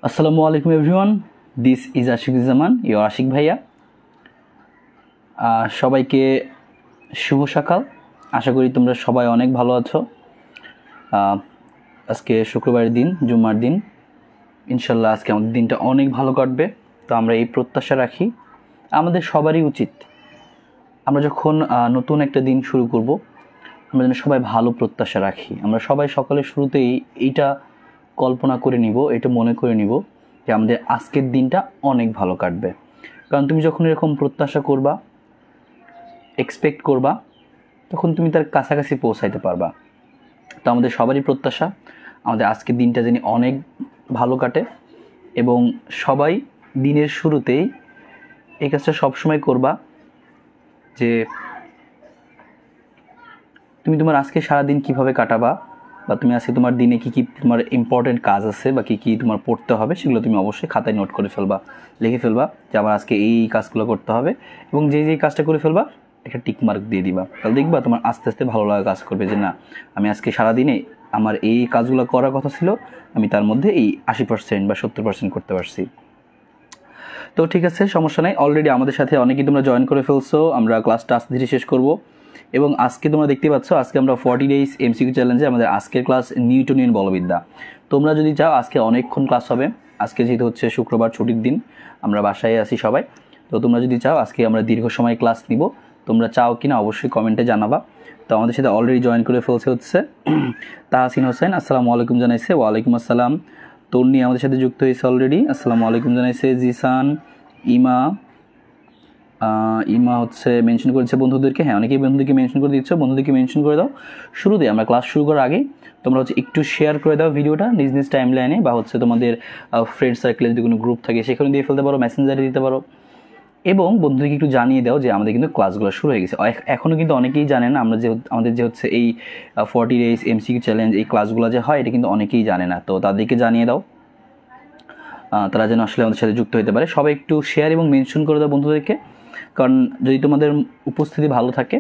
আসসালামু আলাইকুম everyone, this is Ashikuzzaman, your Ashiq ভাইয়া। সবাইকে শুভ সকাল। আশা করি তোমরা সবাই অনেক ভালো আছো। আজকে শুক্রবারের দিন, জুম্মার দিন। ইনশাল্লাহ আজকে আমাদের দিনটা অনেক ভালো কাটবে। তো আমরা এই প্রত্যাশা রাখি। আমাদের সবারই উচিত, আমরা যখন নতুন একটা দিন শুরু করব, আমরা যেন সবাই ভালো প্রত্যাশা রাখি। আমরা সবাই সকালের শুরুতেই এইটা কল্পনা করে নিব, এটা মনে করে নিব যে আমাদের আজকের দিনটা অনেক ভালো কাটবে। কারণ তুমি যখন এরকম প্রত্যাশা করবা, এক্সপেক্ট করবা, তখন তুমি তার কাছাকাছি পৌঁছাইতে পারবা। তো আমাদের সবারই প্রত্যাশা আমাদের আজকের দিনটা যেন অনেক ভালো কাটে, এবং সবাই দিনের শুরুতেই এই কাজটা সবসময় করবা যে তুমি তোমার আজকে সারাদিন কিভাবে কাটাবা, বা তুমি আজকে তোমার দিনে কী কী তোমার ইম্পর্টেন্ট কাজ আছে বা কী কী তোমার পড়তে হবে, সেগুলো তুমি অবশ্যই খাতায় নোট করে ফেলবা, লিখে ফেলবা যে আমার আজকে এই কাজগুলো করতে হবে, এবং যেই কাজটা করে ফেলবা একটা টিকমার্ক দিয়ে দিবা। তাহলে দেখবা তোমার আস্তে আস্তে ভালো লাগা কাজ করবে যে না, আমি আজকে সারাদিনে আমার এই কাজগুলো করার কথা ছিল, আমি তার মধ্যে এই 80% বা 70% করতে পারছি। তো ঠিক আছে, সমস্যা নাই। অলরেডি আমাদের সাথে অনেকেই তোমরা জয়েন করে ফেলছো। আমরা ক্লাসটা আস্তে ধীরে শেষ করব, এবং আজকে তোমরা দেখতে পাচ্ছ আজকে আমরা 40 ডেজ এমসিকিউ চ্যালেঞ্জে আমাদের আজকের ক্লাস নিউটনিয়ান বলবিদ্যা। তোমরা যদি চাও আজকে অনেকক্ষণ ক্লাস হবে। আজকে যেহেতু হচ্ছে শুক্রবার, ছুটির দিন, আমরা বাসায় আছি সবাই। তো তোমরা যদি চাও আজকে আমরা দীর্ঘ সময় ক্লাস নিব, তোমরা চাও কিনা অবশ্যই কমেন্টে জানাবা। তো আমাদের সাথে অলরেডি জয়েন করে ফেলছে হচ্ছে তাহসিন হোসেন, আসসালামু আলাইকুম জানাইছে। ওয়ালাইকুম আসসালাম। তন্নি আমাদের সাথে যুক্ত হয়েছে অলরেডি, আসসালামু আলাইকুম জানাইছে। জিসান, ইমা হচ্ছে মেনশন করেছে বন্ধুদেরকে। হ্যাঁ, অনেকেই বন্ধুদেরকে মেনশন করে দিচ্ছ, বন্ধুদেরকে মেনশন করে দাও। শুরুতে আমরা ক্লাস শুরু করার আগে তোমরা হচ্ছে একটু শেয়ার করে দাও ভিডিওটা নিজ নিজ টাইম লাইনে, বা হচ্ছে তোমাদের ফ্রেন্ড সার্কেলে যদি কোনো গ্রুপ থাকে সেখানে দিয়ে ফেলতে পারো, মেসেঞ্জারে দিতে পারো, এবং বন্ধুদেরকে একটু জানিয়ে দাও যে আমাদের কিন্তু ক্লাসগুলো শুরু হয়ে গেছে। এখনও কিন্তু অনেকেই জানে না আমাদের যে হচ্ছে এই 40 ডেজ এমসিকিউ চ্যালেঞ্জ, এই ক্লাসগুলো যে হয়, এটা কিন্তু অনেকেই জানে না। তো তাদেরকে জানিয়ে দাও, তারা যেন আসলে আমাদের সাথে যুক্ত হতে পারে। সবাই একটু শেয়ার এবং মেনশন করে দাও বন্ধুদেরকে। কারণ যদি তোমাদের উপস্থিতি ভালো থাকে,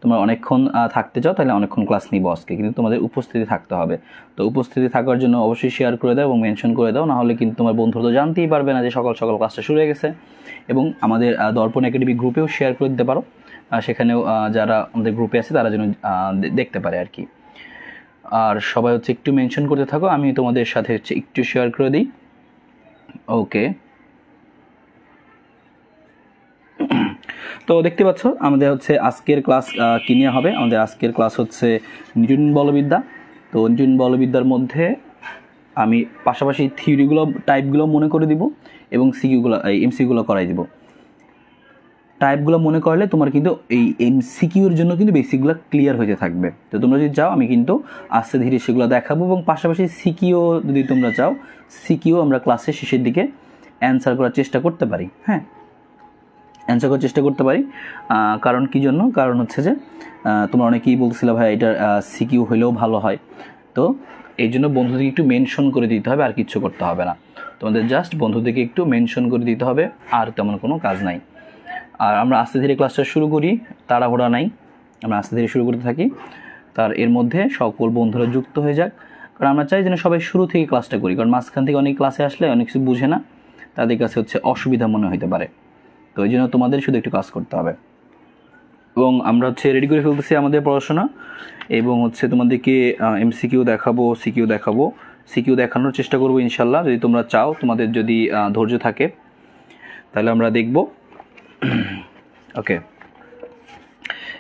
তোমরা অনেকক্ষণ থাকতে চাও, তাহলে অনেকক্ষণ ক্লাস নিব আজকে, কিন্তু তোমাদের উপস্থিতি থাকতে হবে। তো উপস্থিতি থাকার জন্য অবশ্যই শেয়ার করে দাও এবং মেনশন করে দাও, নাহলে কিন্তু তোমার বন্ধুরা তো জানতেই পারবে না যে সকাল সকাল ক্লাসটা শুরু হয়ে গেছে। এবং আমাদের দর্পণ একাডেমি গ্রুপেও শেয়ার করে দিতে পারো, সেখানেও যারা আমাদের গ্রুপে আছে তারা যেন দেখতে পারে আর কি। আর সবাই হচ্ছে একটু মেনশন করতে থাকো, আমি তোমাদের সাথে হচ্ছে একটু শেয়ার করে দিই। ওকে, তো দেখতে পাচ্ছ আমাদের হচ্ছে আজকের ক্লাস কি নিয়ে হবে। আমাদের আজকের ক্লাস হচ্ছে নিউটন বলবিদ্যা। তো নিউটন বলবিদ্যার মধ্যে আমি পাশাপাশি থিওরিগুলো, টাইপগুলো মনে করে দিব, এবং এমসিকিউগুলো করাই দিব। টাইপগুলো মনে করলে তোমার কিন্তু এই এমসিকিউর জন্য কিন্তু বেসিকগুলো ক্লিয়ার হয়ে থাকবে। তো তোমরা যদি চাও আমি কিন্তু আস্তে ধীরে সেগুলো দেখাবো, এবং পাশাপাশি সিকিউ যদি তোমরা চাও, সিকিউ আমরা ক্লাসের শেষের দিকে অ্যান্সার করার চেষ্টা করতে পারি। হ্যাঁ, অ্যান্সার করার চেষ্টা করতে পারি। কারণ কি জন্য? কারণ হচ্ছে যে তোমরা অনেকেই বলছিলে ভাই এটা সিকিউ হলেও ভালো হয়। তো এই জন্য বন্ধুদেরকে একটু মেনশন করে দিতে হবে, আর কিচ্ছু করতে হবে না। তোমাদের জাস্ট বন্ধুদেরকে একটু মেনশন করে দিতে হবে, আর তেমন কোনো কাজ নাই। আর আমরা আস্তে ধীরে ক্লাসটা শুরু করি, তাড়াহুড়া নাই, আমরা আস্তে ধীরে শুরু করতে থাকি। তার এর মধ্যে সকল বন্ধুরা যুক্ত হয়ে যাক, কারণ আমরা চাই যেন সবাই শুরু থেকে ক্লাসটা করি। কারণ মাঝখান থেকে অনেক ক্লাসে আসলে অনেক কিছু বুঝে না, তাদের কাছে হচ্ছে অসুবিধা মনে হতে পারে। তো এই জন্য তোমাদের শুধু একটু কাজ করতে হবে। এবং আমরা হচ্ছে রেডি করে ফেলতেছি আমাদের পড়াশোনা, এবং হচ্ছে তোমাদেরকে এমসিকিউ দেখাবো, সিকিউ দেখাবো। সিকিউ দেখানোর চেষ্টা করবো ইনশাল্লাহ, যদি তোমরা চাও, তোমাদের যদি ধৈর্য থাকে, তাহলে আমরা দেখব। ওকে,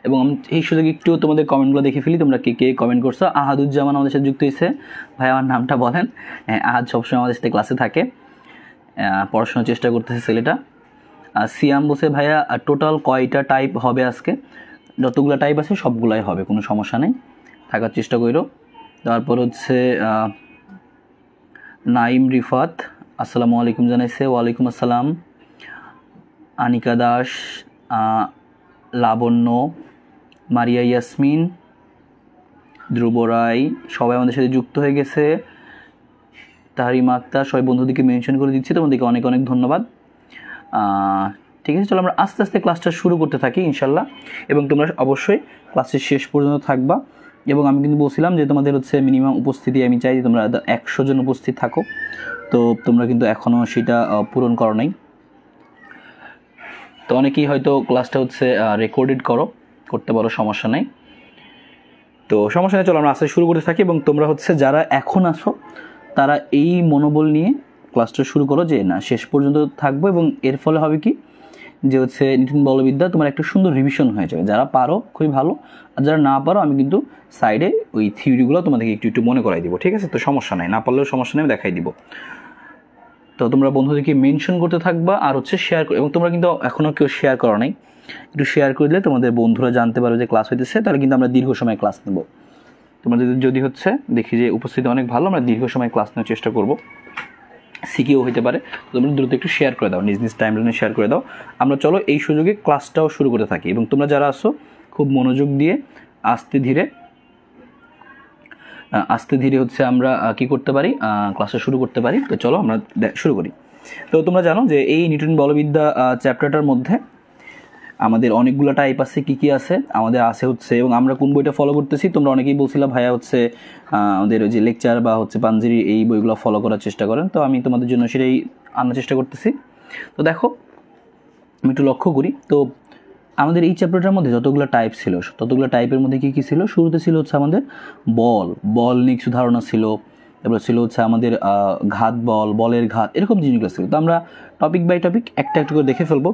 এবং আমি এই সুযোগে একটু তোমাদের কমেন্টগুলো দেখে ফেলি, তোমরা কে কে কমেন্ট করছো। আহাদুজ্জামান আমাদের সাথে যুক্ত হয়েছে। ভাই আমার নামটা বলেন। আহাদ সবসময় আমাদের সাথে ক্লাসে থাকে, পড়াশোনার চেষ্টা করতেছে ছেলেটা। সিয়াম বসে ভাইয়া টোটাল কয়টা টাইপ হবে আজকে? যতগুলো টাইপ আছে সবগুলাই হবে, কোনো সমস্যা নেই, থাকার চেষ্টা করো। তারপর হচ্ছে নাইম রিফাত আসসালামু আলাইকুম জানাইছে। ওয়ালাইকুম আসসালাম। আনিকা দাস, লাবণ্য, মারিয়া ইয়াসমিন, ধ্রুব রায়, সবাই আমাদের সাথে যুক্ত হয়ে গেছে। তাহরিমা আক্তার, সবাই বন্ধুদেরকে মেনশন করে দিচ্ছি, তোমাদেরকে অনেক অনেক ধন্যবাদ। ঠিক আছে, চলো আমরা আস্তে আস্তে ক্লাসটা শুরু করতে থাকি ইনশাল্লাহ, এবং তোমরা অবশ্যই ক্লাসের শেষ পর্যন্ত থাকবা। এবং আমি কিন্তু বলছিলাম যে তোমাদের হচ্ছে মিনিমাম উপস্থিতি আমি চাই যে তোমরা 100 জন উপস্থিত থাকো। তো তোমরা কিন্তু এখনও সেটা পূরণ করো নাই। তো অনেকেই হয়তো ক্লাসটা হচ্ছে রেকর্ডেড করতে পারো, সমস্যা নেই। তো সমস্যা নেই, চলো আমরা আস্তে শুরু করতে থাকি। এবং তোমরা হচ্ছে যারা এখন আসো তারা এই মনোবল নিয়ে ক্লাসটা শুরু করো যে না শেষ পর্যন্ত থাকবো, এবং এর ফলে হবে কি যে হচ্ছে নিউটন বলবিদ্যা তোমার একটা সুন্দর রিভিশন হয়ে যাবে। যারা পারো খুবই ভালো, আর যারা না পারো আমি কিন্তু সাইডে ওই থিওরিগুলো তোমাদেরকে একটু একটু মনে করাই দিব, ঠিক আছে? তো সমস্যা নাই, না পারলেও সমস্যা নেই, আমি দেখাই দিব। তো তোমরা বন্ধুদেরকে মেনশন করতে থাকবা আর হচ্ছে শেয়ার, এবং তোমরা কিন্তু এখনও কেউ শেয়ার করো নাই, একটু শেয়ার করে দিলে তোমাদের বন্ধুরা জানতে পারবে যে ক্লাস হইতেছে, তাহলে কিন্তু আমরা দীর্ঘ সময় ক্লাস নেব। তোমাদের যদি হচ্ছে দেখি যে উপস্থিতি অনেক ভালো, আমরা দীর্ঘ সময় ক্লাস নেওয়ার চেষ্টা করব, শিখিও হতে পারে। তোমরা দ্রুত একটু শেয়ার করে দাও, নিজ নিজ টাইমলাইনে শেয়ার করে দাও। আমরা চলো এই সুযোগে ক্লাসটাও শুরু করতে থাকি। এবং তোমরা যারা আসো খুব মনোযোগ দিয়ে আস্তে ধীরে হচ্ছে আমরা কি করতে পারি, ক্লাসটা শুরু করতে পারি। তো চলো আমরা শুরু করি। তো তোমরা জানো যে এই নিউটন বলবিদ্যা চ্যাপ্টারটার মধ্যে আমাদের অনেকগুলো টাইপ আছে। কি আছে আমাদের আছে হচ্ছে, এবং আমরা কোন বইটা ফলো করতেছি, তোমরা অনেকেই বলছিলাম ভাইয়া হচ্ছে আমাদের ওই যে লেকচার বা হচ্ছে পাঞ্জেরি এই বইগুলো ফলো করার চেষ্টা করেন। তো আমি তোমাদের জন্য সেটাই আনার চেষ্টা করতেছি। তো দেখো আমি একটু লক্ষ্য করি, তো আমাদের এই চ্যাপ্টারটার মধ্যে যতগুলো টাইপ ছিল, ততগুলো টাইপের মধ্যে কী ছিল, শুরুতে ছিল হচ্ছে আমাদের বল নিয়ে কিছু ধারণা ছিল, তারপরে ছিল হচ্ছে আমাদের বলের ঘাত, এরকম জিনিসগুলো ছিল। তো আমরা টপিক বাই টপিক একটা একটা করে দেখে ফেলবো,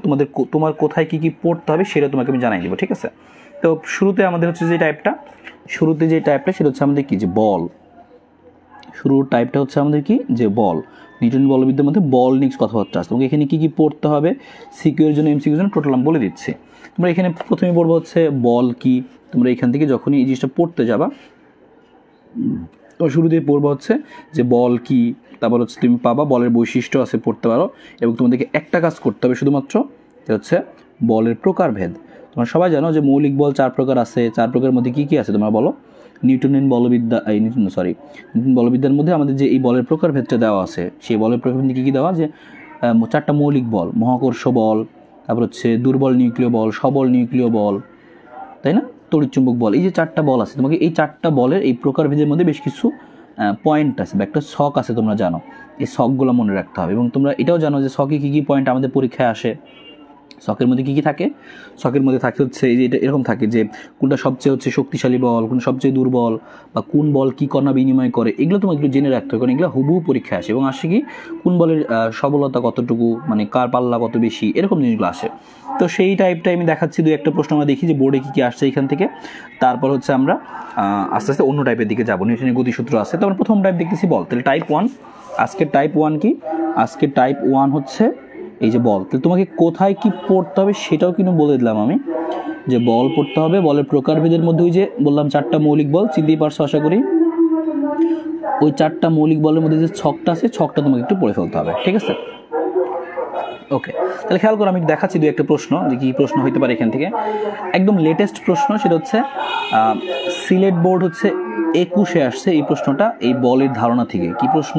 তোমার কোথায় কী পড়তে হবে সেটা তোমাকে আমি জানাই দেবো, ঠিক আছে? তো শুরুতে আমাদের হচ্ছে যে টাইপটা সেটা হচ্ছে আমাদের কি, যে বল। শুরুর টাইপটা হচ্ছে আমাদের কি, যে বল। নিউটন বলবিদ্যার মধ্যে বল নিয়ে কথাবার্তা আছে। তোমাকে এখানে কী পড়তে হবে, সিকিউর জন্য এমসিকিউর জন্য টোটাল আমি বলে দিচ্ছি। তোমরা এখানে প্রথমে পড়বো হচ্ছে বল কি। তোমরা এখান থেকে যখনই এই জিনিসটা পড়তে যাবা, তো শুরুতে পড়বো হচ্ছে যে বল কি, তারপর হচ্ছে তুমি পাবা বলের বৈশিষ্ট্য আছে, পড়তে পারো। এবং তোমাদেরকে একটা কাজ করতে হবে শুধুমাত্র, যে হচ্ছে বলের প্রকারভেদ। তোমরা সবাই জানো যে মৌলিক বল 4 প্রকার আছে। 4 প্রকারের মধ্যে কী আছে তোমরা বলো? নিউটন বলবিদ্যার মধ্যে আমাদের যে এই বলের প্রকারভেদটা দেওয়া আছে, সেই বলের প্রকারভেদ কী দেওয়া, যে 4টা মৌলিক বল, মহাকর্ষ বল, তারপর হচ্ছে দুর্বল নিউক্লিয় বল, সবল নিউক্লিয় বল, তাই না, তড়িৎচুম্বক বল। এই যে 4টা বল আছে, তোমাকে এই 4টা বলের এই প্রকারভেদের মধ্যে বেশ কিছু পয়েন্ট আছে বা একটা ছক আছে, তোমরা জানো। এই ছকগুলো মনে রাখতে হবে। এবং তোমরা এটাও জানো যে ছকে কী পয়েন্ট আমাদের পরীক্ষায় আসে। ছকের মধ্যে কী থাকে? ছকের মধ্যে থাকে হচ্ছে এই যে এটা এরকম থাকে যে কোনটা সবচেয়ে হচ্ছে শক্তিশালী বল, কোনটা সবচেয়ে দুর্বল, বা কোন বল কী কণা বিনিময় করে, এগুলো তোমাকে একটু জেনে রাখতে হবে, কারণ এগুলো হুবহু পরীক্ষায় আসে। এবং আসে কি কোন বলের সবলতা কতটুকু, মানে কার পাল্লা কত বেশি, এরকম জিনিসগুলো আসে। তো সেই টাইপটা আমি দেখাচ্ছি, 2-একটা প্রশ্ন আমরা দেখি যে বোর্ডে কী আসছে এখান থেকে। তারপর হচ্ছে আমরা আস্তে আস্তে অন্য টাইপের দিকে যাবো। নিউটনের গতিসূত্র আছে, তো আমরা প্রথম টাইপ দেখতেছি বল। তাহলে টাইপ 1, আজকের টাইপ 1 কি? আজকের টাইপ 1 হচ্ছে এই যে বল। তাহলে তোমাকে কোথায় কি পড়তে হবে সেটাও কিন্তু বলে দিলাম আমি, যে বল পড়তে হবে। বলের প্রকারভেদের মধ্যে ওই যে বললাম 4টা মৌলিক বল, চিনতেই পারছো আশা করি। ওই 4টা মৌলিক বলের মধ্যে যে ছকটা আছে, ছকটা তোমাকে একটু পড়ে ফেলতে হবে, ঠিক আছে? ওকে, তাহলে খেয়াল করো, আমি দেখাচ্ছি 2-একটা প্রশ্ন, যে কী প্রশ্ন হইতে পারে এখান থেকে। একদম লেটেস্ট প্রশ্ন, সেটা হচ্ছে সিলেট বোর্ড হচ্ছে 21-এ আসছে এই প্রশ্নটা, এই বলের ধারণা থেকে। কি প্রশ্ন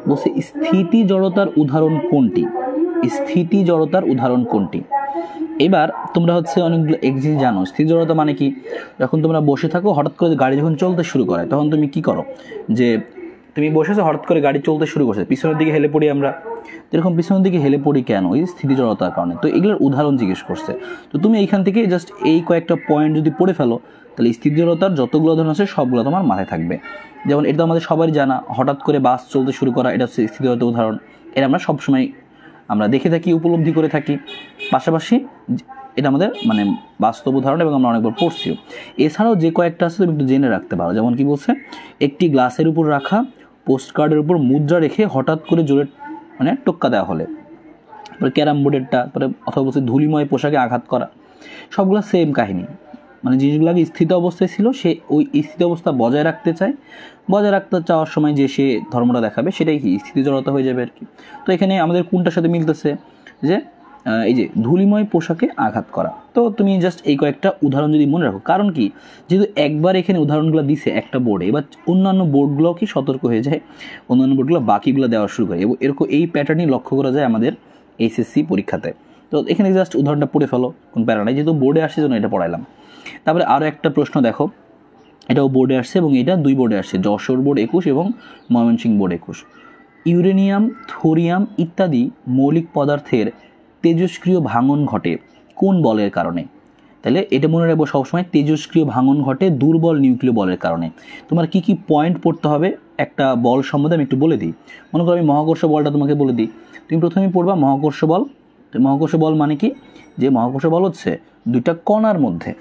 বলছে? স্থিতি জড়তার উদাহরণ কোনটি? স্থিতি জড়তার উদাহরণ কোনটি? এবার তোমরা হচ্ছে অনেকগুলো জিনিস জানো। স্থিতি জড়তা মানে কি? যখন তোমরা বসে থাকো, হঠাৎ করে গাড়ি যখন চলতে শুরু করে, তখন তুমি কি করো, যে তুমি বসেছো, হঠাৎ করে গাড়ি চলতে শুরু করছে, পিছনের দিকে হেলে পড়ি আমরা। এরকম পিছনের দিকে হেলে পড়ি কেন? এই স্থিতি জড়তার কারণে। তো এগুলোর উদাহরণ জিজ্ঞেস করছে। তো তুমি এইখান থেকে জাস্ট এই কয়েকটা পয়েন্ট যদি পড়ে ফেলো, তাহলে স্থিতি জড়তার যতগুলো উদাহরণ আছে সবগুলো তোমার মাথায় থাকবে। যেমন এটা আমাদের সবারই জানা, হঠাৎ করে বাস চলতে শুরু করা, এটা হচ্ছে স্থিতি জড়তার উদাহরণ। এটা আমরা সবসময় আমরা দেখে থাকি, উপলব্ধি করে থাকি। পাশাপাশি এটা আমাদের মানে বাস্তব উদাহরণ, এবং আমরা অনেকবার পড়ছিও। এছাড়াও যে কয়েকটা আছে তুমি একটু জেনে রাখতে পারো। যেমন কি বলছে, একটি গ্লাসের উপর রাখা পোস্ট কার্ডের উপর মুদ্রা রেখে হঠাৎ করে জোরে মানে টোক্কা দেওয়া হলে, তারপরে ক্যারাম বোর্ডেরটা, তারপরে অথবা বলছে ধুলিময় পোশাকে আঘাত করা, সবগুলো সেম কাহিনী। মানে জিনিসগুলো আগে স্থিত অবস্থায় ছিল, সে ওই স্থিত অবস্থা বজায় রাখতে চাওয়ার সময় যে সে ধর্মটা দেখাবে, সেটাই কি স্থিতি জড়তা হয়ে যাবে আর কি। তো এখানে আমাদের কোনটার সাথে মিলতেছে, যে এই যে ধুলিময় পোশাকে আঘাত করা। তো তুমি জাস্ট এই কয়েকটা উদাহরণ যদি মনে রাখো, কারণ কি, যেহেতু একবার এখানে উদাহরণগুলো দিছে একটা বোর্ডে, এবার অন্যান্য বোর্ডগুলোও কি সতর্ক হয়ে যায়, অন্যান্য বোর্ডগুলো বাকিগুলো দেওয়া শুরু করে। এবং এরকম এই প্যাটার্নই লক্ষ্য করা যায় আমাদের এইচএসসি পরীক্ষাতে। তো এখানে জাস্ট উদাহরণটা পড়ে ফেলো, কোন প্যারা নাই, যেহেতু বোর্ডে আসছে জন্য এটা পড়াইলাম। তারপরে আরও একটা প্রশ্ন দেখো, এটাও বোর্ডে আসছে এবং এটা 2 বোর্ডে আসছে, যশোর বোর্ড 21 এবং ময়মনসিংহ বোর্ড 21। ইউরেনিয়াম, থোরিয়াম ইত্যাদি মৌলিক পদার্থের তেজস্ক্রিয় ভাঙন ঘটে কোন বলের কারণে? তাহলে এটা মনে রাখবো সবসময়, তেজস্ক্রিয় ভাঙন ঘটে দুর্বল নিউক্লিয় বলের কারণে। তোমার কি কি পয়েন্ট পড়তে হবে একটা বল সম্বন্ধে আমি একটু বলে দিই। মনে করো আমি মহাকর্ষ বলটা তোমাকে বলে দিই। তুমি প্রথমেই পড়বা মহাকর্ষ বল। মহাকর্ষ বল মানে কি? যে মহাকর্ষ বল হচ্ছে দুইটা কণার মধ্যে,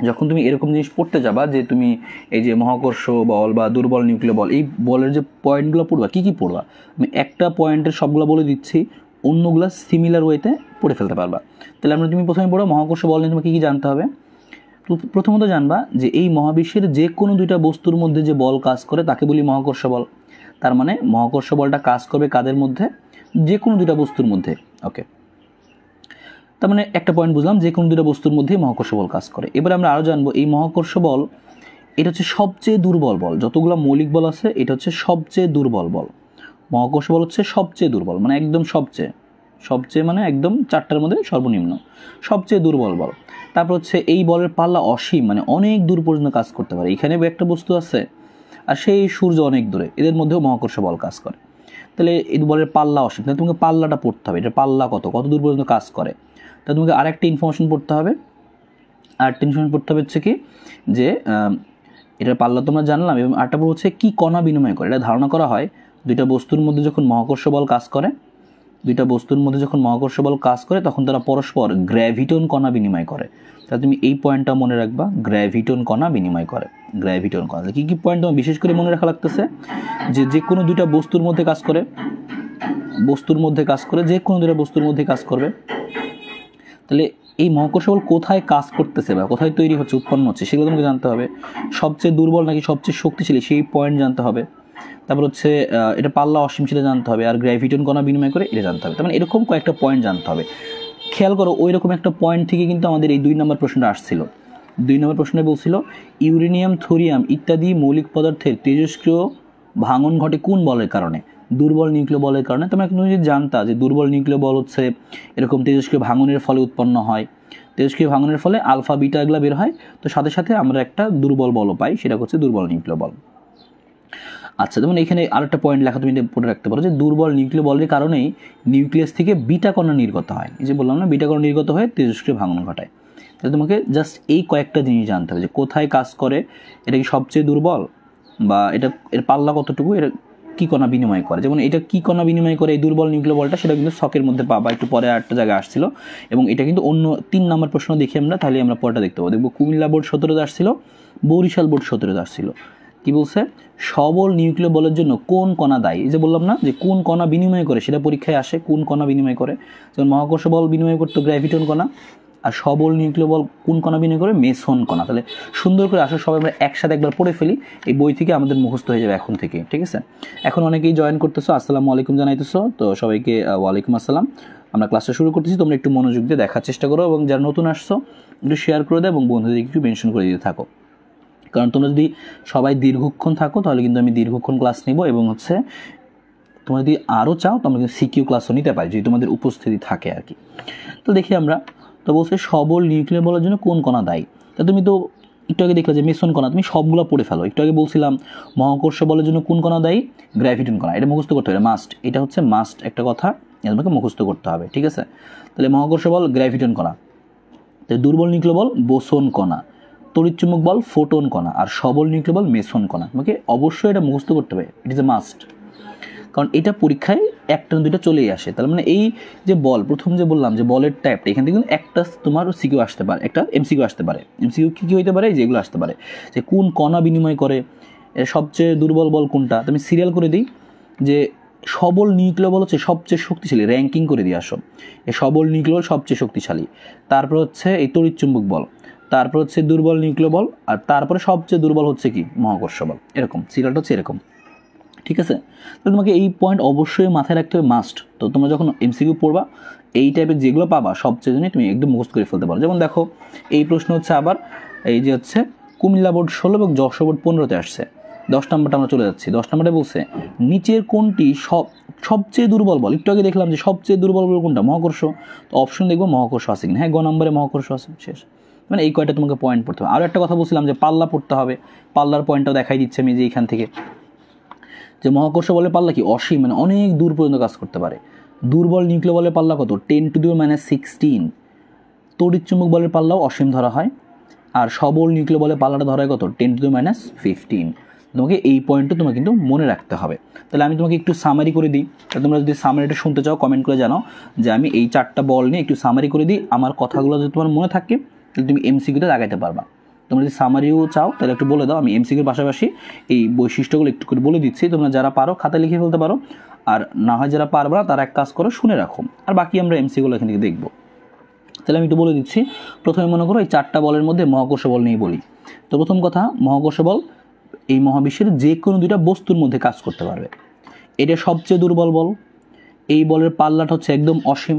যখন তুমি এরকম জিনিস পড়তে যাবা যে তুমি এই যে মহাকর্ষ বল বা দুর্বল নিউক্লিয় বল, এই বলের যে পয়েন্টগুলো পড়বা, কী কী পড়বা আমি একটা পয়েন্টের সবগুলো বলে দিচ্ছি, অন্যগুলো সিমিলার ওয়েতে পড়ে ফেলতে পারবা। তাহলে আমরা তুমি প্রথমে পড়ো মহাকর্ষ বল নিয়ে তোমাকে কী কী জানতে হবে। প্রথমত জানবা যে এই মহাবিশ্বের যে কোনো দুইটা বস্তুর মধ্যে যে বল কাজ করে তাকে বলি মহাকর্ষ বল। তার মানে মহাকর্ষ বলটা কাজ করবে কাদের মধ্যে? যে কোনো দুইটা বস্তুর মধ্যে। ওকে, তার মানে একটা পয়েন্ট বুঝলাম, যে কোনো দুটো বস্তুর মধ্যেই মহাকর্ষ বল কাজ করে। এবারে আমরা আরও জানবো এই মহাকর্ষ বল এটা হচ্ছে সবচেয়ে দুর্বল বল, যতগুলো মৌলিক বল আছে এটা হচ্ছে সবচেয়ে দুর্বল বল। মহাকর্ষ বল হচ্ছে সবচেয়ে দুর্বল, মানে একদম সবচেয়ে মানে একদম 4টার মধ্যে সর্বনিম্ন, সবচেয়ে দুর্বল বল। তারপর হচ্ছে এই বলের পাল্লা অসীম, মানে অনেক দূর পর্যন্ত কাজ করতে পারে। এখানে একটা বস্তু আছে আর সেই সূর্য অনেক দূরে, এদের মধ্যেও মহাকর্ষ বল কাজ করে। তাহলে এই বলের পাল্লা অসীম, তাহলে তোমাকে পাল্লাটা পড়তে হবে, এটা পাল্লা কত দূর পর্যন্ত কাজ করে। তা তোমাকে আরেকটা ইনফরমেশন পড়তে হবে, হচ্ছে কি যে এটার পাল্লা তোমরা জানলাম, এবং আরেকটা হচ্ছে কি কণা বিনিময় করে। এটা ধারণা করা হয় দুইটা বস্তুর মধ্যে যখন মহাকর্ষ বল কাজ করে, তখন তারা পরস্পর গ্র্যাভিটন কণা বিনিময় করে। তাহলে তুমি এই পয়েন্টটা মনে রাখবা, গ্র্যাভিটন কণা বিনিময় করে। গ্র্যাভিটন কণা কি কি পয়েন্ট তোমার বিশেষ করে মনে রাখা লাগতেছে? যে কোনো দুইটা বস্তুর মধ্যে কাজ করে, যে কোনো দুইটা বস্তুর মধ্যে কাজ করবে। তাহলে এই মহাকর্ষ বল কোথায় কাজ করতেছে বা কোথায় তৈরি হচ্ছে, উৎপন্ন হচ্ছে, সেগুলো তোমাকে জানতে হবে। সবচেয়ে দুর্বল নাকি সবচেয়ে শক্তিশালী সেই পয়েন্ট জানতে হবে। তারপর হচ্ছে এটা পাল্লা অসীম সেটা জানতে হবে, আর গ্র্যাভিটন কণা বিনিময় করে এটা জানতে হবে। তার মানে এরকম কয়েকটা পয়েন্ট জানতে হবে। খেয়াল করো ওই রকম একটা পয়েন্ট থেকে কিন্তু আমাদের এই 2 নম্বর প্রশ্নটা আসছিল। 2 নম্বর প্রশ্নে বলছিল ইউরেনিয়াম, থোরিয়াম ইত্যাদি মৌলিক পদার্থের তেজস্ক্রিয় ভাঙন ঘটে কোন বলের কারণে? দুর্বল নিউক্লিয় বলের কারণে। তোমরা কিন্তু যদি জানতা যে দুর্বল নিউক্লিয় বল হচ্ছে এরকম তেজস্ক্রিয় ভাঙনের ফলে উৎপন্ন হয়, তেজস্ক্রিয় ভাঙনের ফলে আলফা বিটা এগুলো বের হয়, তো সাথে সাথে আমরা একটা দুর্বল বলও পাই, সেটা হচ্ছে দুর্বল নিউক্লিয় বল। আচ্ছা, যেমন এখানে আরেকটা পয়েন্ট লেখা তুমি পড়ে রাখতে পারো যে দুর্বল নিউক্লিয় বলের কারণেই নিউক্লিয়াস থেকে বিটা কণা নির্গত হয়। এই যে বললাম না, বিটা কণা নির্গত হয়ে তেজস্ক্রিয় ভাঙন ঘটায়। তাহলে তোমাকে জাস্ট এই কয়েকটা জিনিস জানতে হবে যে কোথায় কাজ করে, এটা কি সবচেয়ে দুর্বল, বা এর পাল্লা কতটুকু, এটা কী কণা বিনিময় করে। যেমন এটা কী কণা বিনিময় করে এই দুর্বল নিউক্লিয় বলটা, সেটা কিন্তু শকের মধ্যে পাবা, একটু পরে আরেকটা জায়গায় আসছিল। এবং এটা কিন্তু অন্য 3 নম্বর প্রশ্ন দেখি আমরা, তাহলে আমরা পরেটা দেখতে পাবো। দেখবো কুমিল্লা বোর্ড 17 আসছিল, বরিশাল বোর্ড 17 আসছিল। কি বলছে? সবল নিউক্লিয় বলের জন্য কোন কণা দায়ী? এই যে বললাম না যে কোন কণা বিনিময় করে, সেটা পরীক্ষায় আসে, কোন কণা বিনিময় করে। যেমন মহাকর্ষ বল বিনিময় করতো গ্র্যাভিটন কণা, আর সবল নিউক্লিয় বল কোন কণা বিনিময় করে? মেসন কণা। তাহলে সুন্দর করে আসলে সবাই আমরা একসাথে একবার পড়ে ফেলি, এই বই থেকে আমাদের মুখস্থ হয়ে যাবে এখন থেকে, ঠিক আছে? এখন অনেকেই জয়েন করতেছো, আসসালামু আলাইকুম জানাইতেছো, তো সবাইকে ওয়ালাইকুম আসসালাম। আমরা ক্লাসটা শুরু করতেছি, তোমরা একটু মনোযোগ দিয়ে দেখার চেষ্টা করো, এবং যারা নতুন আসছো একটু শেয়ার করে দাও এবং বন্ধুদের একটু মেনশন করে দিতে থাকো। কারণ তোমরা যদি সবাই দীর্ঘক্ষণ থাকো তাহলে কিন্তু আমি দীর্ঘক্ষণ ক্লাস নিব, এবং হচ্ছে তোমরা যদি আরও চাও তোমরা কিন্তু সিকিউ ক্লাসও নিতে পারি যদি তোমাদের উপস্থিতি থাকে আর কি। তো দেখি আমরা, তো বলছে সবল নিউক্লিয় বলের জন্য কোন কণা দায়ী। তা তুমি তো একটু আগে দেখলে যে মেসন কণা, তুমি সবগুলো পড়ে ফেলো। একটু আগে বলছিলাম মহাকর্ষ বলের জন্য কোন কণা দায়ী? গ্র্যাভিটন কণা। এটা মুখস্থ করতে হবে, মাস্ট, এটা হচ্ছে মাস্ট একটা কথা, তোমাকে মুখস্থ করতে হবে, ঠিক আছে? তাহলে মহাকর্ষ বল গ্র্যাভিটন কণা, তাহলে দুর্বল নিউক্লিয় বল বোসন কণা, তড়িৎচুম্বক বল ফোটন কণা, আর সবল নিউক্লিয় বল মেসন কণা। তোমাকে অবশ্যই এটা মুখস্থ করতে হবে, ইট ইজ এ মাস্ট, কারণ এটা পরীক্ষায় একটা না দুইটা চলেই আসে। তার মানে এই যে বল, প্রথম যে বললাম যে বলের টাইপটা, এখান থেকে কিন্তু একটা তোমার সিকিউ আসতে পারে, একটা এমসিকিউ আসতে পারে। এমসিকিউ কী কী হইতে পারে? যেগুলো আসতে পারে যে কোন কণা বিনিময় করে, সবচেয়ে দুর্বল বল কোনটা। তুমি সিরিয়াল করে দিই যে সবল নিউক্লিয় বল হচ্ছে সবচেয়ে শক্তিশালী, র্যাঙ্কিং করে দিয়ে আসো। এই সবল নিউক্লিয় বল সবচেয়ে শক্তিশালী, তারপর হচ্ছে এই তড়িৎচুম্বক বল, তারপর হচ্ছে দুর্বল নিউক্লিয় বল, আর তারপরে সবচেয়ে দুর্বল হচ্ছে কি? মহাকর্ষ বল। এরকম সিরিয়ালটা হচ্ছে এরকম, ঠিক আছে? তো তোমাকে এই পয়েন্ট অবশ্যই মাথায় রাখতে হবে, মাস্ট। তো তোমরা যখন এমসিকিউ পড়বা এই টাইপের যেগুলো পাবা সবচেয়ে জন্য তুমি একদম মুখস্থ করে ফেলতে পারো। যেমন দেখো এই প্রশ্ন হচ্ছে আবার এই যে হচ্ছে কুমিল্লা বোর্ড 16 এবং যশোর বোর্ড 15-তে আসছে। 10 নম্বরটা আমরা চলে যাচ্ছি। 10 নম্বরে বলছে নিচের কোনটি সবচেয়ে দুর্বল বল? একটু আগে দেখলাম যে সবচেয়ে দুর্বল বল কোনটা? মহাকর্ষ। তো অপশন দেখবো মহাকর্ষ আছে কিনা। হ্যাঁ, গ নম্বরে মহাকর্ষ আছে, শেষ। মানে এই কয়টা তোমাকে পয়েন্ট পড়তে হবে। আরও একটা কথা বলছিলাম যে পাল্লা পড়তে হবে, পাল্লার পয়েন্টটাও দেখাই দিচ্ছে আমি যে এইখান থেকে, যে মহাকর্ষ বলের পাল্লা কি অসীম, মানে অনেক দূর পর্যন্ত কাজ করতে পারে। দুর্বল নিউক্লিয় বলের পাল্লা কত 10⁻16। তড়িৎচুম্বক বলের পাল্লাও অসীম ধরা হয়, আর সবল নিউক্লিয় বলের পাল্লাটা ধরা হয় কত 10⁻15। তোমাকে এই পয়েন্টটা তোমাকে কিন্তু মনে রাখতে হবে। তাহলে আমি তোমাকে একটু সামারি করে দিই, তোমরা যদি সামারিটা শুনতে চাও কমেন্ট করে জানাও যে আমি এই 4টা বল নিয়ে একটু সামারি করে দিই। আমার কথাগুলো যদি তোমার মনে থাকে তাহলে তুমি এমসিকিউতে লাগাইতে পারবা। তোমরা যদি সামারিও চাও তাহলে একটু বলে দাও, আমি এমসিকিউর পাশাপাশি এই বৈশিষ্ট্যগুলো একটু করে বলে দিচ্ছি। তোমরা যারা পারো খাতায় লিখে ফেলতে পারো, আর না হয় যারা পারবে না তারা এক কাজ করো শুনে রাখো, আর বাকি আমরা এমসিকিউগুলো এখান থেকে দেখবো। তাহলে আমি একটু বলে দিচ্ছি। প্রথমে মনে করো এই 4টা বলের মধ্যে মহাকর্ষ বল নিয়ে বলি। তো প্রথম কথা, মহাকর্ষ বল এই মহাবিশ্বের যে কোনো 2টা বস্তুর মধ্যে কাজ করতে পারবে। এটা সবচেয়ে দুর্বল বল। এই বলের পাল্লাটা হচ্ছে একদম অসীম,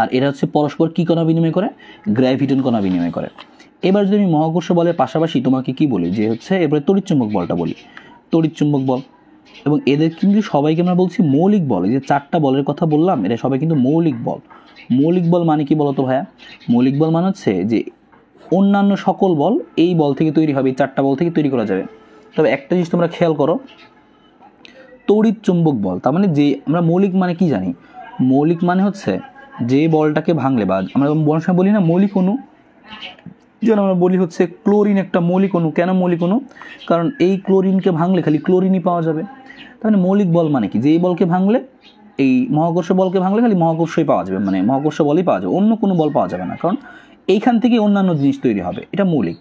আর এরা হচ্ছে পরস্পর কী কণা বিনিময় করে, গ্র্যাভিটন কণা বিনিময় করে। এবার যদি আমি মহাকর্ষ বলের পাশাপাশি তোমাকে কি বলি যে হচ্ছে এবারে তড়িৎচুম্বক বলটা বলি, তড়িৎচুম্বক বল। এবং এদের কিন্তু সবাইকে আমরা বলছি মৌলিক বল। এই যে 4টা বলের কথা বললাম এরা সবাই কিন্তু মৌলিক বল। মৌলিক বল মানে কি বলতো ভাইয়া? মৌলিক বল মানে হচ্ছে যে অন্যান্য সকল বল এই বল থেকে তৈরি হবে, এই 4টা বল থেকে তৈরি করা যাবে। তবে একটা জিনিস তোমরা খেয়াল করো, তড়িৎ চুম্বক বল তার মানে যে আমরা মৌলিক মানে কি জানি, মৌলিক মানে হচ্ছে যে বলটাকে ভাঙলে, বা আমরা বলার সময় বলি না মৌলিক অণু, যেন আমরা বলি হচ্ছে ক্লোরিন একটা মৌলিক অণু। কেন মৌলিক অণু? কারণ এই ক্লোরিনকে ভাঙলে খালি ক্লোরিনই পাওয়া যাবে। তার মানে মৌলিক বল মানে কি, যে এই বলকে ভাঙলে, এই মহাকর্ষ বলকে ভাঙলে খালি মহাকর্ষই পাওয়া যাবে, মানে মহাকর্ষ বলই পাওয়া যাবে, অন্য কোনো বল পাওয়া যাবে না, কারণ এইখান থেকে অন্যান্য জিনিস তৈরি হবে, এটা মৌলিক।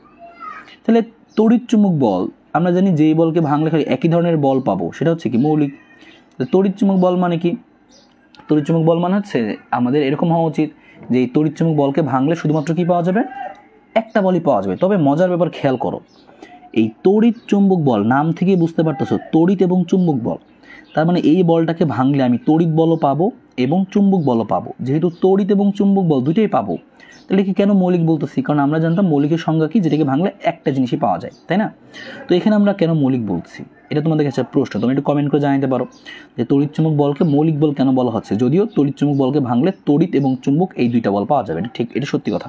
তাহলে তড়িৎ চুম্বক বল আমরা জানি যেই বলকে ভাঙলে খালি একই ধরনের বল পাবো, সেটা হচ্ছে কি মৌলিক। তড়িৎ চুম্বক বল মানে কি? তড়িৎ চুম্বক বল মানে হচ্ছে আমাদের এরকম হওয়া উচিত যে এই তড়িৎ চুম্বক বলকে ভাঙলে শুধুমাত্র কি পাওয়া যাবে, একটা বলই পাওয়া যাবে। তবে মজার ব্যাপার খেয়াল করো, এই তড়িৎ চুম্বক বল নাম থেকে বুঝতে পারতেছো তড়িৎ এবং চুম্বক বল, তার মানে এই বলটাকে ভাঙলে আমি তড়িৎ বলও পাবো এবং চুম্বক বলও পাবো। যেহেতু তড়িৎ এবং চুম্বক বল দুটোই পাবো, তাহলে কি কেন মৌলিক বলতেছি? কারণ আমরা জানতাম মৌলিকের সংজ্ঞা কি, যেটাকে ভাঙলে একটা জিনিসই পাওয়া যায়, তাই না? তো এখানে আমরা কেন মৌলিক বলছি, এটা তোমাদের কাছে প্রশ্ন, তুমি একটু কমেন্ট করে জানাতে পারো যে তড়িৎ চুম্বক বলকে মৌলিক বল কেন বলা হচ্ছে, যদিও তড়িৎ চুম্বক বলকে ভাঙলে তড়িৎ এবং চুম্বক এই 2টা বল পাওয়া যাবে। এটা ঠিক, এটা সত্যি কথা,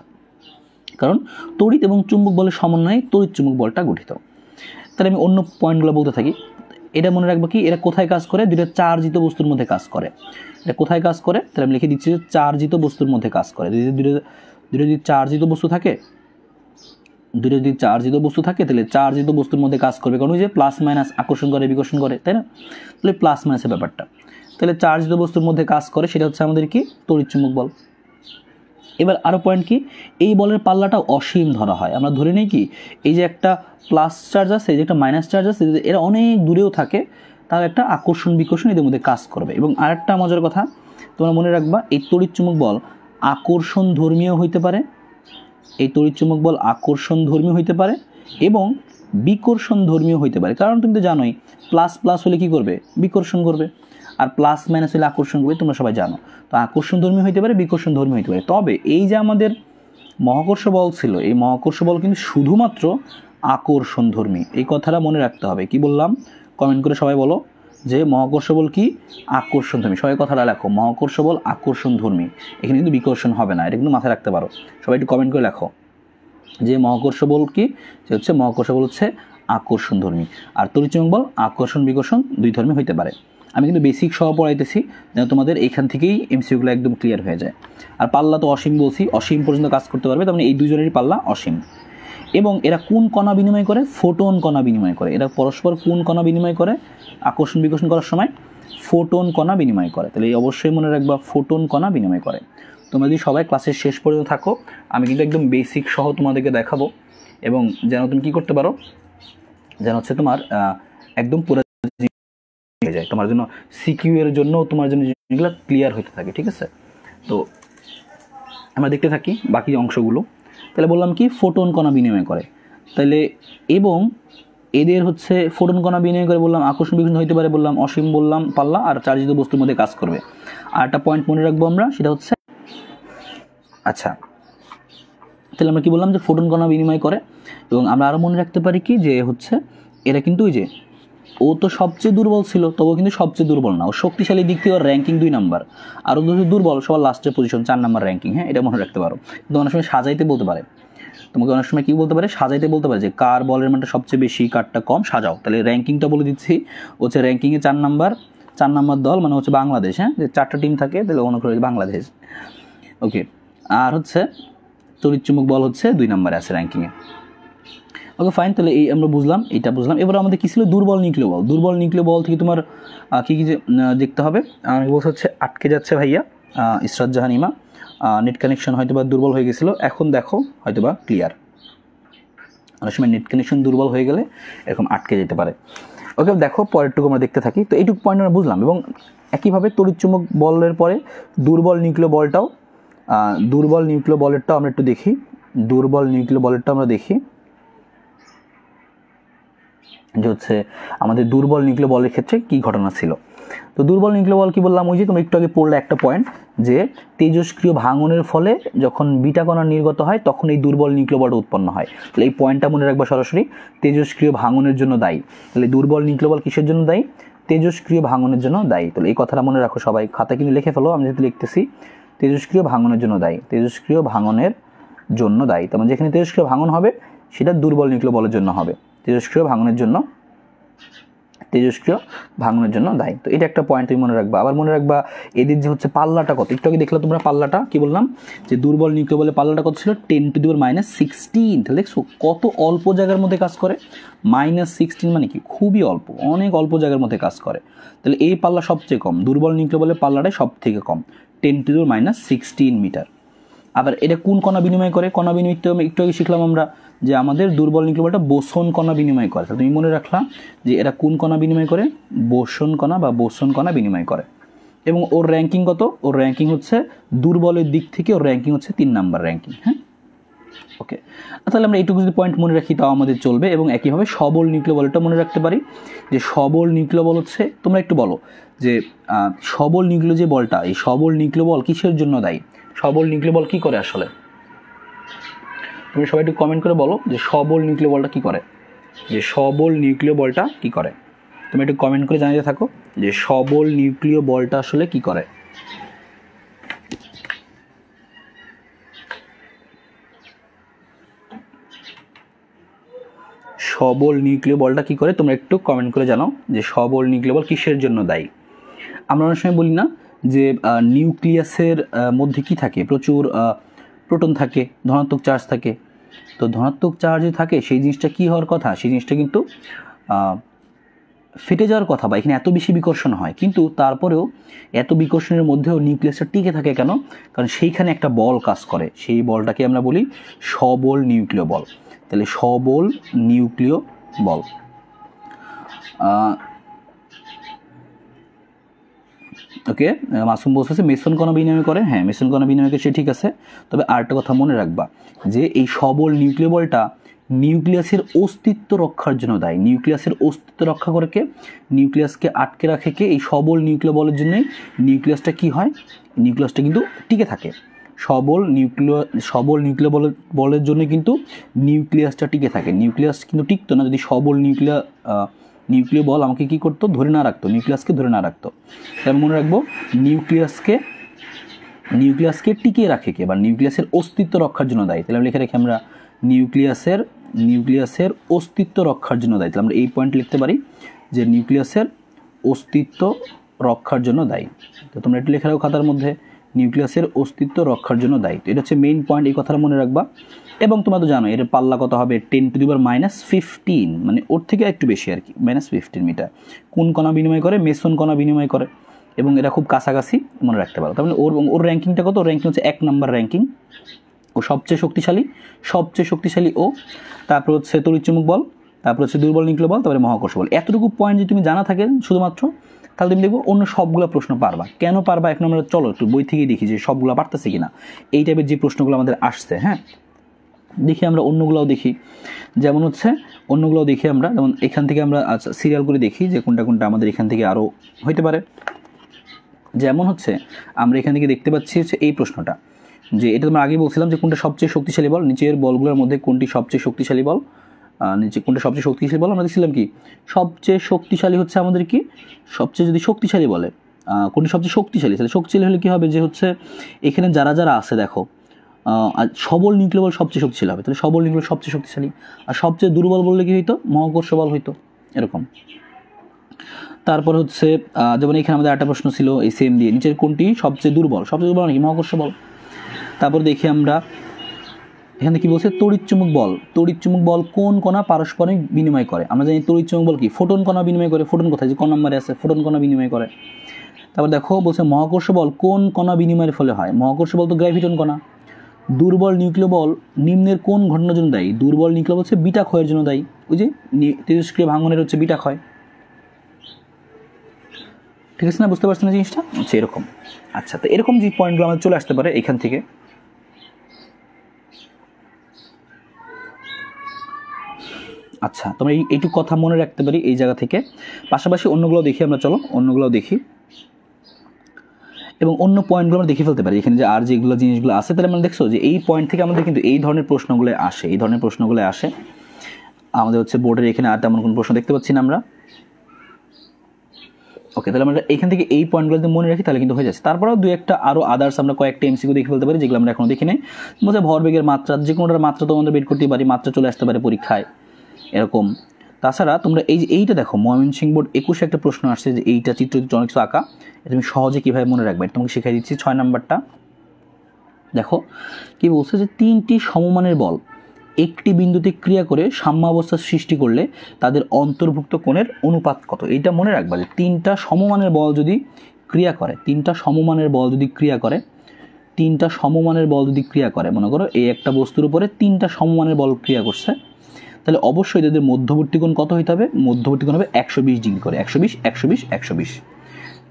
কারণ তড়িৎ এবং চুম্বক বলের সমন্বয়ে তড়িৎ চুম্বক বলটা গঠিত। তাহলে আমি অন্য পয়েন্টগুলো বলতে থাকি। এটা মনে রাখবো কি, এরা কোথায় কাজ করে, 2টা চার্জিত বস্তুর মধ্যে কাজ করে। এটা কোথায় কাজ করে, তাহলে আমি লিখে দিচ্ছি যে চার্জিত বস্তুর মধ্যে কাজ করে। দুটো যদি চার্জিত বস্তু থাকে, তাহলে চার্জিত বস্তুর মধ্যে কাজ করবে, কারণ ওই যে প্লাস মাইনাস আকর্ষণ করে বিকর্ষণ করে, তাই না? তাহলে প্লাস মাইনাসের ব্যাপারটা, তাহলে চার্জিত বস্তুর মধ্যে কাজ করে, সেটা হচ্ছে আমাদের কি তড়িৎ চুম্বক বল। এবার আরও পয়েন্ট কি, এই বলের পাল্লাটা অসীম ধরা হয়। আমরা ধরে নিই কি, এই যে একটা প্লাস চার্জ আছে, এই যে একটা মাইনাস চার্জ আছে, এরা অনেক দূরেও থাকে, তাও একটা আকর্ষণ বিকর্ষণ এদের মধ্যে কাজ করবে। এবং আরেকটা মজার কথা তোমরা মনে রাখবা, এই তড়িৎ চুম্বক বল আকর্ষণ ধর্মীয় হইতে পারে, এই তড়িৎ চুম্বক বল আকর্ষণ ধর্মীয় হইতে পারে এবং বিকর্ষণ ধর্মীয় হইতে পারে। কারণ তুমি তো জানোই প্লাস প্লাস হলে কি করবে, বিকর্ষণ করবে, আর প্লাস মাইনাস হলে আকর্ষণ করবে, তোমরা সবাই জানো। তো আকর্ষণ ধর্মী হইতে পারে, বিকর্ষণ ধর্মী হইতে পারে। তবে এই যে আমাদের মহাকর্ষ বল ছিল, এই মহাকর্ষ বল কিন্তু শুধুমাত্র আকর্ষণ ধর্মী, এই কথাটা মনে রাখতে হবে। কি বললাম কমেন্ট করে সবাই বলো যে মহাকর্ষ বল কি আকর্ষণ ধর্মী। সবাই কথাটা লেখো, মহাকর্ষ বল আকর্ষণ ধর্মী, এখানে কিন্তু বিকর্ষণ হবে না, এটা কিন্তু মাথায় রাখতে পারো। সবাই একটু কমেন্ট করে লেখো যে মহাকর্ষ বল কি, যে হচ্ছে মহাকর্ষ বল হচ্ছে আকর্ষণ ধর্মী, আর তড়িৎ চুম্বক বল আকর্ষণ বিকর্ষণ 2 ধর্মী হইতে পারে। আমি কিন্তু বেসিক সহ পড়াইতেছি যেন তোমাদের এইখান থেকেই এমসিকিউগুলো একদম ক্লিয়ার হয়ে যায়। আর পাল্লা তো অসীম বলছি, অসীম পর্যন্ত কাজ করতে পারবে, তার মানে এই 2 জনেরই পাল্লা অসীম। এবং এরা কোন কণা বিনিময় করে, ফোটন কণা বিনিময় করে। এরা পরস্পর কোন কণা বিনিময় করে আকর্ষণ বিকর্ষণ করার সময়, ফোটন কণা বিনিময় করে। তাহলে এই অবশ্যই মনে রাখবা ফোটন কণা বিনিময় করে। তোমরা যদি সবাই ক্লাসের শেষ পর্যন্ত থাকো, আমি কিন্তু একদম বেসিক সহ তোমাদেরকে দেখাবো, এবং যেন তুমি কি করতে পারো, যেন হচ্ছে তোমার একদম পুরো হয়ে যায়, তোমার জন্য সিকিউ এর জন্য তোমার জন্য জিনিসগুলো ক্লিয়ার হতে থাকে, ঠিক আছে? তো আমরা দেখতে থাকি বাকি অংশগুলো। তাহলে বললাম কি ফোটন কণা বিনিময় করে, তাহলে এবং এদের হচ্ছে ফোটন কণা বিনিময় করে বললাম, আকর্ষণ বিকর্ষণ হইতে পারে বললাম, অসীম বললাম পাল্লা, আর চার্জিত বস্তুর মধ্যে কাজ করবে। আর একটা পয়েন্ট মনে রাখবো আমরা, সেটা হচ্ছে আচ্ছা, তাহলে আমরা কি বললাম যে ফোটন কণা বিনিময় করে। এবং আমরা আরও মনে রাখতে পারি কি যে হচ্ছে এরা কিন্তু ওই যে ও তো সবচেয়ে দুর্বল ছিল, তবুও কিন্তু সবচেয়ে দুর্বল না, ও শক্তিশালী দিক থেকে ওর র্যাঙ্কিং 2 নাম্বার, আর ও দুর্বল সবার লাস্টের পজিশন 4 নাম্বার র্যাঙ্কিং। হ্যাঁ, এটা মনে রাখতে পারো, কিন্তু অনেক সময় সাজাইতে বলতে পারে তোমাকে অনেক সময় কী বলতে পারে, সাজাইতে বলতে পারে যে কার বলের মানটা সবচেয়ে বেশি, কারটা কম, সাজাও। তাহলে র্যাঙ্কিংটা বলে দিচ্ছি, হচ্ছে র্যাঙ্কিংয়ে 4 নাম্বার দল মানে হচ্ছে বাংলাদেশ। হ্যাঁ, যে 4টা টিম থাকে তাহলে মনে করে বাংলাদেশ। ওকে, আর হচ্ছে তড়িৎ চুম্বক বল হচ্ছে 2 নম্বরে আছে র্যাঙ্কিংয়ে। ওকে ফাইন, তাহলে এই আমরা বুঝলাম, এইটা বুঝলাম। এবার আমাদের কী ছিল, দুর্বল নিউক্লিয় বল। দুর্বল নিউক্লিয় বল থেকে তোমার কী কী দেখতে হবে, আমি বলছি হচ্ছে আটকে যাচ্ছে ভাইয়া ইসরাত জাহান ইমা, নেট কানেকশন হয়তো বা দুর্বল হয়ে গেছিলো, এখন দেখো হয়তো বা ক্লিয়ার। অনেক সময় নেট কানেকশন দুর্বল হয়ে গেলে এরকম আটকে যেতে পারে। ওকে, দেখো পরেরটুকু আমরা দেখতে থাকি। তো এইটুকু পয়েন্ট আমরা বুঝলাম, এবং একইভাবে তড়িৎ চুম্বক বলের পরে দুর্বল নিউক্লিয় বলটাও, দুর্বল নিউক্লিয় বলেরটাও আমরা একটু দেখি। দুর্বল নিউক্লিয় বলেরটা আমরা দেখি যে হচ্ছে আমাদের দুর্বল নিউক্লিয় বলের ক্ষেত্রে কী ঘটনা ছিল। তো দুর্বল নিউক্লিয় বল কী বললাম, ওই যে তুমি একটু আগে পড়লে একটা পয়েন্ট, যে তেজস্ক্রিয় ভাঙনের ফলে যখন বিটা কণা নির্গত হয় তখন এই দুর্বল নিউক্লিয় বলটা উৎপন্ন হয়। তাহলে এই পয়েন্টটা মনে রাখবা, সরাসরি তেজস্ক্রিয় ভাঙনের জন্য দায়ী। তাহলে দুর্বল নিউক্লিয় বল কিসের জন্য দায়ী, তেজস্ক্রিয় ভাঙনের জন্য দায়ী। তাহলে এই কথাটা মনে রাখো সবাই, খাতা কিন্তু লিখে ফেলো, আমি যেহেতু লিখতেছি, তেজস্ক্রিয় ভাঙনের জন্য দায়ী, তেজস্ক্রিয় ভাঙনের জন্য দায়ী। তার মানে যেখানে তেজস্ক্রিয় ভাঙন হবে সেটা দুর্বল নিউক্লিয় বলের জন্য হবে, তেজস্ক্রিয় ভাঙনের জন্য, তেজস্ক্রিয় ভাঙনের জন্য দায়ী। তো এটা একটা পয়েন্ট তুমি মনে রাখবা। আবার মনে রাখবা এদের যে হচ্ছে পাল্লাটা কত, একটু আগে দেখলে তোমরা পাল্লাটা কি বললাম, যে দুর্বল নিউক্লিয় বলে পাল্লাটা কত ছিল, 10⁻⁻16। তাহলে দেখছো কত অল্প জায়গার মধ্যে কাজ করে, -16 মানে কি খুবই অল্প, অনেক অল্প জায়গার মধ্যে কাজ করে। তাহলে এই পাল্লা সবচেয়ে কম, দুর্বল নিউক্লিয় বলে পাল্লাটাই সব থেকে কম, 10⁻16 মিটার। আবার এটা কোন কণা বিনিময় করে, কণা বিনিময় একটু আগে শিখলাম আমরা যে আমাদের দুর্বল নিউক্লিয় বলটা বোসন কণা বিনিময় করে। তাহলে তুমি মনে রাখলাম যে এরা কোন কণা বিনিময় করে, বোসন কণা বা বোসন কণা বিনিময় করে। এবং ওর র্যাঙ্কিং কত, ওর র্যাঙ্কিং হচ্ছে দুর্বলের দিক থেকে ওর র্যাঙ্কিং হচ্ছে 3 নাম্বার র্যাঙ্কিং। হ্যাঁ, ওকে, তাহলে আমরা এইটুকু যদি পয়েন্ট মনে রাখি তাও আমাদের চলবে। এবং একইভাবে সবল নিউক্লিয় বলটা মনে রাখতে পারি, যে সবল নিউক্লিয় বল হচ্ছে, তোমরা একটু বলো যে সবল নিউক্লিয় যে বলটা, এই সবল নিউক্লিয় বল কিসের জন্য দায়ী, সবল নিউক্লিয় বল কী করে আসলে, তুমি সবাই একটু কমেন্ট করে বলো যে সবল নিউক্লিয় বলটা কী করে, যে সবল নিউক্লিয় বলটা কী করে। তুমি একটু কমেন্ট করে জানিয়ে থাকো যে সবল নিউক্লিয় বলটা আসলে কী করে। সবল নিউক্লিয় বলটা কী করে তোমরা একটু কমেন্ট করে জানাও যে সবল নিউক্লিয় বল কিসের জন্য দায়ী। আমরা অনেক সময় বলি না যে নিউক্লিয়াসের মধ্যে কি থাকে, প্রচুর প্রোটন থাকে, ধনাত্মক চার্জ থাকে। তো ধনাত্মক চার্জে থাকে সেই জিনিসটা কী হওয়ার কথা, সেই জিনিসটা কিন্তু ফেটে যাওয়ার কথা, বা এখানে এত বেশি বিকর্ষণ হয়, কিন্তু তারপরেও এত বিকর্ষণের মধ্যেও নিউক্লিয়াসটা টিকে থাকে কেন, কারণ সেইখানে একটা বল কাজ করে, সেই বলটাকে আমরা বলি সবল নিউক্লিয় বল। তাহলে সবল নিউক্লিয় বল। ওকে, মাসুম বলতেছে মেসন কণা বিনিময় করে, হ্যাঁ মেসন কণা বিনিময় করে, সে ঠিক আছে। তবে আরেকটা কথা মনে রাখবা যে এই সবল নিউক্লিয় বলটা নিউক্লিয়াসের অস্তিত্ব রক্ষার জন্য দায়ী। নিউক্লিয়াসের অস্তিত্ব রক্ষা করে কে, নিউক্লিয়াসকে আটকে রাখে কে, এই সবল নিউক্লিয় বলের জন্যই নিউক্লিয়াসটা কি হয়, নিউক্লিয়াসটা কিন্তু টিকে থাকে। সবল নিউক্লিয় বলের জন্য কিন্তু নিউক্লিয়াসটা টিকে থাকে। নিউক্লিয়াস কিন্তু টিকতো না যদি সবল নিউক্লিয় বল আমাকে কি করতো, ধরে না রাখতো, নিউক্লিয়াসকে ধরে না রাখতো। তাই মনে রাখবো নিউক্লিয়াসকে টিকিয়ে রাখে কে, বা নিউক্লিয়াসের অস্তিত্ব রক্ষার জন্য দায়ী। তাহলে লিখে রাখি আমরা নিউক্লিয়াসের অস্তিত্ব রক্ষার জন্য দায়ী। তাহলে আমরা এই পয়েন্ট লিখতে পারি যে নিউক্লিয়াসের অস্তিত্ব রক্ষার জন্য দায়ী। তো তোমরা একটু লেখা রাখো খাতার মধ্যে, নিউক্লিয়াসের অস্তিত্ব রক্ষার জন্য দায়ী। তো এটা হচ্ছে মেইন পয়েন্ট, এই কথাটা মনে রাখবা। এবং তোমরা তো জানো এর পাল্লা কত হবে, 10⁻⁻15, মানে ওর থেকে একটু বেশি আর কি, -15 মিটার। কোন কণা বিনিময় করে, মেসন কণা বিনিময় করে, এবং এটা খুব কাছাকাছি মনে রাখতে পারো। তার মানে ওর র্যাঙ্কিংটা কত, র্যাঙ্কিং হচ্ছে 1 নাম্বার র্যাঙ্কিং, ও সবচেয়ে শক্তিশালী ও, তারপর হচ্ছে তড়িৎ চুম্বক বল, তারপর হচ্ছে দুর্বল নিউক্লিয় বল, তারপরে মহাকর্ষ বল। এতটুকু পয়েন্ট যদি তুমি জানা থাকে শুধুমাত্র, তাহলে তুমি দেখবো অন্য সবগুলো প্রশ্ন পারবা। কেন পারবা, এখন আমরা চলো একটু বই থেকেই দেখি যে সবগুলো পারতেছে কিনা, এই টাইপের যে প্রশ্নগুলো আমাদের আসছে। হ্যাঁ, দেখি আমরা অন্যগুলোও দেখি, যেমন হচ্ছে অন্যগুলোও দেখি আমরা, যেমন এখান থেকে আমরা সিরিয়াল করে দেখি যে কোনটা কোনটা আমাদের এখান থেকে আরও হইতে পারে। যেমন হচ্ছে আমরা এখান থেকে দেখতে পাচ্ছি হচ্ছে এই প্রশ্নটা, যে এটা আমরা আগে বলছিলাম যে কোনটা সবচেয়ে শক্তিশালী বল, নিচের বলগুলোর মধ্যে কোনটি সবচেয়ে শক্তিশালী বল, কোনটা সবচেয়ে শক্তিশালী বল, আমরা দেখছিলাম কি সবচেয়ে শক্তিশালী হচ্ছে আমাদের কি, সবচেয়ে যদি শক্তিশালী বলে কোনটি সবচেয়ে শক্তিশালী, তাহলে শক্তিশালী হলে কী হবে, যে হচ্ছে এখানে যারা আছে দেখো আর সবল নিউক্লিয় বল সবচেয়ে শক্তিশালী হবে, তাহলে সবল নিউক্লিয় সবচেয়ে শক্তিশালী, আর সবচেয়ে দুর্বল বললে কি হইতো, মহাকর্ষ বল হইতো, এরকম। তারপর হচ্ছে যেমন এখানে আমাদের একটা প্রশ্ন ছিল এই সেম দিয়ে, নিচের কোনটি সবচেয়ে দুর্বল, সবচেয়ে দুর্বল নাকি মহাকর্ষ বল। তারপর দেখি আমরা এখানে কি বলছে, তড়িৎ চুম্বক বল, তড়িৎ চুম্বক বল কোন কণা পারস্পরিক বিনিময় করে, আমরা জানি তড়িৎ চুম্বক বল কি, ফোটন কণা বিনিময় করে, ফোটন কোথায়, যে ক নম্বরে আছে, ফোটন কণা বিনিময় করে। তারপর দেখো বলছে মহাকর্ষ বল কোন কণা বিনিময়ের ফলে হয়, মহাকর্ষ বল তো গ্র্যাভিটন কণা। দুর্বল নিউক্লিয় বল নিম্নের কোন ঘটনার জন্য দায়ী, দুর্বল নিউক্লিয় বল হচ্ছে বিটা ক্ষয়ের জন্য দায়ী, ওই যে তেজস্ক্রিয় ভাঙনের হচ্ছে বিটা ক্ষয়, ঠিক আছে না, বুঝতে পারছেন না জিনিসটা, আচ্ছা এরকম। আচ্ছা, তো এরকম যে পয়েন্টগুলো আমাদের চলে আসতে পারে এখান থেকে। আচ্ছা, তোমরা এইটুকু কথা মনে রাখতে পারি এই জায়গা থেকে, পাশাপাশি অন্যগুলো দেখি আমরা, চলো অন্যগুলো দেখি, এবং অন্য পয়েন্টগুলো আমরা দেখে ফেলতে পারি এখানে যে আর যেগুলো জিনিসগুলো আছে, তাহলে আমরা দেখছো যে এই পয়েন্ট থেকে আমাদের কিন্তু এই ধরনের প্রশ্নগুলো আসে, এই ধরনের প্রশ্নগুলো আসে আমাদের হচ্ছে বোর্ডের এখানে। আর তেমন কোনো প্রশ্ন দেখতে পাচ্ছি না আমরা। ওকে, তাহলে আমরা এখান থেকে এই পয়েন্টগুলো যদি মনে রাখি তাহলে কিন্তু হয়ে যাচ্ছে। তারপরেও দুই একটা আরও আদার্স আমরা কয়েকটা এমসিকিউ দেখে ফেলতে পারি, যেগুলো আমরা এখনো দেখি নাই। বলছে ভরবেগের মাত্রা, যে কোনোটার মাত্রা তো আমরা বের করতে পারি, মাত্রা চলে আসতে পারে পরীক্ষায়, এরকম। তাছাড়া তোমরা এই যে এইটা দেখো, ময়মনসিংহ বোর্ড 21 একটা প্রশ্ন আসছে যে এইটা চিত্র অনেক কিছু আঁকা, তুমি সহজে কীভাবে মনে রাখবে তোমাকে শিখিয়ে দিচ্ছি। 6 নম্বরটা দেখো কি বলছে, যে 3টি সমমানের বল একটি বিন্দুতে ক্রিয়া করে সাম্যাবস্থার সৃষ্টি করলে তাদের অন্তর্ভুক্ত কোণের অনুপাত কত। এইটা মনে রাখবা যে 3টা সমমানের বল যদি ক্রিয়া করে, 3টা সমমানের বল যদি ক্রিয়া করে, 3টা সমমানের বল যদি ক্রিয়া করে, মনে করো এই একটা বস্তুর উপরে 3টা সমমানের বল ক্রিয়া করছে, তাহলে অবশ্যই তাদের মধ্যবর্তী কোণ কত হইতে হবে, মধ্যবর্তী কোণ হবে 120 ডিগ্রি করে, 120 120 120।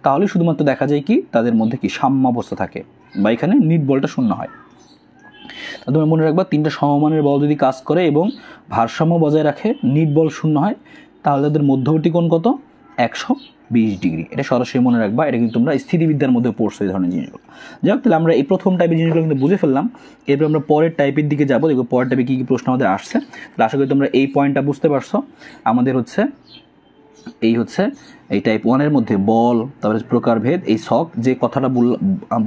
তাহলে শুধুমাত্র দেখা যায় কি তাদের মধ্যে কি সাম্যাবস্থা থাকে, বা এখানে নিট বলটা শূন্য হয়। তোমরা মনে রাখবা 3টা সমমানের বল যদি কাজ করে এবং ভারসাম্য বজায় রাখে, নিট বল শূন্য হয়, তাহলে তাদের মধ্যবর্তী কোণ কত, 120 ডিগ্রি। এটা সরাসরি মনে রাখবা, এটা কিন্তু তোমরা স্থিতিবিদ্যার মধ্যে পড়ছো এই ধরনের জিনিসগুলো। যাই হোক, তাহলে আমরা এই প্রথম টাইপের জিনিসগুলো কিন্তু বুঝে ফেললাম। এরপর আমরা পরের টাইপের দিকে যাবো, দেখবো পরের টাইপে কী কী প্রশ্ন আমাদের আসছে। তাহলে আশা করি তোমরা এই পয়েন্টটা বুঝতে পারছো। আমাদের হচ্ছে এই টাইপ 1-এর মধ্যে বল, তারপরে প্রকারভেদ, এই শখ যে কথাটা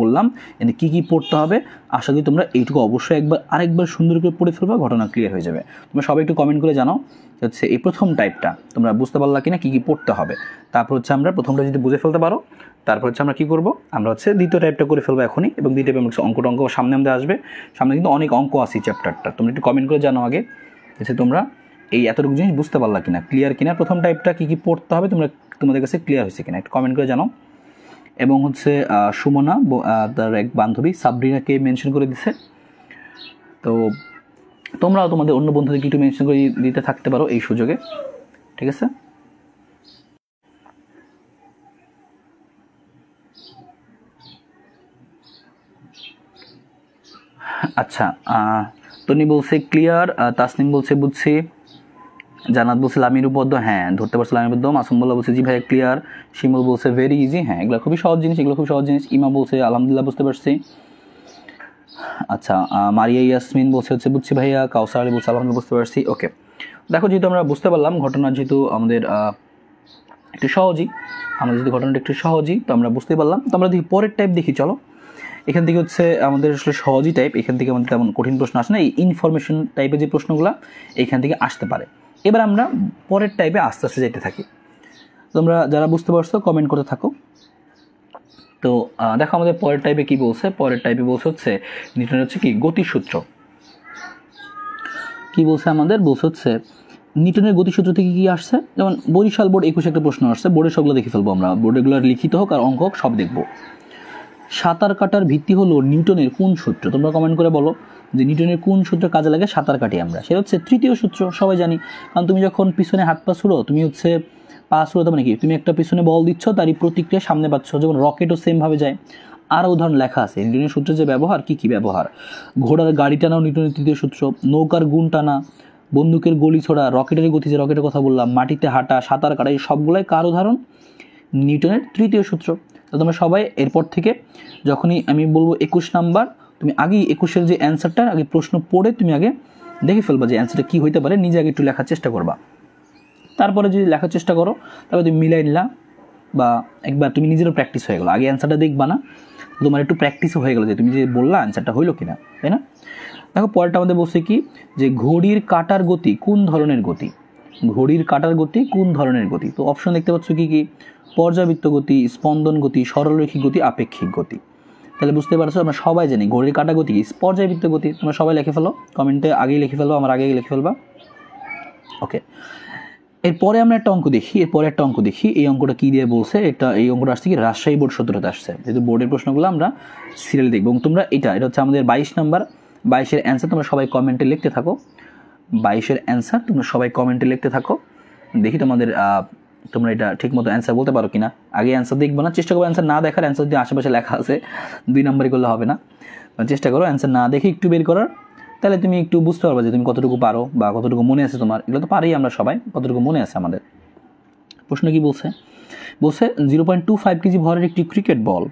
বললাম এতে কী কী পড়তে হবে, আশা করি তোমরা এইটুকু অবশ্যই আরেকবার সুন্দর করে পড়ে ফেলবা, ঘটনা ক্লিয়ার হয়ে যাবে। তোমরা সবাই একটু কমেন্ট করে জানাও হচ্ছে এই প্রথম টাইপটা তোমরা বুঝতে পারলা কিনা, কী কী পড়তে হবে। তারপর হচ্ছে আমরা প্রথমটা যদি বুঝে ফেলতে পারো, তারপর হচ্ছে আমরা কী করবো, আমরা হচ্ছে দ্বিতীয় টাইপটা করে ফেলবো এখনই, এবং দ্বিতীয় টাইপে অঙ্ক সামনে আমাদের আসবে, সামনে কিন্তু অনেক অঙ্ক আছে চ্যাপ্টারটা। তোমরা একটু কমেন্ট করে জানাও আগে হচ্ছে তোমরা এই এতটুকু জিনিস বুঝতে পারলা কিনা, ক্লিয়ার কিনা, প্রথম টাইপটা কী কী পড়তে হবে তোমাদের কাছে ক্লিয়ার হয়েছে কিনা, একটু কমেন্ট করে জানাও। এবং হচ্ছে সুমনা তার এক বান্ধবী সাবরিনাকে মেনশন করে দিছে, তো তোমরাও তোমাদের অন্য বন্ধুদেরকে একটু মেনশন করে দিতে থাকতে পারো এই সুযোগে, ঠিক আছে। আচ্ছা, তনি বলছে ক্লিয়ার, তাসনিম বলছে বুঝছি, জানাত বলছে লামির উপদ্য, হ্যাঁ ধরতে পারছে লামির উপদ্য। মাসুমুল্লাহ বলছে জি ভাই ক্লিয়ার। শিমুল বলছে ভেরি ইজি, হ্যাঁ এগুলো খুবই সহজ জিনিস, এগুলো খুব সহজ জিনিস। ইমা বলছে আলহামদুলিল্লাহ বুঝতে পারছি। আচ্ছা, মারিয়া ইয়াসমিন বলছে হচ্ছে বুঝছি ভাইয়া। কাউসার আলী বলছে আলহামদুলিল্লাহ বুঝতে পারছি। ওকে, দেখো যেহেতু আমরা বুঝতে পারলাম ঘটনা, যেহেতু আমাদের একটু সহজই, ঘটনাটা একটু সহজই, তো আমরা বুঝতে পারলাম। তো আমরা দেখি পরের টাইপ দেখি, চলো। এখান থেকে হচ্ছে আমাদের আসলে সহজই টাইপ, এখান থেকে আমাদের তেমন কঠিন প্রশ্ন আসে না, এই ইনফরমেশন টাইপের যে প্রশ্নগুলো এখান থেকে আসতে পারে। এবার আমরা পরের টাইপে আস্তে আস্তে যেতে থাকি। তোমরা যারা বুঝতে পারছো কমেন্ট করতে থাকো। তো দেখো আমাদের পরের টাইপে কি বলছে, পরের টাইপে বলছে হচ্ছে নিউটনের হচ্ছে কি গতিসূত্র। কি বলছে আমাদের, বলছে হচ্ছে নিউটনের গতিসূত্র থেকে কি আসছে, যেমন বরিশাল বোর্ড 21 একটা প্রশ্ন আসছে, বোর্ডের সবগুলো দেখে ফেলবো আমরা, বোর্ডেগুলো লিখিত হোক আর অঙ্ক হোক সব দেখবো। সাঁতার কাটার ভিত্তি হলো নিউটনের কোন সূত্র, তোমরা কমেন্ট করে বলো যে নিউটনের কোন সূত্র কাজে লাগে সাঁতার কাটি আমরা, সেটা হচ্ছে তৃতীয় সূত্র, সবাই জানি। কারণ তুমি যখন পিছনে হাত পা ছুড়ো, তুমি হচ্ছে পা ছুড়ো, মানে কি তুমি একটা পিছনে বল দিচ্ছ, তারই প্রতিক্রিয়া সামনে পাচ্ছ, যেমন রকেটও সেমভাবে যায়। আর উদাহরণ লেখা আছে নিউটনের সূত্রের যে ব্যবহার, কি কি ব্যবহার, ঘোড়ার গাড়ি টানাও নিউটনের তৃতীয় সূত্র, নৌকার গুণ টানা, বন্দুকের গলি ছোড়া, রকেটের গতি, যে রকেটের কথা বললাম, মাটিতে হাঁটা, সাঁতার কাটা, এই সবগুলোই কার উদাহরণ, নিউটনের তৃতীয় সূত্র। তো তোমরা সবাই এরপর থেকে যখনই আমি বলবো 21 নাম্বার, তুমি আগেই 21-এর যে অ্যান্সারটা আগে প্রশ্ন পড়ে তুমি আগে দেখে ফেলবা যে অ্যান্সারটা কী হইতে পারে, নিজে আগে একটু লেখার চেষ্টা করবা। তারপরে যদি লেখার চেষ্টা করো তারপরে তুমি মিলাই নিলা বা একবার তুমি নিজেরও প্র্যাকটিস হয়ে গেলো, আগে অ্যান্সারটা দেখবা না, তোমার একটু প্র্যাকটিসও হয়ে গেলো যে তুমি যে বললা অ্যান্সারটা হইলো কিনা, তাই না? দেখো পরেরটা আমাদের বলছে কি যে ঘড়ির কাঁটার গতি কোন ধরনের গতি, ঘড়ির কাঁটার গতি কোন ধরনের গতি। তো অপশন দেখতে পাচ্ছ কি কি, পর্যাবৃত্ত গতি, স্পন্দন গতি, সরলরৈখিক গতি, আপেক্ষিক গতি। তাহলে বুঝতে পারছো আমরা সবাই জানি ঘড়ির কাঁটা গতি কি, পর্যাবৃত্ত গতি। তোমরা সবাই লিখে ফেলো, কমেন্টে আগেই লিখে ফেলো, আমার আগেই লিখে ফেলবা। ওকে, এরপরে আমরা একটা অঙ্ক দেখি, এই অঙ্কটা কি দিয়ে বলছে, এই অঙ্কটা আসছে কি রাজশাহী বোর্ড 17তে আসছে, যেহেতু বোর্ডের প্রশ্নগুলো আমরা সিরিয়াল দেখবো। এবং তোমরা এটা হচ্ছে আমাদের 22 নাম্বার, 22-এর অ্যান্সার তোমরা সবাই কমেন্টে লিখতে থাকো, 22-এর অ্যান্সার তোমরা সবাই কমেন্টে লিখতে থাকো। দেখি তোমরা এটা ঠিক মতো অ্যান্সার বলতে পারো কিনা। আগে অ্যান্সার দেখবো না, চেষ্টা করবো অ্যান্সার না দেখার, অ্যান্সার যদি আশেপাশে লেখা আছে 2 নম্বরই করলে হবে না, চেষ্টা করো অ্যান্সার না দেখে একটু বের করার, তাহলে তুমি একটু বুঝতে পারবে যে তুমি কতটুকু পারো বা কতটুকু মনে আছে তোমার। এগুলো তো পারি আমরা সবাই, কতটুকু মনে আছে আমাদের। প্রশ্ন কি বলছে, 0.25 কেজি ভরের একটি cricket ball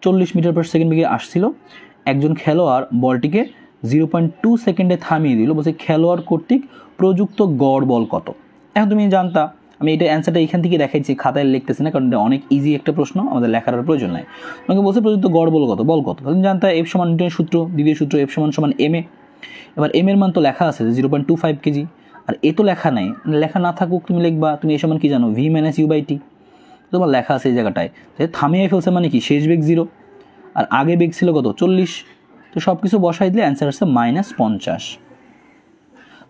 40 metre per second বেগে আসছিল, একজন খেলোয়াড় বলটিকে 0.2 সেকেন্ডে থামিয়ে দিল। বলছে খেলোয়াড় কর্তৃক প্রযুক্ত গড় বল কত। এখন তুমি জানতা, আমি এটা অ্যান্সারটা এখান থেকে দেখাইছি, খাতায় লিখতেছি না, কারণ এটা অনেক ইজি একটা প্রশ্ন, আমাদের লেখার প্রয়োজন নাই। তোমাকে বলছে প্রযুক্ত গড় বল কত, তুমি জানতা F সমান নিউটনের সূত্র, দ্বিতীয় সূত্র F সমান ma। এবার m এর মান তো লেখা আছে 0.25 কেজি, আর এ তো লেখা নাই, লেখা না থাকুক তুমি লিখবা, তুমি এ সমান কি জানো v - u/t, তোমার লেখা আছে এই জায়গাটায়। থামিয়ে ফেলছে মানে কি শেষ বেগ 0, আর আগে বেগ ছিল কত 40, তো সব কিছু বসাই দিলে অ্যান্সার আসছে -50।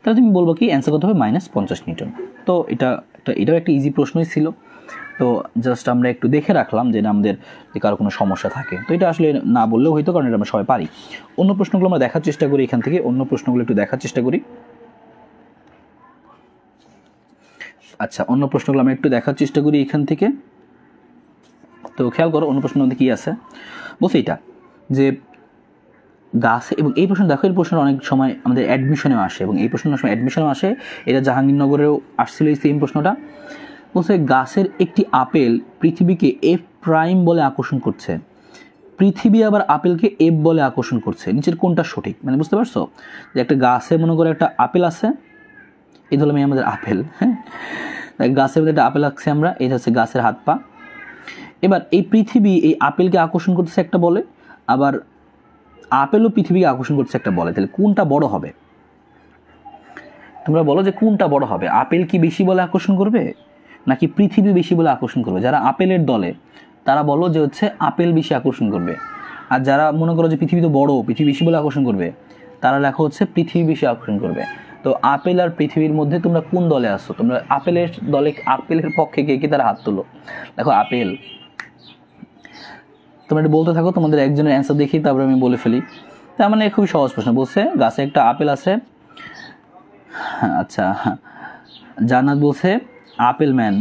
তাহলে তুমি বলবো কি অ্যান্সার কত হবে -50 নিউটন। তো এটাও একটা ইজি প্রশ্নই ছিল, তো জাস্ট আমরা একটু দেখে রাখলাম যে আমাদের কারো কোনো সমস্যা থাকে, তো এটা আসলে না বললেও হয়তো, কারণ এটা আমরা সবাই পারি। অন্য প্রশ্নগুলো আমরা দেখার চেষ্টা করি, এখান থেকে অন্য প্রশ্নগুলো একটু দেখার চেষ্টা করি। আচ্ছা, অন্য প্রশ্নগুলো আমরা একটু দেখার চেষ্টা করি এখান থেকে। তো খেয়াল করো অন্য প্রশ্নের মধ্যে কী আছে, বলছে এটা যে গাছে, এবং এই প্রশ্ন দেখো, এই প্রশ্ন অনেক সময় আমাদের অ্যাডমিশনেও আসে, এবং এই প্রশ্নের সময় অ্যাডমিশনেও আসে, এটা জাহাঙ্গীরনগরেও আসছিল এই সেম প্রশ্নটা। বলছে গাছের একটি আপেল পৃথিবীকে F' বলে আকর্ষণ করছে, পৃথিবী আবার আপেলকে F বলে আকর্ষণ করছে, নিচের কোনটা সঠিক। মানে বুঝতে পারছো যে একটা গাছে মনে করে একটা আপেল আছে, এই ধরলাম আমাদের আপেল, হ্যাঁ, গাছের মধ্যে একটা আপেল আছে আমরা, এটা হচ্ছে গাছের হাত পা। এবার এই পৃথিবী এই আপেলকে আকর্ষণ করতেছে একটা বলে, আবার আপেলও পৃথিবীকে আকর্ষণ করছে একটা বলে, তাহলে কোনটা বড় হবে? তোমরা বলো যে কোনটা বড় হবে, আপেল কি বেশি বলে আকর্ষণ করবে নাকি পৃথিবী বেশি বলে আকর্ষণ করবে? যারা আপেলের দলে তারা বলো যে হচ্ছে আপেল বেশি আকর্ষণ করবে, আর যারা মনে করো যে পৃথিবী তো বড়, পৃথিবী বেশি বলে আকর্ষণ করবে, তারা লেখো হচ্ছে পৃথিবী বেশি আকর্ষণ করবে। তো আপেল আর পৃথিবীর মধ্যে তোমরা কোন দলে আসছো? তোমরা আপেলের দলে, আপেলের পক্ষে কে কে তারা হাত তোলো, দেখো আপেল। তোমরা এটা বলতে থাকো, তোমাদের একজনের অ্যান্সার দেখি, তারপরে আমি বলে ফেলি। তার মানে খুবই সহজ প্রশ্ন, বলছে গাছে একটা আপেল আছে। আচ্ছা, জান্নাত বলছে আপেল ম্যান,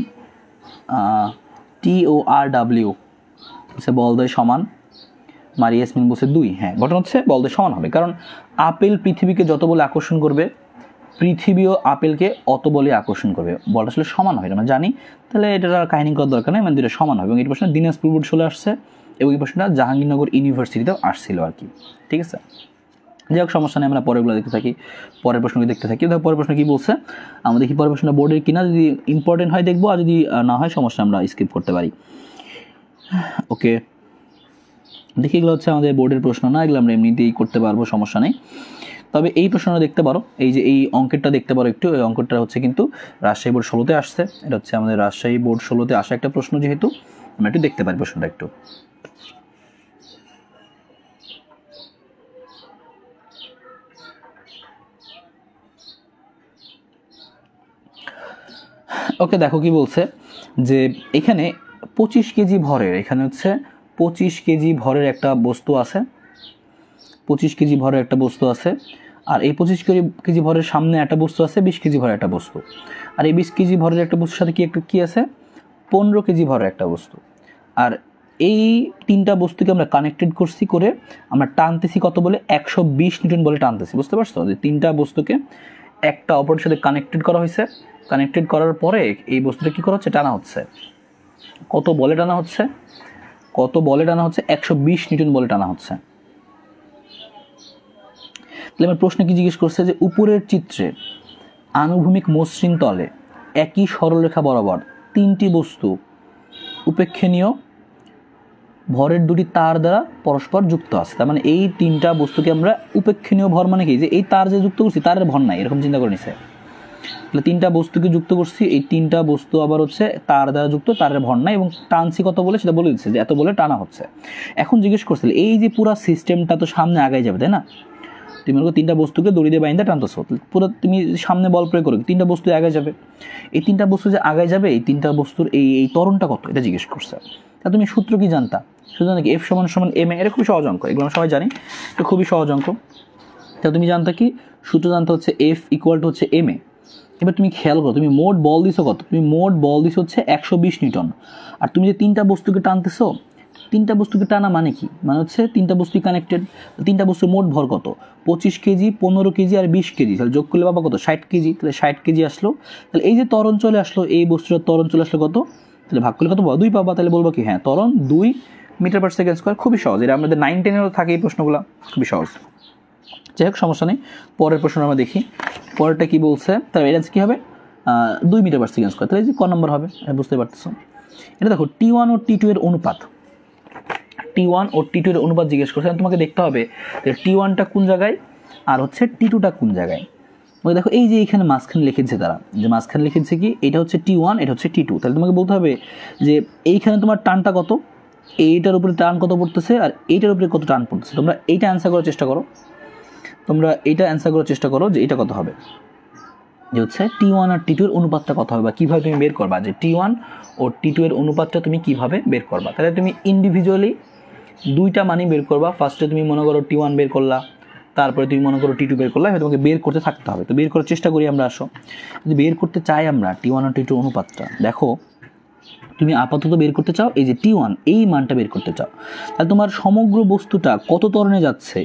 TORW বলছে বলদয় সমান, মারিয়াসমিন বলছে 2। হ্যাঁ, ঘটনা হচ্ছে বলদয় সমান হবে, কারণ আপেল পৃথিবীকে যত বলে আকর্ষণ করবে, পৃথিবীও আপেলকে অত বলে আকর্ষণ করবে, বলটা আসলে সমান হয়, আমরা জানি। তাহলে এটার কাহিনী করার দরকার নেই, মানে দুটো সমান হবে। এবং এই প্রশ্নটা দিনাজপুর বোর্ড চলে আসছে, এবং এই প্রশ্নটা জাহাঙ্গীরনগর ইউনিভার্সিটিতেও আসছিল আর কি, ঠিক আছে। যাই হোক, সমস্যা নেই, আমরা পরেরগুলো দেখতে থাকি, পরের প্রশ্নকে দেখতে থাকি। দেখো পরের প্রশ্ন কী বলছে, আমাদের কি পরের প্রশ্নটা বোর্ডের কিনা, যদি ইম্পর্টেন্ট হয় দেখবো, আর যদি না হয় সমস্যা, আমরা স্কিপ করতে পারি। ওকে, দেখি এগুলো হচ্ছে আমাদের বোর্ডের প্রশ্ন না, এগুলো আমরা এমনিতেই করতে পারবো, সমস্যা নেই। তবে এই প্রশ্নটা দেখতে পারো, এই যে এই অঙ্কেরটা দেখতে পারো একটু, এই অঙ্কটা হচ্ছে কিন্তু রাজশাহী বোর্ড 16-তে আসছে, এটা হচ্ছে আমাদের রাজশাহী বোর্ড 16-তে আসা একটা প্রশ্ন, যেহেতু আমরা একটু দেখতে পারি প্রশ্নটা একটু। ওকে, দেখো কি বলছে যে এখানে 25 কেজি ভরের, এখানে হচ্ছে 25 কেজি ভরের একটা বস্তু আছে, 25 কেজি ভরের একটা বস্তু আছে, আর এই 25 কেজি ভরের সামনে একটা বস্তু আছে 20 কেজি ভরের একটা বস্তু, আর এই 20 কেজি ভরের একটা বস্তুর সাথে কি আছে 15 কেজি ভরের একটা বস্তু। আর এই তিনটা বস্তুকে আমরা কানেক্টেড করছি, করে আমরা টানতেছি কত বলে, 120 নিউটন বলে টানতেছি। বুঝতে পারছো যে তিনটা বস্তুকে একটা অপরের সাথে কানেক্টেড করা হয়েছে, কানেক্টেড করার পরে এই বস্তুটা কী করা হচ্ছে, টানা হচ্ছে। কত বলে টানা হচ্ছে, 120 নিউটন বলে টানা হচ্ছে। তাহলে আমার প্রশ্ন কি জিজ্ঞেস করছে যে উপরের চিত্রে আনুভূমিক মসৃণ তলে একই সরলরেখা বরাবর তিনটি বস্তু উপেক্ষণীয় ভরের দুটি তার দ্বারা পরস্পর যুক্ত আছে। তার মানে এই তিনটা বস্তুকে আমরা উপেক্ষণীয় ভর মানে কি, যে এই তার যে যুক্ত করছি তারের ভর নাই, এরকম চিন্তা করে নিছে। তাহলে তিনটা বস্তুকে যুক্ত করছি, এই তিনটা বস্তু আবার হচ্ছে তার দ্বারা যুক্ত, তারের ভর নাই, এবং টানছি কত বলে সেটা বলে দিচ্ছে যে এত বলে টানা হচ্ছে। এখন জিজ্ঞেস করছিল এই যে পুরো সিস্টেমটা তো সামনে আগাই যাবে, তাই না? তুমি মনে করো তিনটা বস্তুকে দড়ি দিয়ে বাইন্দা টানতেছো, পুরো তুমি সামনে বল প্রয়োগ করো, তিনটা বস্তু আগায় যাবে। এই তিনটা বস্তু যে আগায় যাবে, এই তিনটা বস্তুর এই ত্বরণটা কত এটা জিজ্ঞেস করছে। তা তুমি সূত্র কি জানতা? শুধু নাকি এফ সমান সমান এম এ, এটা খুবই সহজ অঙ্ক, এগুলো আমরা সবাই জানি, এটা খুবই সহজ অঙ্ক। তা তুমি জানতা কি সূত্র জানতে হচ্ছে এফ ইকুয়াল টু হচ্ছে এম এ। এবার তুমি খেয়াল করো, তুমি মোট বল দিছো কত? তুমি মোট বল দিছো হচ্ছে 120 নিউটন। আর তুমি যে তিনটা বস্তুকে টানতেছো, তিনটা বস্তুকে টানা মানে কি, মানে হচ্ছে তিনটা বস্তু কানেক্টেড, তিনটা বস্তুর মোট ভর কত? 25 কেজি, 15 কেজি আর 20 কেজি। তাহলে যোগ করলে বাবা কত? 60 কেজি। তাহলে 60 কেজি আসলো। তাহলে এই যে ত্বরণ চলে আসলো, এই বস্তুটার ত্বরণ চলে আসলো কত? তাহলে ভাগ করলে কত পাবো? 2 পাবা। তাহলে বলবো কি, হ্যাঁ ত্বরণ 2 মিটার পার সেকেন্ড স্কোয়ার। খুবই সহজ, এটা আমাদের 9-10-এরও থাকে এই প্রশ্নগুলো, খুবই সহজ। যাই হোক সমস্যা নেই, পরের প্রশ্ন আমরা দেখি। পরেরটা কি বলছে, তার এর আনসার কী হবে? 2 মিটার পার সেকেন্ড স্কোয়ার। তাহলে যে ক নম্বর হবে বুঝতে পারতেছো। এটা দেখো T1 ও T2 এর অনুপাত, T1 ও T2 এর অনুপাত জিজ্ঞেস করছে। তোমাকে দেখতে হবে যে T1টা কোন জায়গায় আর হচ্ছে T2টা কোন জায়গায়। ওই দেখো এই যে এখানে মাঝখানে লিখেছে তারা, যে মাঝখানে লিখেছে কি এটা হচ্ছে T1, এটা হচ্ছে T2। তাহলে তোমাকে বলতে হবে যে এইখানে তোমার টানটা কত, এইটার উপরে টান কত পড়তেছে আর এইটার উপরে কত টান পড়তেছে। তোমরা এইটা অ্যান্সার করার চেষ্টা করো, তোমরা এইটা অ্যান্সার করার চেষ্টা করো যে এটা কত হবে, যে হচ্ছে T1 আর T2 এর অনুপাতটা কত হবে, বা কীভাবে তুমি বের করবা যে T1 ও T2 এর অনুপাতটা তুমি কিভাবে বের করবা। তাহলে তুমি ইন্ডিভিজুয়ালি দুইটা মানই বের করবা। ফার্স্টে তুমি মনে করো T1 বের করলা, তারপরে তুমি মনে করো T2 বের করলা, তোমাকে বের করতে থাকতে হবে। তো বের করার চেষ্টা করি আমরা। আসো যদি বের করতে চাই আমরা T1 আর T2 অনুপাতটা, দেখো তুমি আপাতত বের করতে চাও এই যে T1 এই মানটা বের করতে চাও, তাহলে তোমার সমগ্র বস্তুটা কত ত্বরণে যাচ্ছে?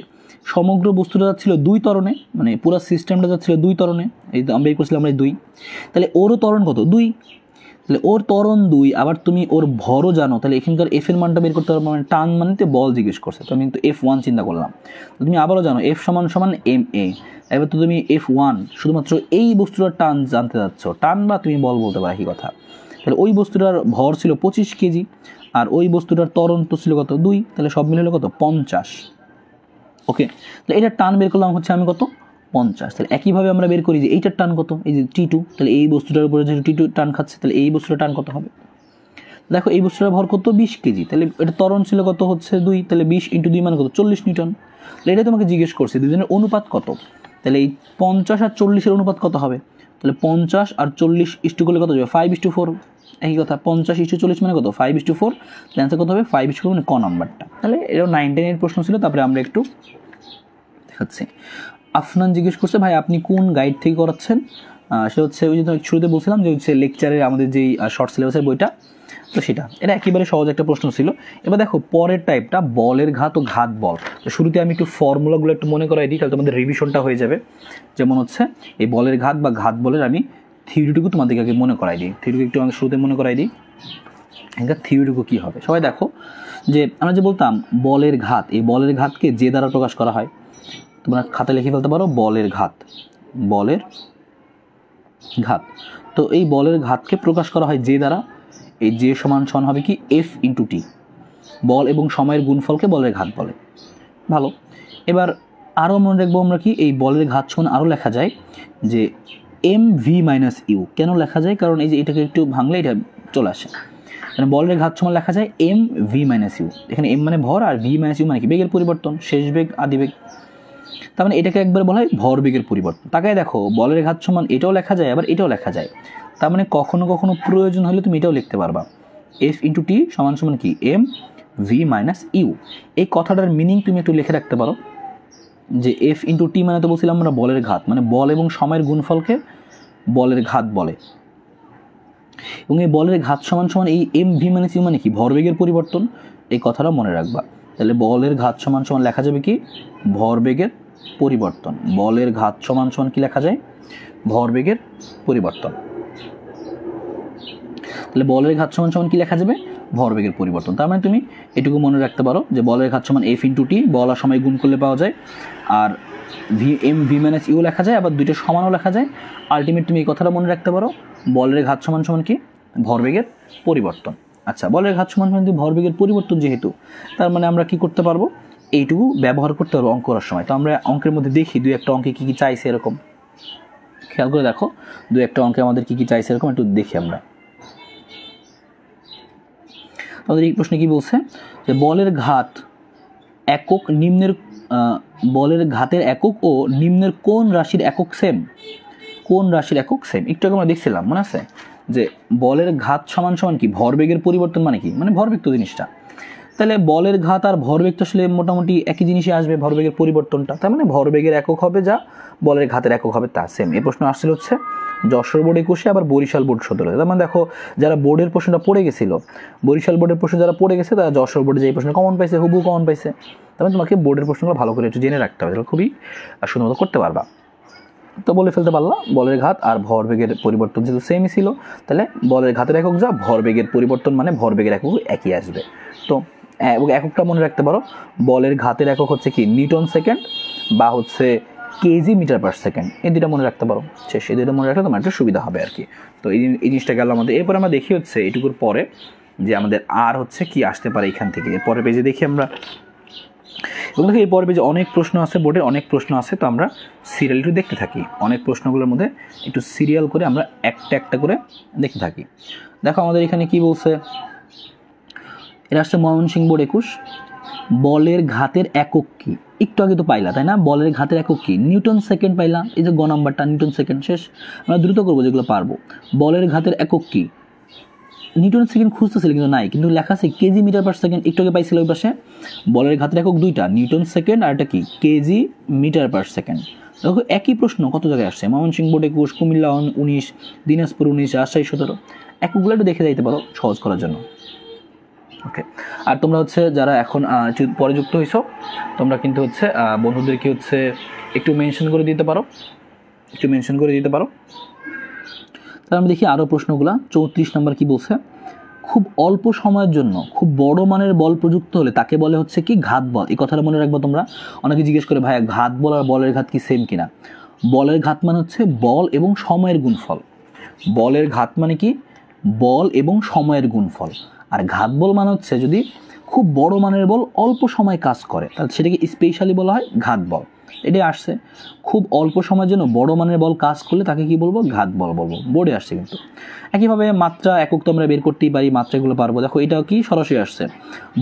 সমগ্র বস্তুটা যাচ্ছিল 2 ত্বরণে, মানে পুরো সিস্টেমটা যাচ্ছিল 2 ত্বরণে। এই আমরা বের করছিলাম আমরা 2, তাহলে ওরও ত্বরণ কত? 2। তাহলে ওর ত্বরণ 2, আবার তুমি ওর ভরও জানো, তাহলে এখানকার এফ এর মানটা বের করতে পারবো। মানে টান মানেতে বল জিজ্ঞেস করছে, তো আমি কিন্তু F1 চিন্তা করলাম। তুমি আবারও জানো এফ সমান সমান এম এ। এবার তো তুমি F1 শুধুমাত্র এই বস্তুটার টান জানতে যাচ্ছ, টান বা তুমি বল বলতে পারো একই কথা। তাহলে ওই বস্তুটার ভর ছিল 25 কেজি আর ওই বস্তুটার ত্বরণ তো ছিল কত? 2। তাহলে সব মিলে হলো কত? 50। ওকে, তাহলে এটার টান বের করলাম হচ্ছে আমি কত? 50। তাহলে একইভাবে আমরা বের করি যে এইটার টান কত, এই যে T2। তাহলে এই বস্তুটার উপরে যেহেতু T2 টান খাচ্ছে, তাহলে এই বস্তুটার টান কত হবে? দেখো এই বস্তুটার ভর কত? 20 কেজি। তাহলে এটা ত্বরণ ছিল কত? হচ্ছে 2। তাহলে 20 × 2 মানে কত? 40 নিউটন। তাহলে এটা তোমাকে জিজ্ঞেস করছে দুজনের অনুপাত কত। তাহলে এই 50 আর 40-এর অনুপাত কত হবে? তাহলে 50 আর 40 ইস্টু করলে কত যাবে? 5:4। একই কথা, 50:40 মানে কত? 5:4। তাহলে অ্যান্সার কত হবে? 5:4 মানে ক নাম্বারটা। তাহলে এটাও 9-10-এর প্রশ্ন ছিল। তারপরে আমরা একটু দেখাচ্ছি। আফনান জিজ্ঞেস করছে ভাই আপনি কোন গাইড থেকে করাচ্ছেন? সেটা হচ্ছে ওই যে শুরুতে বলছিলাম যে হচ্ছে লেকচারের আমাদের যেই শর্ট সিলেবাসের বইটা, তো সেটা এটা একেবারে সহজ একটা প্রশ্ন ছিল। এবার দেখো পরের টাইপটা বলের ঘাত ও ঘাত বল। তো শুরুতে আমি একটু ফর্মুলাগুলো একটু মনে করাই দিই, তাহলে তোমাদের রিভিশনটা হয়ে যাবে। যেমন হচ্ছে এই বলের ঘাত বা ঘাত বলের আমি থিওরিটুকু তোমাদেরকে আগে মনে করাই দিই। থিওরিটুকু একটু আমি শুরুতে মনে করাই দিই। এখানকার থিওরিটুকু কী হবে সবাই দেখো, যে আমরা যে বলতাম বলের ঘাত, এই বলের ঘাতকে যে দ্বারা প্রকাশ করা হয়। তোমরা খাতায় লিখে ফেলতে পারো বলের ঘাত, বলের ঘাত। তো এই বলের ঘাতকে প্রকাশ করা হয় যে দ্বারা। এই যে সমান সমান হবে কি F × T। বল এবং সময়ের গুণফলকে বলের ঘাত বলে। ভালো, এবার আরও মনে রাখবো আমরা কি এই বলের ঘাত সমান আরও লেখা যায় যে mv - u। কেন লেখা যায়? কারণ এই যে এটাকে একটু ভাঙলে এটা চলে আসে, মানে বলের ঘাত সমান লেখা যায় mv - u। এখানে m মানে ভর আর v - u মানে কি বেগের পরিবর্তন, শেষ বেগ আদি বেগ। তার মানে এটাকে একবার বলা হয় ভর বেগের পরিবর্তন। তাকায় দেখো বলের ঘাত সমান এটাও লেখা যায় আবার এটাও লেখা যায়। তার মানে কখনো কখনো প্রয়োজন হলে তুমি এটাও লিখতে পারবা F × T সমান সমান কি mv - u। এই কথাটার মিনিং তুমি একটু লিখে রাখতে পারো যে F × T মানে তো বলছিলাম আমরা বলের ঘাত, মানে বল এবং সময়ের গুণফলকে বলের ঘাত বলে। এবং এই বলের ঘাত সমান সমান এই mv - u মানে কি ভরবেগের পরিবর্তন। এই কথাটা মনে রাখবা। তাহলে বলের ঘাত সমান সমান লেখা যাবে কি ভরবেগের পরিবর্তন। বলের ঘাত সমান সমান কি লেখা যায়? ভরবেগের পরিবর্তন। তাহলে বলের ঘাত সমান সমান কি লেখা যাবে? ভরবেগের পরিবর্তন। তার মানে তুমি এটুকু মনে রাখতে পারো যে বলের ঘাত সমান F × T, বল আর সময় গুণ করলে পাওয়া যায়, আর mv - u লেখা যায়, আবার দুইটা সমানও লেখা যায়। আলটিমেট তুমি এই কথাটা মনে রাখতে পারো বলের ঘাত সমান সমান কি ভরবেগের পরিবর্তন। আচ্ছা, বলের ঘাত সমান সমান ভরবেগের পরিবর্তন যেহেতু, তার মানে আমরা কি করতে পারবো, এইটুকু ব্যবহার করতে পারবো অঙ্ক করার সময়। তো আমরা অঙ্কের মধ্যে দেখি দুই একটা অঙ্কে কী কী চাইছে এরকম, খেয়াল করে দেখো দুই একটা অঙ্কে আমাদের কী কী চাইছে এরকম একটু দেখি আমরা। আমাদের এই প্রশ্নে কি বলছে যে বলের ঘাত একক নিম্নের বলের ঘাতের একক ও নিম্নের কোন রাশির একক সেম, কোন রাশির একক সেম। একটু আগে আমরা দেখছিলাম মনে আছে যে বলের ঘাত সমান সমান কি ভরবেগের পরিবর্তন, মানে কি মানে ভরবেগ তো জিনিসটা, তাহলে বলের ঘাত আর ভরবেগ তো আসলে মোটামুটি একই জিনিসই আসবে, ভরবেগের পরিবর্তনটা, তার মানে ভরবেগের একক হবে যা বলের ঘাতের একক হবে তা সেম। এই প্রশ্ন আসছিল হচ্ছে যশোর বোর্ড 21 আবার বরিশাল বোর্ড 17। তার মানে দেখো যারা বোর্ডের প্রশ্নটা পড়ে গেছিল, বরিশাল বোর্ডের প্রশ্ন যারা পড়ে গেছে তারা যশোর বোর্ডে যে প্রশ্ন কমন পাইছে হুবহু কমন পাইছে। তার মানে তোমাকে বোর্ডের প্রশ্নগুলো ভালো করে একটু জেনে রাখতে হবে, তাহলে খুবই সুন্দর করতে পারবা। তো বলে ফেলতে পারলাম বলের ঘাত আর ভরবেগের পরিবর্তন যেহেতু সেমই ছিল, তাহলে বলের ঘাতের একক যা ভরবেগের পরিবর্তন মানে ভরবেগের একক একই আসবে। তো এককটা মনে রাখতে পারো, বলের ঘাতের একক হচ্ছে কি নিউটন সেকেন্ড বা হচ্ছে কেজি মিটার পার সেকেন্ড, এই দুটা মনে রাখতে পারো। সেই দুটো মনে রাখলে তোমার একটু সুবিধা হবে আর কি। তো এই জিনিসটা গেল আমাদের। এরপর আমরা দেখি হচ্ছে এইটুকুর পরে যে আমাদের আর হচ্ছে কি আসতে পারে এখান থেকে, পরের পেজে দেখি আমরা। এবং দেখো এই পরের পেজে অনেক প্রশ্ন আছে, বোর্ডে অনেক প্রশ্ন আছে, তো আমরা সিরিয়াল একটু দেখতে থাকি। অনেক প্রশ্নগুলোর মধ্যে একটু সিরিয়াল করে আমরা একটা একটা করে দেখতে থাকি। দেখো আমাদের এখানে কি বলছে, এটা আসছে ময়মনসিংহ বোর্ড 21, বলের ঘাতের একক কি, একটু আগে তো পাইলা তাই না, বলের ঘাতের একক কি নিউটন সেকেন্ড পাইলা, এই যে গ নাম্বারটা নিউটন সেকেন্ড। শেষ, আমরা দ্রুত করবো যেগুলো পারবো। বলের ঘাতের একক কি নিউটন সেকেন্ড খুঁজতেছিল কিন্তু নাই, কিন্তু লেখা আছে কেজি মিটার পার সেকেন্ড, একটু আগে পাইছিল ওই পাশে। বলের ঘাতের একক দুইটা, নিউটন সেকেন্ড আর এটা কি কেজি মিটার পার সেকেন্ড। দেখো একই প্রশ্ন কত জায়গায় আসছে, ময়মনসিংহ বোর্ড 21, কুমিল্লা 19, দিনাজপুর 19, রাজশাহী 17। এককগুলো একটু দেখে যাইতে পারো সহজ করার জন্য। ওকে, আর তোমরা হচ্ছে যারা এখন পরে যুক্ত হয়েছো, তোমরা কিন্তু হচ্ছে বন্ধুদেরকে হচ্ছে একটু মেনশন করে দিতে পারো, একটু মেনশন করে দিতে পারো। তাহলে আমি দেখি আরও প্রশ্নগুলা। 34 নম্বর কি বলছে, খুব অল্প সময়ের জন্য খুব বড় মানের বল প্রযুক্ত হলে তাকে বলে হচ্ছে কি ঘাত বল। এই কথাটা মনে রাখবো তোমরা। অনেকে জিজ্ঞেস করে ভাইয়া ঘাত বল আর বলের ঘাত কি সেম কিনা। বলের ঘাত মানে হচ্ছে বল এবং সময়ের গুণফল। বলের ঘাত মানে কি বল এবং সময়ের গুণফল, আর ঘাত বল মানে হচ্ছে যদি খুব বড় মানের বল অল্প সময় কাজ করে তাহলে সেটাকে স্পেশালি বলা হয় ঘাত বল। এটাই আসছে, খুব অল্প সময়ের জন্য বড় মানের বল কাজ করলে তাকে কি বলবো ঘাত বল বলবো, বোর্ডে আসছে কিন্তু। একইভাবে মাত্রা একক তো আমরা বের করতেই পারি, মাত্রাগুলো পারবো। দেখো এটাও কি সরাসরি আসছে,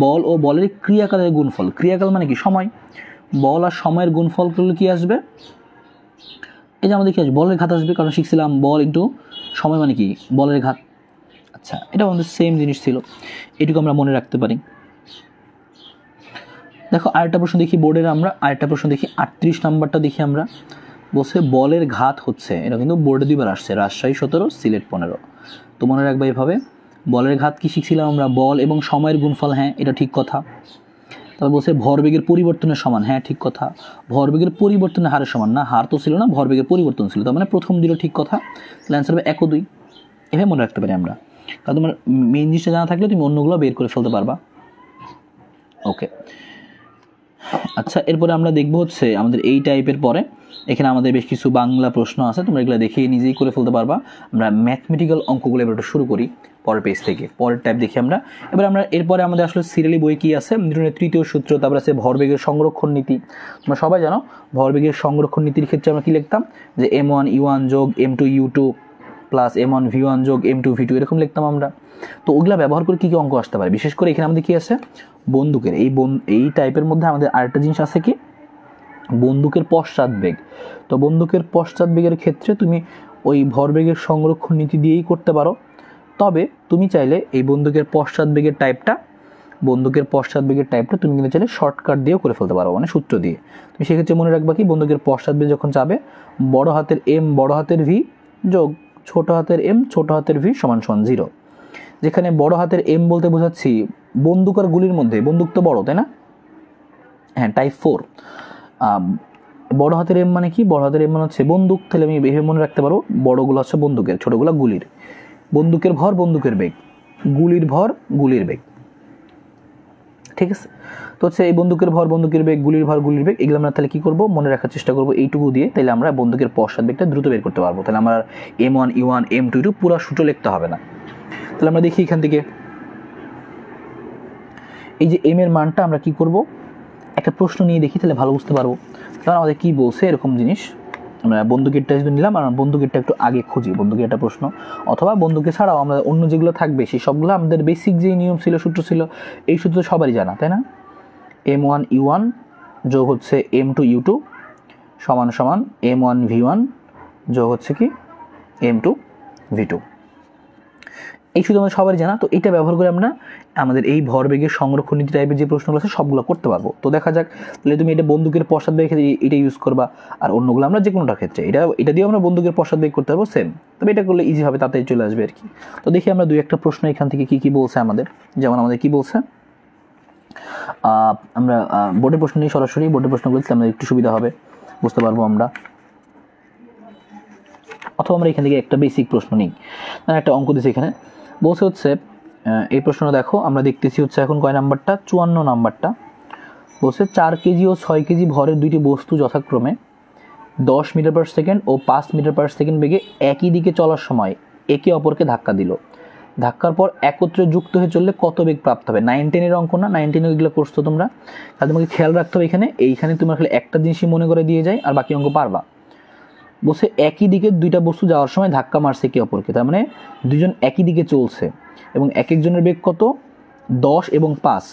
বল ও বলের ক্রিয়াকালের গুণফল। ক্রিয়াকাল মানে কি সময়, বল আর সময়ের গুণফল করলে কি আসবে, এই যে আমাদের কি আসবে বলের ঘাত আসবে, কারণ শিখছিলাম বল ইন্টু সময় মানে কি বলের ঘাত। আচ্ছা, এটা আমাদের সেম জিনিস ছিল, এটুকু আমরা মনে রাখতে পারি। দেখো আরেকটা প্রশ্ন দেখি বোর্ডের, আমরা আরেকটা প্রশ্ন দেখি 38 নাম্বারটা দেখি আমরা। বলছে বলের ঘাত হচ্ছে, এটা কিন্তু বোর্ডে দুইবার আসছে, রাজশাহী 17, সিলেট 15। তো মনে রাখবে এভাবে, বলের ঘাত কি শিখছিলাম আমরা বল এবং সময়ের গুণফল, হ্যাঁ এটা ঠিক কথা। তারপর বলছে ভরবেগের পরিবর্তনের সমান, হ্যাঁ ঠিক কথা। ভরবেগের পরিবর্তনের হারের সমান না, হার তো ছিল না, ভরবেগের পরিবর্তন ছিল, তার মানে প্রথম দুটো ঠিক কথা। তাহলে অ্যান্সার হবে 1 ও 2। এভাবে মনে রাখতে পারি আমরা, কারণ তোমার মেইন জিনিসটা জানা থাকলে তুমি অন্যগুলো বের করে ফেলতে পারবা। ওকে, আচ্ছা এরপরে আমরা দেখবো হচ্ছে আমাদের এই টাইপের পরে এখানে আমাদের বেশ কিছু বাংলা প্রশ্ন আছে, তোমরা এগুলো দেখে নিজেই করে ফেলতে পারবা। আমরা ম্যাথমেটিক্যাল অঙ্কগুলো এবার শুরু করি পরের পেজ থেকে, পরের টাইপ দেখি আমরা। আমরা এরপরে আমাদের আসলে সিরিয়ালি বই কি আছে, নিউটনের তৃতীয় সূত্র, তারপর আছে ভরবেগের সংরক্ষণ নীতি। তোমরা সবাই জানো ভরবেগের সংরক্ষণ নীতির ক্ষেত্রে আমরা কি লিখতাম যে m1 u1 যোগ m2 u2 plus m1 v1 যোগ m2 v2 এরকম লিখতাম আমরা। তো ওগুলা ব্যবহার করে কী কী অঙ্ক আসতে পারে, বিশেষ করে এখানে আমাদের কী আছে বন্দুকের এই টাইপের মধ্যে আমাদের আরেকটা জিনিস আছে কি বন্দুকের পশ্চাৎবেগ। তো বন্দুকের পশ্চাৎবেগের ক্ষেত্রে তুমি ওই ভরবেগের সংরক্ষণ নীতি দিয়েই করতে পারো, তবে তুমি চাইলে এই বন্দুকের পশ্চাৎবেগের টাইপটা তুমি কিন্তু চাইলে শর্টকাট দিয়েও করে ফেলতে পারো, মানে সূত্র দিয়ে। তুমি সেক্ষেত্রে মনে রাখবা কি বন্দুকের পশ্চাৎবেগ যখন যাবে বড় হাতের m বড় হাতের v যোগ ছোট হাতের m ছোট হাতের v সমান 0। যেখানে বড় হাতের m বলতে বোঝাচ্ছি বন্দুক আর গুলির মধ্যে, বন্দুক তো বড় তাই না, হ্যাঁ টাইপ 4। বড় হাতের m মানে কি, বড় হাতের m মানে হচ্ছে বন্দুক, তাহলে আমি এভাবে মনে রাখতে পারবো বড়গুলো হচ্ছে বন্দুকের, ছোটগুলো গুলির। বন্দুকের ভর বন্দুকের বেগ, গুলির ভর গুলির বেগ, ঠিক আছে। তো হচ্ছে এই বন্দুকের ভর বন্দুকের বেগ, গুলির ভর গুলির বেগ, এগুলো আমরা তাহলে কি করবো মনে রাখার চেষ্টা করবো এইটুকু দিয়ে, তাহলে আমরা বন্দুকের পশ্চাৎবেগটা দ্রুত বের করতে পারবো। তাহলে আমরা m1 u1 m2 পুরো সূত্র লিখতে হবে না। তাহলে আমরা দেখি এখান থেকে এই যে এম এর মানটা আমরা কি করব, একটা প্রশ্ন নিয়ে দেখি, তাহলে ভালো বুঝতে পারবো। কারণ আমাদের কী বলছে এরকম জিনিস, আমরা বন্দুকেরটা যদি নিলাম আর বন্দুকেরটা একটু আগে খুঁজি, বন্দুকের একটা প্রশ্ন, অথবা বন্দুকে ছাড়াও আমরা অন্য যেগুলো থাকবে সেই সবগুলো আমাদের বেসিক যে নিয়ম ছিল, সূত্র ছিল, এই সূত্র সবারই জানা, তাই না? M1U1 যোগ হচ্ছে M2U2 সমান সমান M1V1 যোগ হচ্ছে কি M2V2। এই শুধু আমাদের সবারই জানা। তো এটা ব্যবহার করে আমরা আমাদের এই ভরবেগের সংরক্ষণ নীতি টাইপের যে প্রশ্নগুলো আছে সবগুলো করতে পারবো। তো দেখা যাক, তাহলে তুমি এটা বন্দুকের পশ্চাৎবেগের ক্ষেত্রে এটা ইউজ করবা, আর অন্যগুলো আমরা যে কোনোটার ক্ষেত্রে এটা দিয়েও আমরা বন্দুকের পশ্চাৎবেগ করতে পারবো সেম। তবে এটা করলে ইজি হবে, তাড়াতাড়ি চলে আসবে আর কি। তো দেখি আমরা দুই একটা প্রশ্ন এখান থেকে কী কী বলছে আমাদের। যেমন আমাদের কী বলছে, আমরা বোর্ডের প্রশ্ন নিয়ে সরাসরি বোর্ডের প্রশ্ন বলছি, আমাদের একটু সুবিধা হবে, বুঝতে পারবো আমরা। অথবা আমরা এখান থেকে একটা বেসিক প্রশ্ন নিই, একটা অঙ্ক দিয়েছি এখানে, বলছে হচ্ছে এই প্রশ্নটা দেখো, আমরা দেখতেছি হচ্ছে এখন কয় নাম্বারটা, 54 নাম্বারটা। বলছে 4 কেজি ও 6 কেজি ভরের দুইটি বস্তু যথাক্রমে 10 মিটার পার সেকেন্ড ও 5 মিটার পার সেকেন্ড বেগে একই দিকে চলার সময় একে অপরকে ধাক্কা দিল। ধাক্কার পর একত্রে যুক্ত হয়ে চললে কত বেগ প্রাপ্ত হবে? 9-10 অঙ্ক না, 9-10 এগুলো করছো তোমরা, তাহলে তোমাকে খেয়াল রাখতে হবে এইখানে তোমার খালি একটা জিনিসই মনে করে দিয়ে যায়, আর বাকি অঙ্ক পারবা। বলছে একই দিকে দুইটা বস্তু যাওয়ার সময় ধাক্কা মারছে একে অপরকে, তার মানে দুজন একই দিকে চলছে এবং এক একজনের বেগ কত, 10 এবং 5।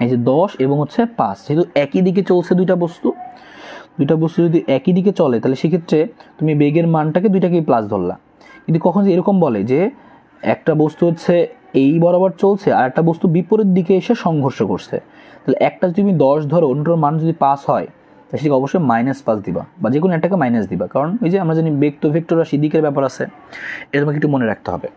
এই যে 10 এবং হচ্ছে 5, যেহেতু একই দিকে চলছে দুইটা বস্তু যদি একই দিকে চলে, তাহলে সেক্ষেত্রে তুমি বেগের মানটাকে দুইটাকেই প্লাস ধরলা। কিন্তু কখন যে এরকম বলে যে একটা বস্তু হচ্ছে এই বরাবর চলছে আর একটা বস্তু বিপরীত দিকে এসে সংঘর্ষ করছে, তাহলে একটা যদি তুমি 10 ধরো, অন্যটার মান যদি 5 হয়, সেটাকে অবশ্যই -5 দিবা, বা যে কোনো একটাকে মাইনাস দিবা। কারণ ওই যে আমরা জানি বেগ তো ভেক্টর রাশি, দিকের ব্যাপার আছে, এটা তোমাকে একটু মনে রাখতে হবে।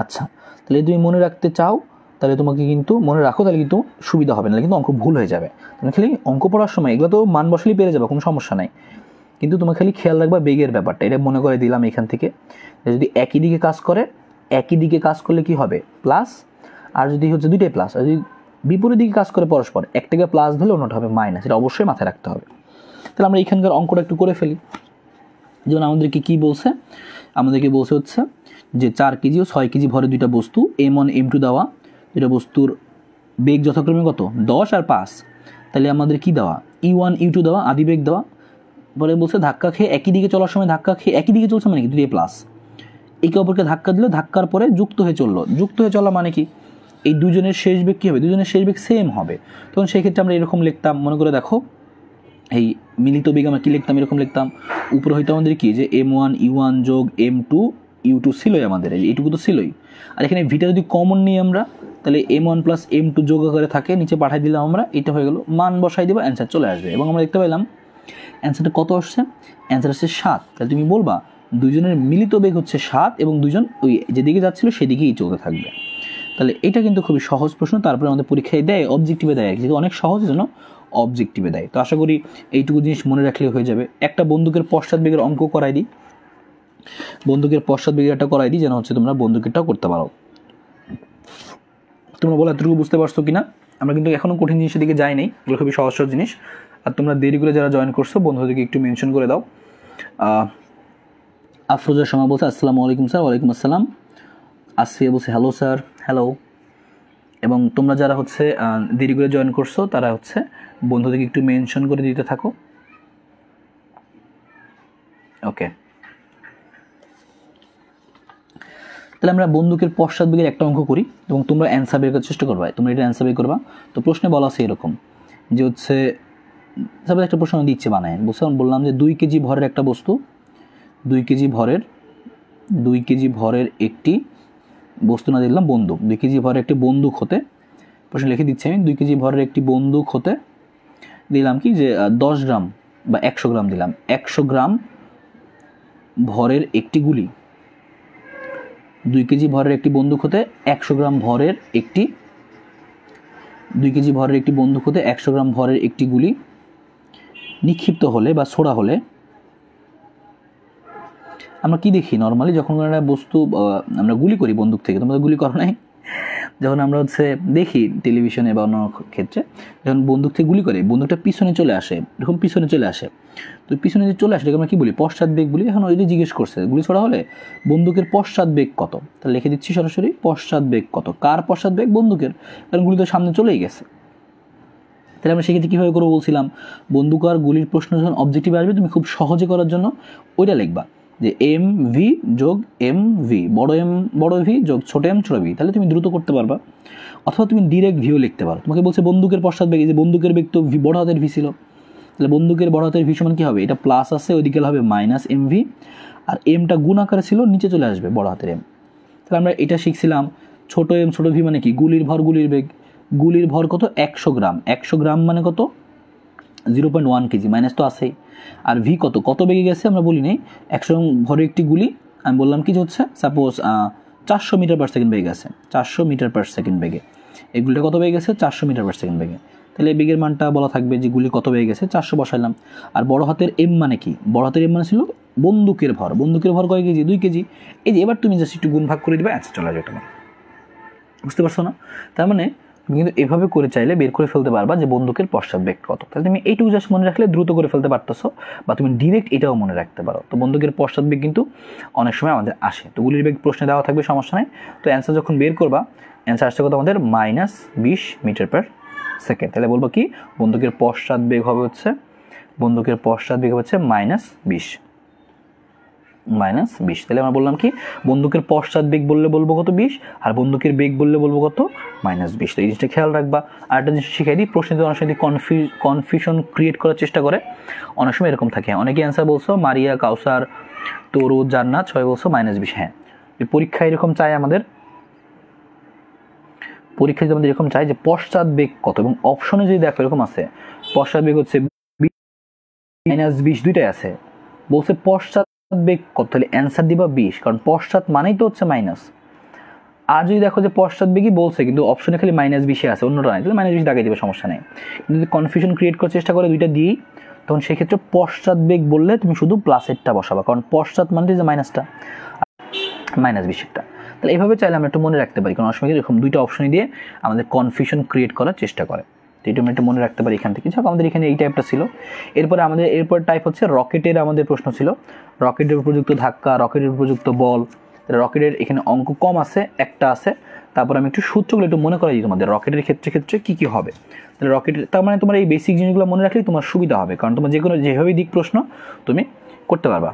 আচ্ছা, তাহলে তুমি মনে রাখতে চাও, তাহলে তোমাকে কিন্তু মনে রাখো, তাহলে কিন্তু সুবিধা হবে, না কিন্তু অঙ্ক ভুল হয়ে যাবে। তুমি খালি অঙ্ক পড়ার সময় এগুলো তো মান বসালেই পেরে যাবে, কোনো সমস্যা নাই, কিন্তু তোমাকে খালি খেয়াল রাখবা বেগের ব্যাপারটা। এটা মনে করে দিলাম এখান থেকে, যদি একই দিকে কাজ করে, একই দিকে কাজ করলে কি হবে, প্লাস, আর যদি হচ্ছে দুইটাই প্লাস, আর যদি বিপরীত দিকে কাজ করে পরস্পর, একটাকে প্লাস ধরলে অন্যটা হবে মাইনাস, এটা অবশ্যই মাথায় রাখতে হবে। তাহলে আমরা এখানকার অঙ্কটা একটু করে ফেলি। যেমন আমাদেরকে কি বলছে, আমাদেরকে বলছে হচ্ছে যে 4 কেজি ও 6 কেজি ভরে দুইটা বস্তু M1 M2 দেওয়া, দুইটা বস্তুর বেগ যথাক্রমে কত, 10 আর 5। তাহলে আমাদের কি দেওয়া, E1 E2 দেওয়া, আদি বেগ দেওয়া। পরে বলছে ধাক্কা খেয়ে একই দিকে চলার সময়, ধাক্কা খেয়ে একই দিকে চলছে মানে কি, দুইটাই প্লাস, একে অপরকে ধাক্কা দিল, ধাক্কার পরে যুক্ত হয়ে চললো। যুক্ত হয়ে চলা মানে কি, এই দুজনের শেষ বেগ কী হবে, দুজনের শেষ বেগ সেম হবে। তখন সেই ক্ষেত্রে আমরা এরকম লিখতাম, মনে করে দেখো, এই মিলিত বেগ আমরা কী লিখতাম, এরকম লিখতাম, উপরে হয়তো আমাদের কি যে M1 U1 যোগ M2 U2 ছিলই আমাদের, এইটুকু তো ছিলই। আর এখানে ভিটা যদি কমন নিই আমরা, তাহলে M1 প্লাস M2 যোগ করে থাকে, নিচে পাঠিয়ে দিলাম আমরা, এটা হয়ে গেল, মান বসাই দেবো, অ্যান্সার চলে আসবে। এবং আমরা দেখতে পেলাম অ্যান্সারটা কত আসছে, অ্যান্সার আসছে 7। তাহলে তুমি বলবা দুজনের মিলিত বেগ হচ্ছে 7 এবং দুজন ওই যেদিকে যাচ্ছিল সেদিকেই চলতে থাকবে। তাহলে এটা কিন্তু খুবই সহজ প্রশ্ন, তারপরে আমাদের পরীক্ষায় দেয়, অবজেক্টিভে দেয়, যেহেতু অনেক সহজ জন্য অবজেক্টিভে দেয়। তো আশা করি এইটুকু জিনিস মনে রাখলে হয়ে যাবে। একটা বন্দুকের পশ্চাৎবেগের অঙ্ক করাই দিই, বন্দুকের পশ্চাৎবেগের একটা করাই দিই, যেন হচ্ছে তোমরা বন্দুকেরটাও করতে পারো। তোমরা বলো এতটুকু বুঝতে পারছো কিনা। আমরা কিন্তু এখনও কঠিন জিনিসের দিকে যাই নাই, এগুলো খুবই সহজ সহজ জিনিস। আর তোমরা দেরি করে যারা জয়েন করছো বন্ধুদেরকে একটু মেনশন করে দাও। আফরোজার সময় বলছে আসসালামু আলাইকুম স্যার। ওয়ালাইকুম আসসালাম। আসফিয়া বলছে হ্যালো স্যার। হ্যালো। এবং তোমরা যারা হচ্ছে দেরি করে জয়েন করছো তারা হচ্ছে বন্ধুদেরকে একটু মেনশন করে দিতে থাকো। ওকে, তাহলে আমরা বন্দুকের পশ্চাৎবেগের একটা অঙ্ক করি এবং তোমরা অ্যান্সার বের করার চেষ্টা করবা। তোমরা এটা অ্যান্সার বের করবা। তো প্রশ্নে বলা আছে এরকম যে হচ্ছে সাপোজ একটা প্রশ্ন দিচ্ছে বানায়, বললাম যে 2 কেজি ভরের একটা বস্তু, 2 কেজি ভরের একটি বস্তু না দিলাম বন্দুক, 2 কেজি ভরের একটি বন্দুক হতে, প্রশ্ন লিখে দিচ্ছি আমি, 2 কেজি ভরের একটি বন্দুক হতে দিলাম কি যে 10 গ্রাম বা 100 গ্রাম দিলাম, 100 গ্রাম ভরের একটি গুলি। 2 কেজি ভরের একটি বন্দুক হতে 100 গ্রাম ভরের একটি 2 কেজি ভরের একটি বন্দুক হতে 100 গ্রাম ভরের একটি গুলি নিক্ষিপ্ত হলে বা ছোড়া হলে, আমরা কি দেখি নর্মালি যখন একটা বস্তু আমরা গুলি করি বন্দুক থেকে, তোমরা গুলি করো নাই, যখন আমরা হচ্ছে দেখি টেলিভিশনে বা অন্য ক্ষেত্রে, যখন বন্দুক থেকে গুলি করে বন্দুকটা পিছনে চলে আসে, এরকম পিছনে চলে আসে, তো পিছনে যে চলে আসে আমরা কী বলি, পশ্চাৎ বেগ বলি। এখন ওইটা জিজ্ঞেস করছে গুলি ছোড়া হলে বন্দুকের পশ্চাৎ বেগ কত, তাহলে লিখে দিচ্ছি সরাসরি পশ্চাৎ বেগ কত। কার পশ্চাৎ বেগ? বন্দুকের, কারণ গুলি তো সামনে চলেই গেছে। তাহলে আমরা সেক্ষেত্রে কীভাবে করবো বলছিলাম, বন্দুক আর গুলির প্রশ্ন যখন অবজেক্টিভ আসবে তুমি খুব সহজে করার জন্য ওইটা লিখবা যে এম ভি যোগ এম ভি, বড় ভি যোগ ছোট এম ছোট ভি, তাহলে তুমি দ্রুত করতে পারবা। অথবা তুমি ডিরেক্ট ভিও লিখতে পারো। তোমাকে বলছে বন্দুকের পশ্চাৎ বেগ, যে বন্দুকের বেগ তো বড় হাতের ভি ছিল, তাহলে বন্দুকের বড় হাতের ভি সমান কী হবে, এটা প্লাস আছে ওইদিকে হবে মাইনাস এম ভি, আর এমটা গুণ আকারে ছিল নিচে চলে আসবে বড় হাতের এম। তাহলে আমরা এটা শিখছিলাম ছোট এম ছোট ভি মানে কি, গুলির ভর গুলির বেগ। গুলির ভর কত? 100 গ্রাম। 100 গ্রাম মানে কত? 0.1 কেজি, মাইনাস তো আছেই। আর ভি কত, কত বেগে গেছে আমরা বলি নেই। 100 ভরে একটি গুলি, আমি বললাম কি হচ্ছে সাপোজ 400 মিটার পার সেকেন্ড বেগে গেছে, 400 মিটার পার সেকেন্ড বেগে। এই গুলিটা কত বেগে গেছে? 400 মিটার পার সেকেন্ড বেগে। তাহলে এই বেগের মানটা বলা থাকবে যে গুলি কত বেগে গেছে, 400 বসাইলাম। আর বড় হাতের এম মানে কি, বড় হাতের এম মানে ছিল বন্দুকের ভর। বন্দুকের ভর কয় কেজি? 2 কেজি। এই যে এবার তুমি জাস্ট একটু গুণ ভাগ করে দিবা, অ্যান্সার চলে আসবে তোমার। বুঝতে পারছো না? তার মানে তুমি কিন্তু এভাবে করে চাইলে বের করে ফেলতে পারবা যে বন্দুকের পশ্চাৎ বেগ কত। তাহলে তুমি এইটুকু জাস্ট মনে রাখলে দ্রুত করে ফেলতে পারতেছো, বা তুমি ডিরেক্ট এটাও মনে রাখতে পারো। তো বন্দুকের পশ্চাৎ বেগ কিন্তু অনেক সময় আমাদের আসে। তো গুলির বেগ প্রশ্নে দেওয়া থাকবে, সমস্যা নেই। তো অ্যান্সার যখন বের করবা, অ্যান্সার আসছে কত আমাদের? -20 মিটার পার সেকেন্ড। তাহলে বলবো কি, বন্দুকের পশ্চাৎ বেগ হবে হচ্ছে, বন্দুকের পশ্চাৎ বেগ হচ্ছে -20। তাহলে আমরা বললাম কি, বন্দুকের পশ্চাৎ বেগ বললে বলবো কত? 20, আর বন্দুকের বেগ বললে বলবো কত? -20। তো এই জিনিসটা খেয়াল রাখবা। আর একটা জিনিস শিখাই দিই, প্রশ্নে অনেক সময় কনফিউশন ক্রিয়েট করার চেষ্টা করে, অনেক সময় এরকম থাকে। অনেকেই অ্যান্সার বলছো মারিয়া, কাউসার, তরু, জান্নাত, সবাই বলছো -20। হ্যাঁ, পরীক্ষায় এরকম চাই আমাদের, পরীক্ষায় আমাদের এরকম চাই যে পশ্চাৎ বেগ কত, এবং অপশনে যদি দেখো এরকম আছে পশ্চাৎ বেগ হচ্ছে -20, দুইটাই আছে। বলছে পশ্চাৎ বেগ কত, তাহলে অ্যান্সার দিবা 20, কারণ পশ্চাৎ মানেই তো হচ্ছে মাইনাস। আর যদি দেখো যে পশ্চাৎ বেগই বলছে কিন্তু অপশনে খালি -20 আছে, অন্যটা নাই, তাহলে -20 দাগাই দিবে, সমস্যা নেই। কিন্তু যদি কনফিউশন ক্রিয়েট করার চেষ্টা করে দুইটা দিয়েই, তখন সেক্ষেত্রে পশ্চাৎ বেগ বললে তুমি শুধু প্লাসেরটা বসাবা, কারণ পশ্চাৎ মানে যে মাইনাসটা, -20টা। তাহলে এইভাবে চাইলে আমরা একটু মনে রাখতে পারি, কারণ অনেক সময় এরকম দুইটা অপশনই দিয়ে আমাদের কনফিউশন ক্রিয়েট করার চেষ্টা করে। তো এটা আমরা একটু মনে রাখতে পারি এখান থেকে। আমাদের এখানে এই টাইপটা ছিল। এরপরে আমাদের এরপর টাইপ হচ্ছে রকেটের, আমাদের প্রশ্ন ছিল রকেটের উপযুক্ত ধাক্কা, রকেটের উপযুক্ত বল। রকেটের এখানে অঙ্ক কম আছে, একটা আছে। তারপর আমি একটু সূত্রগুলো একটু মনে করাই দিই তোমাদের, রকেটের ক্ষেত্রে কী কী হবে। তাহলে রকেটের, তার মানে তোমার এই বেসিক জিনিসগুলো মনে রাখলেই তোমার সুবিধা হবে, কারণ তোমার যে কোনো যেভাবেই দিক প্রশ্ন তুমি করতে পারবা।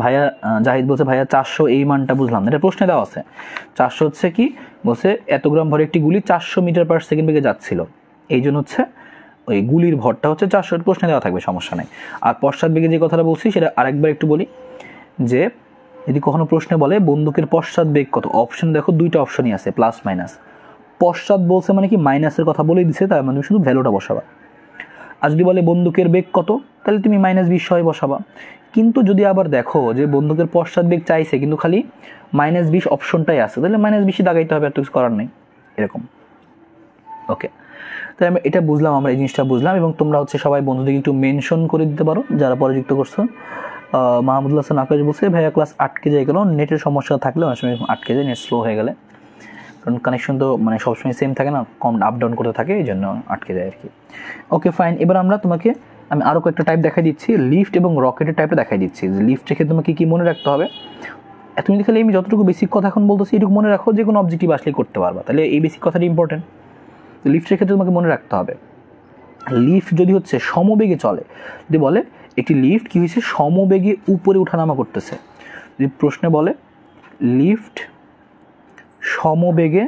ভাইয়া জাহিদ বলছে ভাইয়া 400 এই মানটা বুঝলাম না, এটা প্রশ্নে দেওয়া আছে। 400 হচ্ছে কি বলছে, এত গ্রাম ভরে একটি গুলি 400 মিটার পার সেকেন্ড বেগে যাচ্ছিল, এই জন্য হচ্ছে ওই গুলির ভরটা হচ্ছে 400, প্রশ্নে দেওয়া থাকবে, সমস্যা নেই। আর পশ্চাৎ বেগে যে কথাটা বলছি সেটা আরেকবার একটু বলি, যে যদি কখনো প্রশ্নে বলে বন্দুকের পশ্চাৎ বেগ কত, অপশন দেখো দুইটা অপশনই আছে, প্লাস মাইনাস। পশ্চাৎ বলছে মানে কি মাইনাসের কথা বলেই দিছে, তার মানে শুধু ভ্যালুটা বসাবা। আর যদি বলে বন্দুকের বেগ কত, তাহলে তুমি -20 বসাবা। কিন্তু যদি আবার দেখো যে বন্দুকের পশ্চাৎ বেগ চাইছে কিন্তু খালি -20 অপশনটাই আছে, তাহলে -20 দাগাইতে হবে, আর তো কিছু করার নেই, এরকম। ওকে, তাহলে আমরা এটা বুঝলাম, আমরা এই জিনিসটা বুঝলাম। এবং তোমরা হচ্ছে সবাই বন্ধুদেরকে একটু মেনশন করে দিতে পারো যারা পরে যুক্ত করছো। মাহমুদুল হাসান আকাশ বলছে ভাইয়া ক্লাস আটকে যায় কেন, নেটের সমস্যা থাকলে অনেক সময় আটকে যায়, নেট স্লো হয়ে গেলে, কারণ কানেকশন তো মানে সবসময় সেম থাকে না, কম আপ ডাউন করতে থাকে, এই জন্য আটকে যায় আর কি। ওকে ফাইন, এবার আমরা তোমাকে আমি আরও কয়েকটা টাইপ দেখাই দিচ্ছি, লিফট এবং রকেটের টাইপটা দেখাই দিচ্ছি। যে লিফট রেখে তোমাকে কী মনে রাখতে হবে, তুমি খালি আমি যতটুকু বেসিক কথা এখন বলতেছি এটুকু মনে রাখো, যে কোনো অবজেক্টিভ আসলেই করতে পারবা, তাহলে এই বেসিক কথাটা ইম্পর্টেন্ট। তো লিফটের ক্ষেত্রে তোমাকে মনে রাখতে হবে, লিফট যদি হচ্ছে সমবেগে চলে, যদি বলে একটি লিফট কী হয়েছে সমবেগে উপরে ওঠানামা করতেছে, যদি প্রশ্নে বলে লিফট সমবেগে,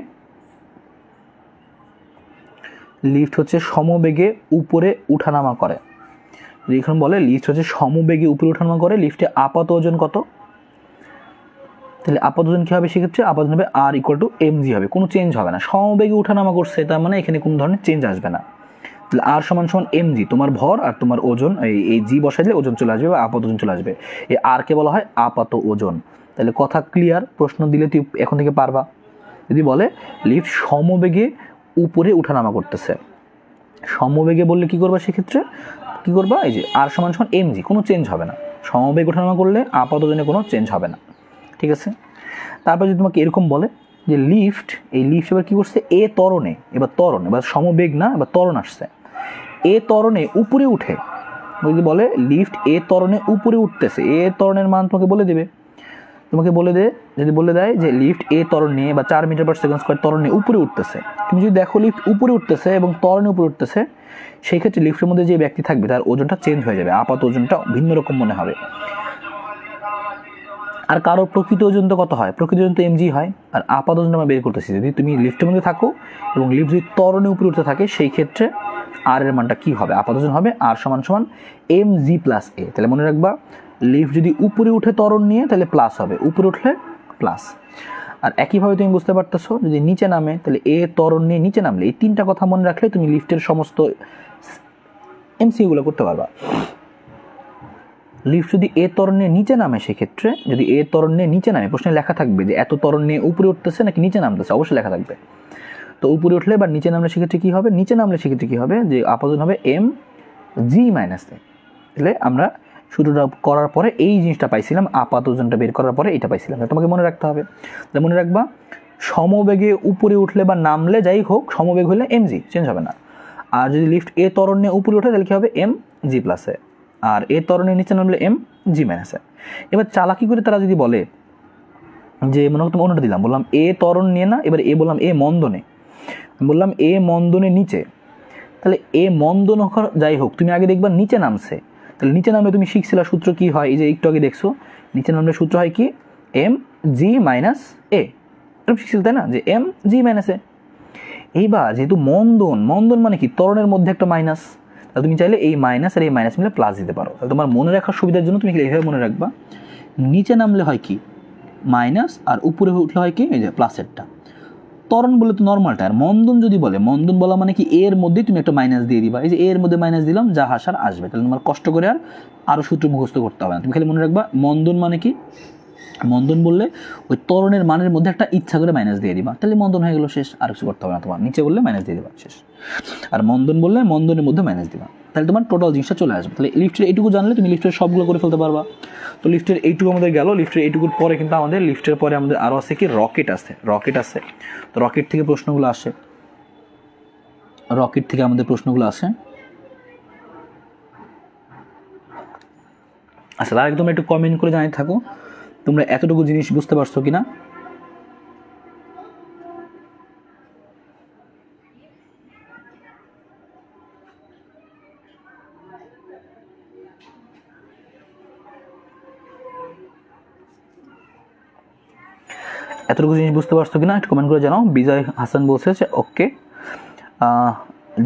লিফট হচ্ছে সমবেগে উপরে উঠানামা করে, যদি এখন বলে লিফট হচ্ছে সমবেগে উপরে ওঠানামা করে, লিফটে আপাত ওজন কত, তাহলে আপাত ওজন কী হবে সেক্ষেত্রে, আপাত ওজন হবে R = mg হবে, কোনো চেঞ্জ হবে না, সমবেগে উঠানামা করছে তার মানে এখানে কোনো ধরনের চেঞ্জ আসবে না। তাহলে R = mg, তোমার ভর আর তোমার ওজন, এই জি বসাই দিলে ওজন চলে আসবে বা আপাত ওজন চলে আসবে, এই আরকে বলা হয় আপাত ওজন। তাহলে কথা ক্লিয়ার, প্রশ্ন দিলে তুই এখন থেকে পারবা। যদি বলে লিফট সমবেগে উপরে উঠানামা করতেছে, সমবেগে বললে কী করবা সেক্ষেত্রে, কী করবা, এই যে R = mg, কোনো চেঞ্জ হবে না, সমবেগে ওঠানামা করলে আপাত ওজনে কোনো চেঞ্জ হবে না, ঠিক আছে। তারপর যদি তোমাকে এরকম বলে যে লিফট, এই লিফট এবার কী করছে, এ ত্বরণে, এবার সমবেগ না, এবার ত্বরণ আসছে, এ ত্বরণে উপরে উঠে, যদি বলে লিফট এ ত্বরণে উপরে উঠতেছে, এ ত্বরণের মান তোমাকে বলে দেবে, যদি বলে দেয় যে লিফট এ ত্বরণ নিয়ে বা 4 মিটার/সেকেন্ড² ত্বরণ নিয়ে উপরে উঠতেছে, তুমি যদি দেখো লিফট উপরে উঠতেছে এবং ত্বরণে উপরে উঠতেছে, সেই ক্ষেত্রে লিফটের মধ্যে যে ব্যক্তি থাকবে তার ওজনটা চেঞ্জ হয়ে যাবে, আপাত ওজনটা ভিন্ন রকম মনে হবে। আর কারো প্রকৃত ওজন তো কত হয়, প্রকৃত ওজন তো mg হয়, আর আপাত ওজন আমরা বের করতেছি। যদি তুমি লিফটের মধ্যে থাকো এবং লিফট যদি ত্বরণে উপরে উঠতে থাকে, সেই ক্ষেত্রে আর এর মানটা কি হবে, আপাত ওজন হবে আর সমান mg+a। তাহলে মনে রাখবা, লিফট যদি উপরে উঠে ত্বরণ নিয়ে তাহলে প্লাস হবে, উপরে উঠলে প্লাস। আর একইভাবে তুমি বুঝতে পারতেছো যদি নিচে নামে, তাহলে এ ত্বরণ নিয়ে নিচে নামলে, এই 3টা কথা মনে রাখলে তুমি লিফটের সমস্ত এমসিকিউগুলো করতে পারবা। লিফট যদি এ ত্বরণ নিয়ে নিচে নামে, সেক্ষেত্রে যদি এ ত্বরণ নিয়ে নিচে নামে, প্রশ্নে লেখা থাকবে যে এত ত্বরণ নিয়ে উপরে উঠতেছে নাকি নিচে নামতেছে, অবশ্যই লেখা থাকবে। তো উপরে উঠলে বা নিচে নামলে সেক্ষেত্রে কী হবে, নিচে নামলে সেক্ষেত্রে কী হবে, যে আপাত ওজন হবে mg-a। তাহলে আমরা শুরুটা করার পরে এই জিনিসটা পাইছিলাম, আপাত ওজনটা বের করার পরে এটা পাইছিলাম, তোমাকে মনে রাখতে হবে। তাহলে মনে রাখবা, সমবেগে উপরে উঠলে বা নামলে যাই হোক, সমবেগ হলে mg, চেঞ্জ হবে না। আর যদি লিফট এ ত্বরণ নিয়ে উপরে ওঠে তাহলে কী হবে, mg+a, আর এ ত্বরণের নিচে নামলে mg-a। এবার চালাকি করে তারা যদি বলে যে, মনে করো তুমি অন্যটা দিলাম, বললাম এ ত্বরণ নিয়ে না, এবার এ বললাম এ মন্দনে, বললাম এ মন্দনে নিচে, তাহলে এ মন্দন যাই হোক, তুমি আগে দেখবা নিচে নামছে, তাহলে নিচে নামলে তুমি শিখছিলা সূত্র কি হয়, এই যে একটু আগে দেখছো, নিচে নামলে সূত্র হয় কি, mg-a, এরকম শিখছিল তাই না, যে mg-a। এইবার যেহেতু মন্দন মানে কি, ত্বরণের মধ্যে একটা মাইনাস, তাহলে তুমি চাইলে এই মাইনাস আর এই মাইনাস মিলে প্লাস দিতে পারো। তাহলে তোমার মনে রাখার সুবিধার জন্য তুমি এইভাবে মনে রাখবা, নিচে নামলে হয় কি মাইনাস, আর উপরে উঠলে হয় কি এই যে প্লাসেরটা। ত্বরণ বলে তো নর্মালটা, আর মন্দন যদি বলে, মন্দন বলা মানে কি এর মধ্যে তুমি একটা মাইনাস দিয়ে দিবা, এই যে এর মধ্যে মাইনাস দিলাম, যা আসার আসবে। তাহলে তোমার কষ্ট করে আর আরও সূত্র মুখস্থ করতে হবে না, তুমি খালি মনে রাখবা মন্দন মানে কি, মন্দন বললে ওই ত্বরণের মানের মধ্যে একটা ইচ্ছা করে মাইনাস দিয়ে দিবা, তাহলে মন্দন হয়ে গেলো, শেষ, আর কিছু করতে হবে না তোমার। নিচে বললে মাইনাস দিয়ে দিবা, শেষ। আর মন্দন বললে মন্দনের মধ্যে মাইনাস দিবা, তাহলে তোমার টোটাল জিনিসটা চলে আসবে। তাহলে লিফটের এইটুকু জানলে তুমি লিফটের সবগুলো করে ফেলতে পারবা। তো লিফটের এইটুকু আমাদের গেল, লিফটের এইটুকুর পরে কিন্তু আমাদের লিফটের পরে আমাদের আরও আছে কি, রকেট আছে। তো রকেট থেকে প্রশ্নগুলো আসে, আচ্ছা, তার আগে তোমরা একটু কমেন্ট করে জানিয়ে থাকো তোমরা এতটুকু জিনিস বুঝতে পারছো কিনা। একটু কমেন্ট করে জানাও। বিজয় হাসান বলছে যে ওকে,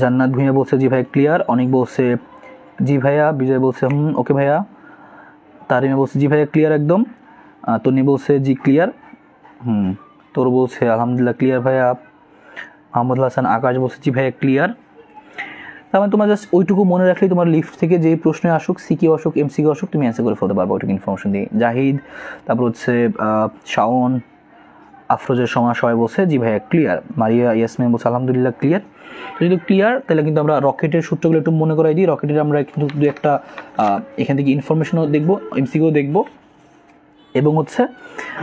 জান্নাত ভুঁইয়া বলছে জি ভাই ক্লিয়ার, অনেক বলছে জি ভাইয়া, বিজয় বলছে ওকে ভাইয়া, তারিমা বলছে জি ভাইয়া ক্লিয়ার একদম, তনি বলছে জি ক্লিয়ার, তোর বলছে আলহামদুলিল্লাহ ক্লিয়ার ভাইয়া, আহমদুল হাসান আকাশ বলছে জি ভাইয়া ক্লিয়ার। তার মানে তোমার জাস্ট ওইটুকু মনে রাখলেই তোমার লিফট থেকে যে প্রশ্ন আসুক, সিকিউ আসুক, এমসিকিউ আসুক, তুমি অ্যান্সার করে ফেলতে পারবো ওইটুকু ইনফরমেশন দিয়ে। জাহিদ, তারপর হচ্ছে শাওন, আফরোজের সবাই বলছে জি ভাইয়া ক্লিয়ার, মারিয়া ইয়াসমিন বলছে আলহামদুলিল্লাহ ক্লিয়ার। তো যদি ক্লিয়ার, তাহলে কিন্তু আমরা রকেটের সূত্রগুলো একটু মনে করাই দিই। রকেটের আমরা কিন্তু দু একটা এখান থেকে ইনফরমেশনও দেখবো, এমসিকিউ দেখবো, এবং হচ্ছে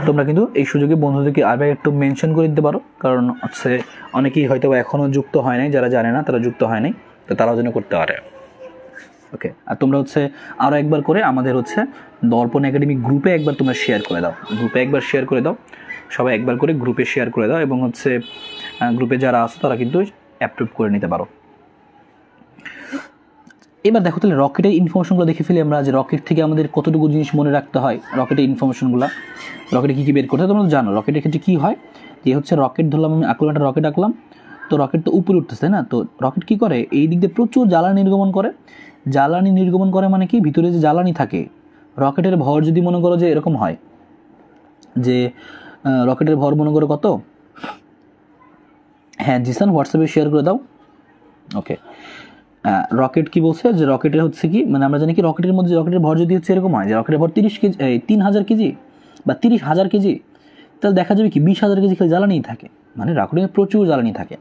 তোমরা কিন্তু এই সুযোগে বন্ধুদেরকে আবার একটু মেনশন করে দিতে পারো, কারণ হচ্ছে অনেকেই হয়তো এখনও যুক্ত হয় নাই, যারা জানে না তারা যুক্ত হয় নাই, তো তারাও যেন করতে পারে। ওকে, আর তোমরা হচ্ছে আরও একবার করে আমাদের হচ্ছে দর্পণ একাডেমি গ্রুপে একবার তোমরা শেয়ার করে দাও, সবাই একবার করে গ্রুপে শেয়ার করে দাও, এবং হচ্ছে গ্রুপে যারা আসো তারা কিন্তু অ্যাপ্রুভ করে নিতে পারো। এবার দেখো তাহলে রকেটের ইনফরমেশনগুলো দেখে ফেলি আমরা, যে রকেট থেকে আমাদের কতটুকু জিনিস মনে রাখতে হয়, রকেটের ইনফরমেশনগুলো, রকেটে কী কী বের করতে হয় তোমরা জানো। রকেটের ক্ষেত্রে কী হয়, যে হচ্ছে রকেট ধরলাম, আমি একটা রকেট আঁকলাম, তো রকেট তো উপরে উঠতেছে তাই না, তো রকেট কী করে, এই দিক দিয়ে প্রচুর জ্বালানি নির্গমন করে, মানে কি ভিতরে যে জ্বালানি থাকে, রকেটের ভর যদি মনে করো যে এরকম হয়, যে রকেটের ভর মনে করো কত, হ্যাঁ জিসান হোয়াটসঅ্যাপে শেয়ার করে দাও। ওকে, রকেট কি বলছে, যে রকেটের হচ্ছে কি, মানে আমরা জানি কি রকেটের মধ্যে রকেটের ভর যদি হচ্ছে এরকম হয়, যে রকেটের ভর 30,000 কেজি বা 30,000 কেজি, তাহলে দেখা যাবে কি 20,000 কেজি খালি জ্বালানি থাকে, মানে রকেটের প্রচুর জ্বালানি থাকে।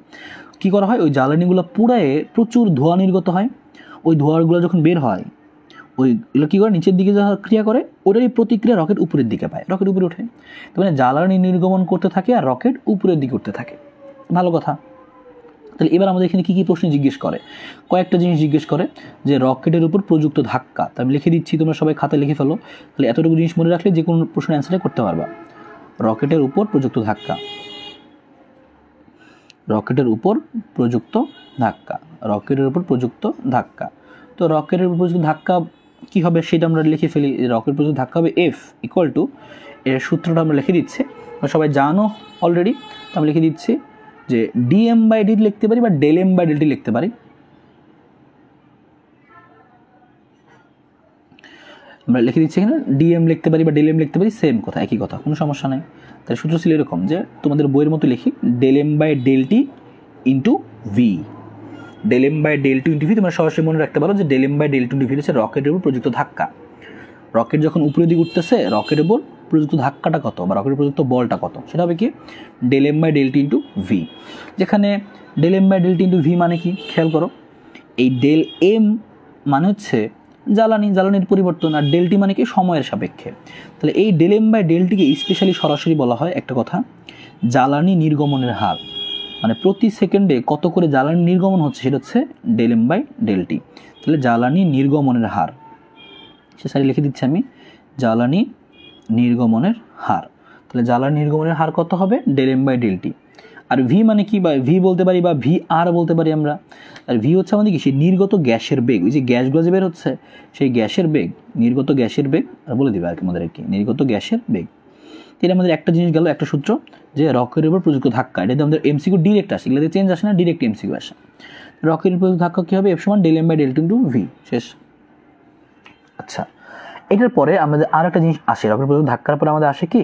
কি করা হয়, ওই জ্বালানিগুলো পুড়ায়ে প্রচুর ধোঁয়া নির্গত হয়, ওই ধোঁয়াগুলো যখন বের হয়, ওইগুলো কী করে নিচের দিকে যা ক্রিয়া করে ওটারই প্রতিক্রিয়া রকেট উপরের দিকে পায়, রকেট উপরে ওঠে। তো মানে জ্বালানি নির্গমন করতে থাকে আর রকেট উপরের দিকে উঠতে থাকে। ভালো কথা। তাহলে এবার আমাদের এখানে কী কী প্রশ্ন জিজ্ঞেস করে, কয়েকটা জিনিস জিজ্ঞেস করে যে রকেটের উপর প্রযুক্ত ধাক্কা। তা আমি লিখে দিচ্ছি, তোমরা সবাই খাতা লিখে ফেলো। তাহলে এতটুকু জিনিস মনে রাখলে যে কোনো প্রশ্নের অ্যান্সারটা করতে পারবা। রকেটের উপর প্রযুক্ত ধাক্কা, রকেটের উপর প্রযুক্ত ধাক্কা, রকেটের উপর প্রযুক্ত ধাক্কা। তো রকেটের উপর প্রযুক্ত ধাক্কা কী হবে সেটা আমরা লিখে ফেলি। রকেট প্রযুক্ত ধাক্কা হবে F ইকুয়াল টু, এর সূত্রটা আমরা লিখে দিচ্ছি, সবাই জানো অলরেডি। তো আমি লিখে দিচ্ছি যে dm/dt লিখতে পারি বা ∂m/dt লিখতে পারি। আমরা লিখে দিচ্ছি এখানে dm লিখতে পারি বা ∂m লিখতে পারি, সেম কথা, একই কথা, কোনো সমস্যা নেই। তাহলে সূত্র ছিল এরকম যে তোমাদের বইয়ের মতো লিখি ∂m/dt into V, ∂m/dt into V. তোমরা সরাসরি মনে রাখতে পারো যে ∂m/dt ইন্টু ভি হচ্ছে রকেটের উপর প্রযুক্ত ধাক্কা। রকেট যখন উপরের দিকে উঠতেছে রকেটের উপর প্রযুক্ত ধাক্কাটা কত বা রকেটের প্রযুক্ত বলটা কত, সেটা হবে কি ∂m/dt ইন্টু ভি। যেখানে ∂m/dt ইন্টু ভি মানে কি খেয়াল করো, এই ∂m মানে হচ্ছে জ্বালানির পরিবর্তন, আর ∂t মানে কি সময়ের সাপেক্ষে। তাহলে এই ∂m/dt-কে স্পেশালি সরাসরি বলা হয় একটা কথা, জ্বালানি নির্গমনের হার। মানে প্রতি সেকেন্ডে কত করে জ্বালানি নির্গমন হচ্ছে সেটা হচ্ছে ∂m/dt। তাহলে জ্বালানি নির্গমনের হার, সে সারি লিখে দিচ্ছি আমি, জ্বালানি নির্গমনের হার। তাহলে জ্বালানি নির্গমনের হার কত হবে ∂m/dt। আর ভি মানে কি, বা ভি বলতে পারি বা ভি আর বলতে পারি আমরা। আর ভি হচ্ছে আমাদের কি সেই নির্গত গ্যাসের বেগ, ওই যে গ্যাসগুলো যে বের হচ্ছে সেই গ্যাসের বেগ, নির্গত গ্যাসের বেগ আর বলে দিবে আর কি আমাদের কি নির্গত গ্যাসের বেগ। এটা আমাদের একটা জিনিস গেল, একটা সূত্র যে রকেটের উপর প্রযুক্ত ধাক্কা। এটাতে আমাদের এমসিকিউ ডিরেক্ট আসে, এগুলোতে চেঞ্জ আসে না, ডিরেক্ট এমসিকিউ আসে। রকেটের প্রযুক্ত ধাক্কা কী হবে, F সমান ∂m/dt ইন্টু ভি, শেষ। আচ্ছা, এটার পরে আমাদের আর একটা জিনিস আসে, রকেটের প্রযুক্ত ধাক্কার পরে আমাদের আসে কি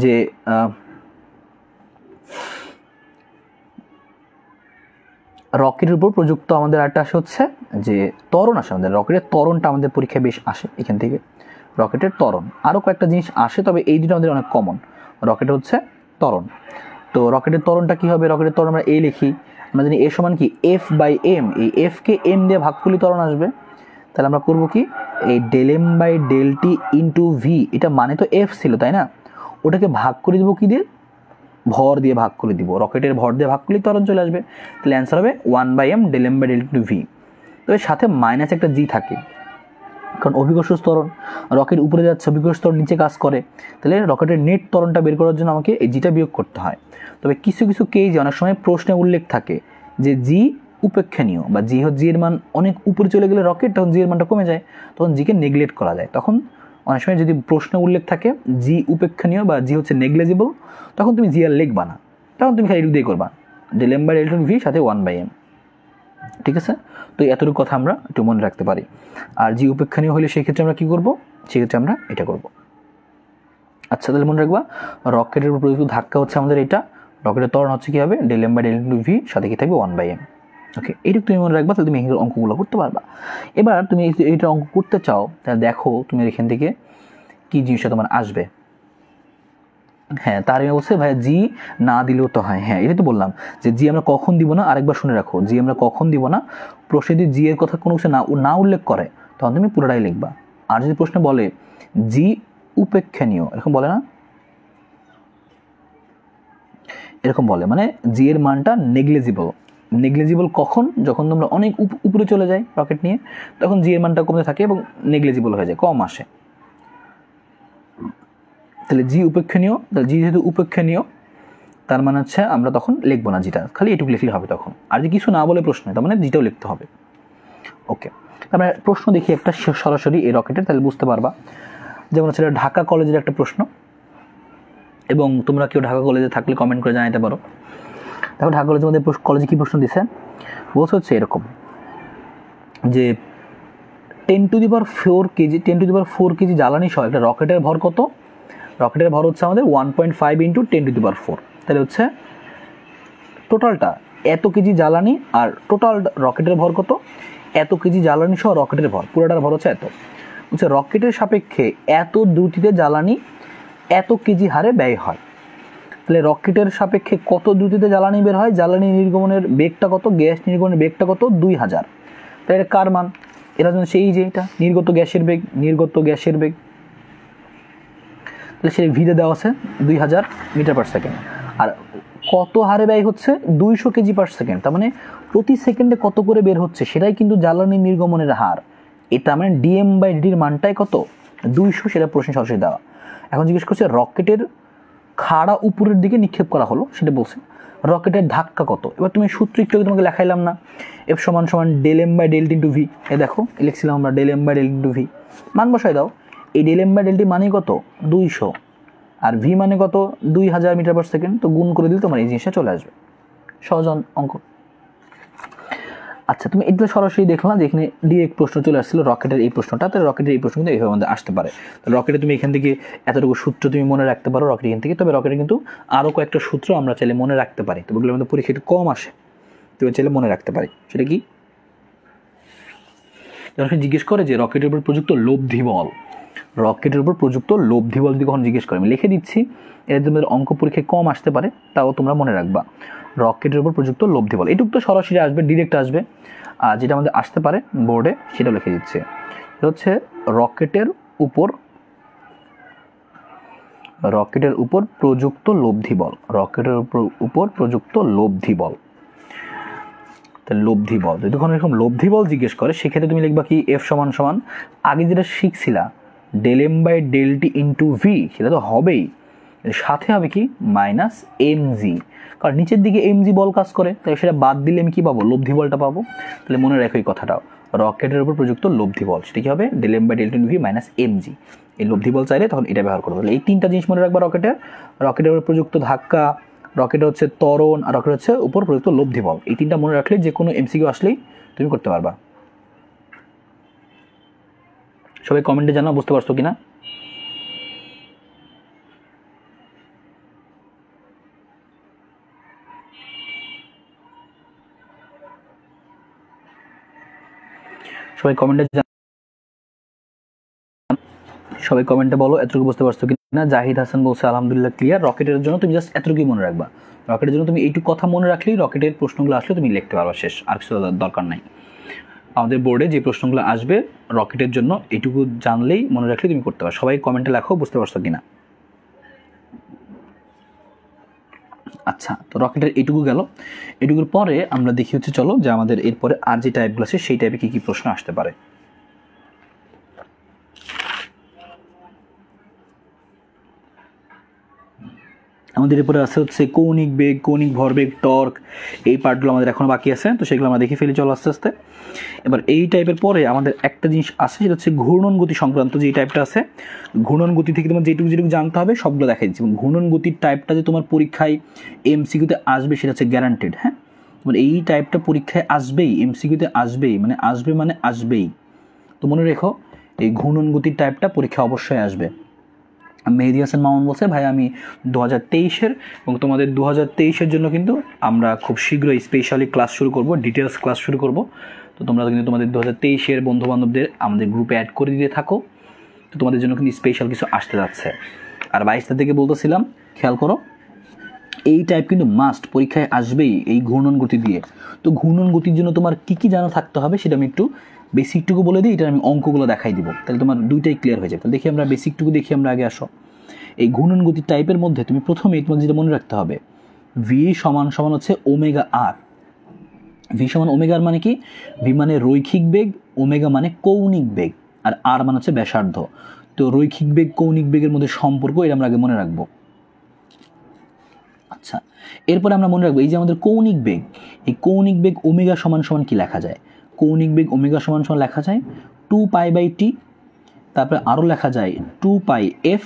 যে রকেটের উপর প্রযুক্ত আমাদের আরেকটা আসে হচ্ছে যে ত্বরণ আসে। আমাদের রকেটের ত্বরণটা আমাদের পরীক্ষায় বেশ আসে এখান থেকে, রকেটের ত্বরণ। আরও কয়েকটা জিনিস আসে, তবে এই দুটো আমাদের অনেক কমন। রকেট হচ্ছে ত্বরণ। তো রকেটের ত্বরণটা কী হবে, রকেটের ত্বরণ আমরা এই লিখি, আমরা জানি এ সমান কি F/m, এই F-কে m দিয়ে ভাগ করলে ত্বরণ আসবে। তাহলে আমরা করবো কি, এই ∂m/dt ইন্টু ভি, এটা মানে তো F ছিল তাই না, ওটাকে ভাগ করে দেবো কি দিয়ে, ভর দিয়ে ভাগ করে দিব, রকেটের ভর দিয়ে ভাগ করলেই ত্বরণ চলে আসবে। তাহলে অ্যান্সার হবে 1/m ∂m/dt ইন্টু ভি। তবে সাথে মাইনাস একটা জি থাকে, কারণ অভিকর্ষ ত্বরণ, রকেট উপরে যাচ্ছে, অভিকর্ষ ত্বরণ নিচে কাজ করে। তাহলে রকেটের নেট ত্বরণটা বের করার জন্য আমাকে এই জিটা বিয়োগ করতে হয়। তবে কিছু কিছু কেসে অনেক সময় প্রশ্নে উল্লেখ থাকে যে জি উপেক্ষণীয়, বা জি এর মান অনেক উপরে চলে গেলে রকেট, তখন জি এর মানটা কমে যায়, তখন জিকে নেগলেক্ট করা যায়। তখন অনেক সময় যদি প্রশ্নে উল্লেখ থাকে জি উপেক্ষণীয় বা জি হচ্ছে নেগলেজিবল, তখন তুমি জি আর লিখবা না, তখন তুমি খালি এটুকু দিয়ে করবা ∂m/dt ভি সাথে 1/m। ঠিক আছে, তো এতটুকু কথা আমরা একটু মনে রাখতে পারি। আর জি উপেক্ষণীয় হলে সেই ক্ষেত্রে আমরা কী করবো, সেক্ষেত্রে আমরা এটা করব। আচ্ছা, তাহলে মনে রাখবা রকেটের উপর প্রযুক্ত ধাক্কা হচ্ছে আমাদের এটা, রকেটের ত্বরণ হচ্ছে কী হবে ∂m/dt ইন্টু ভি, সাথে কি থাকবে 1/m। ওকে, এইটুকু তুমি মনে রাখবা, তাহলে তুমি এখানে অঙ্কগুলো করতে পারবা। এবার তুমি এইটা অঙ্ক করতে চাও, তাহলে দেখো তুমি এখান থেকে কী জিনিসটা তোমার আসবে। হ্যাঁ, তার অবশ্যই ভাইয়া জি না দিলেও তো হয়। হ্যাঁ, এটা তো বললাম যে জি আমরা কখন দিব না, আরেকবার শুনে রাখো, জি আমরা কখন দিব না। প্রশ্নে যদি জি এর কথা কোনো কিছু না উল্লেখ করে তখন তুমি পুরোটাই লিখবা। আর যদি প্রশ্নে বলে জি উপেক্ষণীয়, এরকম বলে না, এরকম বলে মানে জি এর মানটা নেগলেজিবল কখন, যখন তোমরা অনেক উপরে চলে যায় রকেট নিয়ে, তখন জি এর মানটা কমতে থাকে এবং নেগলেজিবল হয়ে যায়, কম আসে। তাহলে জি উপেক্ষণীয়, তাহলে জি যেহেতু উপেক্ষণীয় তার মানে হচ্ছে আমরা তখন লিখবো না জিটা, খালি এটুকু লিখলে হবে তখন। আর যদি কিছু না বলে প্রশ্ন, তার মানে জিটাও লিখতে হবে। ওকে, তারপরে প্রশ্ন দেখি একটা সরাসরি এই রকেটের, তাহলে বুঝতে পারবা। যেমন হচ্ছে ঢাকা কলেজের একটা প্রশ্ন, এবং তোমরা কেউ ঢাকা কলেজে থাকলে কমেন্ট করে জানাতে পারো। দেখো ঢাকা কলেজের মধ্যে কলেজে কী প্রশ্ন দিছে, বলছে হচ্ছে এরকম যে 10⁴ কেজি 10⁴ কেজি জ্বালানি সহ একটা রকেটের ভর কত, রকেটের ভর হচ্ছে আমাদের 1.5 × 10⁴। তাহলে হচ্ছে টোটালটা এত কেজি জ্বালানি, আর টোটাল রকেটের ভর কত, এত কেজি জ্বালানি সহ রকেটের ভর, পুরোটার ভর হচ্ছে এত। হচ্ছে রকেটের সাপেক্ষে এত দ্রুতিতে জ্বালানি এত কেজি হারে ব্যয় হয়। তাহলে রকেটের সাপেক্ষে কত দ্রুতিতে জ্বালানি বের হয়, জ্বালানি নির্গমনের বেগটা কত, গ্যাস নির্গমনের বেগটা কত, 2000। তাহলে এটা কার মান, এরা যেন সেই যে এটা নির্গত গ্যাসের বেগ, তাহলে সেই ভিতে দেওয়া আছে 2000 মিটার পার সেকেন্ড। আর কত হারে ব্যয় হচ্ছে 200 কেজি পার সেকেন্ড, তার মানে প্রতি সেকেন্ডে কত করে বের হচ্ছে সেটাই কিন্তু জ্বালানি নির্গমনের হার। এটা মানে dm/dt মানটাই কত 200, সেটা প্রশ্ন সরাসরি দেওয়া। এখন জিজ্ঞেস করছে রকেটের খাড়া উপরের দিকে নিক্ষেপ করা হলো, সেটা বলছে রকেটের ধাক্কা কত। এবার তুমি সূত্র একটু তোমাকে লেখাইলাম না, F = ∂m/ΔT × v। এ দেখো লিখছিলাম আমরা ∂m/ΔT × v, মান বসাই দাও। এই ∂m/ΔT মানে কত 200, আর v মানে কত 2000 মিটার পার সেকেন্ড। তো গুণ করে দিলে তোমার এই জিনিসটা চলে আসবে, সহজ অঙ্ক। আচ্ছা, তুমি এটা সরাসরি দেখলাম যে এখানে ডিরেক্ট প্রশ্ন চলে আসছিল রকেটের এই প্রশ্নটা। তো রকেটের এই প্রশ্ন কিন্তু এইভাবে আমাদের আসতে পারে। তো রকেটে তুমি এখান থেকে এতটুকু সূত্র তুমি মনে রাখতে পারো রকেট এখান থেকে। তবে রকেটে কিন্তু আরও কয়েকটা সূত্র আমরা চাইলে মনে রাখতে পারি, তো ওগুলো আমাদের পরীক্ষা একটু কম আসে, তুমি চাইলে মনে রাখতে পারি। সেটা কি জিজ্ঞেস করে যে রকেটের উপর প্রযুক্ত লব্ধি বল, যদি কখন জিজ্ঞেস করে আমি লিখে দিচ্ছি, এর তোমাদের অঙ্ক পরীক্ষায় কম আসতে পারে, তাও তোমরা মনে রাখবা। রকেটের উপর প্রযুক্ত লব্ধি বল, এটুকু তো সরাসরি আসবে, ডিরেক্ট আসবে। আর যেটা আমাদের আসতে পারে বোর্ডে সেটা লিখে দিচ্ছে। এটা হচ্ছে রকেটের উপর প্রযুক্ত লব্ধি বল, লব্ধি বল। যদি কোনো এরকম লব্ধি বল জিজ্ঞেস করে সেক্ষেত্রে তুমি লিখবা কি F = আগে যেটা শিখছিলা ∂m/ΔT × v, সেটা তো হবেই, সাথে হবে কি -mg, কারণ নিচের দিকে mg বল কাজ করে, তাই সেটা বাদ দিলে আমি কি পাবো লব্ধি বলটা পাবো। তাহলে মনে রাখো এই কথাটাও, রকেটের উপর প্রযুক্ত লব্ধি বল সেটা কি হবে ∂m/ΔT × v -mg। এই লব্ধি বল চাইলে তখন এটা ব্যবহার করবো। তাহলে এই তিনটা জিনিস মনে রাখবা, রকেটের উপর প্রযুক্ত ধাক্কা, রকেট হচ্ছে ত্বরণ, আর রকেট হচ্ছে উপর প্রযুক্ত লব্ধি বল। এই তিনটা মনে রাখলে যে কোনো MCQ আসলেই তুমি করতে পারবা। সবাই কমেন্টে জানাও বুঝতে পারছো কিনা। সবাই কমেন্টে বলো এতটুকু বুঝতে পারছো কিনা। জাহিদ হাসান বলছে আলহামদুলিল্লাহ ক্লিয়ার। রকেটের জন্য তুমি জাস্ট এতটুকুই মনে রাখবা, রকেটের জন্য তুমি এইটুকু কথা মনে রাখলেই রকেটের প্রশ্নগুলো আসলে তুমি লিখতে পারবা, শেষ, আর কিছু দরকার নাই। আমাদের বোর্ডে যে প্রশ্নগুলো আসবে রকেটের জন্য এইটুকু জানলেই মনে রাখলেই তুমি করতে পারো। সবাই কমেন্টে লেখো বুঝতে পারছো কিনা। আচ্ছা, তো রকেটের এইটুকু গেল। এটুকুর পরে আমরা দেখি হচ্ছে চলো যে আমাদের এরপরে আর যে টাইপগুলো আছে সেই টাইপে কী কী প্রশ্ন আসতে পারে। আমাদের এরপরে আছে হচ্ছে কৌণিক বেগ, কৌণিক ভরবেগ, টর্ক, এই পার্টগুলো আমাদের এখনো বাকি আছে, তো সেগুলো আমরা দেখে ফেলি চলো আস্তে আস্তে। এবার এই টাইপের পরে আমাদের একটা জিনিস আছে, সেটা হচ্ছে ঘূর্ণন গতি সংক্রান্ত যে টাইপটা আছে। ঘূর্ণন গতি থেকে তোমার যেটুকু জানতে হবে সবগুলো দেখাই দিচ্ছি। এবং ঘূর্ণন গতির টাইপটা যে তোমার পরীক্ষায় MCQতে আসবে সেটা হচ্ছে গ্যারান্টেড। হ্যাঁ, তোমার এই টাইপটা পরীক্ষায় আসবেই, MCQতে আসবেই, মানে আসবেই। তো মনে রেখো এই ঘূর্ণন গতির টাইপটা পরীক্ষা অবশ্যই আসবে। মেহেদি হাসান মামুন বলছে ভাই আমি 2023-এর, এবং তোমাদের 2023-এর জন্য কিন্তু আমরা খুব শীঘ্রই স্পেশালি ক্লাস শুরু করব, ডিটেলস ক্লাস শুরু করব। তো তোমরা কিন্তু তোমাদের 2023-এর বন্ধুবান্ধবদের আমাদের গ্রুপে অ্যাড করে দিতে থাকো। তো তোমাদের জন্য কিন্তু স্পেশাল কিছু আসতে যাচ্ছে। আর 22টা থেকে বলতেছিলাম, খেয়াল করো এই টাইপ কিন্তু মাস্ট পরীক্ষায় আসবেই এই ঘূর্ণন গতি দিয়ে। তো ঘূর্ণন গতির জন্য তোমার কী কী জানা থাকতে হবে সেটা আমি একটু বেসিকটুকু বলে দিই, এটা আমি অঙ্কগুলো দেখাই দিব, তাহলে তোমার দুইটাই ক্লিয়ার হয়ে যাবে। তাহলে দেখি আমরা বেসিকটুকু দেখি, আমরা আগে আসো। এই ঘূর্ণন গতির টাইপের মধ্যে তুমি প্রথমেই তোমার যেটা মনে রাখতে হবে v = হচ্ছে ω/r। v = ω/r মানে কি, v মানে রৈখিক বেগ, ω মানে কৌণিক বেগ, আর r মানে হচ্ছে ব্যাসার্ধ। তো রৈখিক বেগ কৌণিক বেগের মধ্যে সম্পর্ক এটা আমরা আগে মনে রাখবো। আচ্ছা, এরপরে আমরা মনে রাখবো এই যে আমাদের কৌণিক বেগ, এই কৌণিক বেগ ω = কি লেখা যায়, কৌণিক বেগ ω = লেখা যায় 2π/t, তারপরে আরও লেখা যায় 2πf,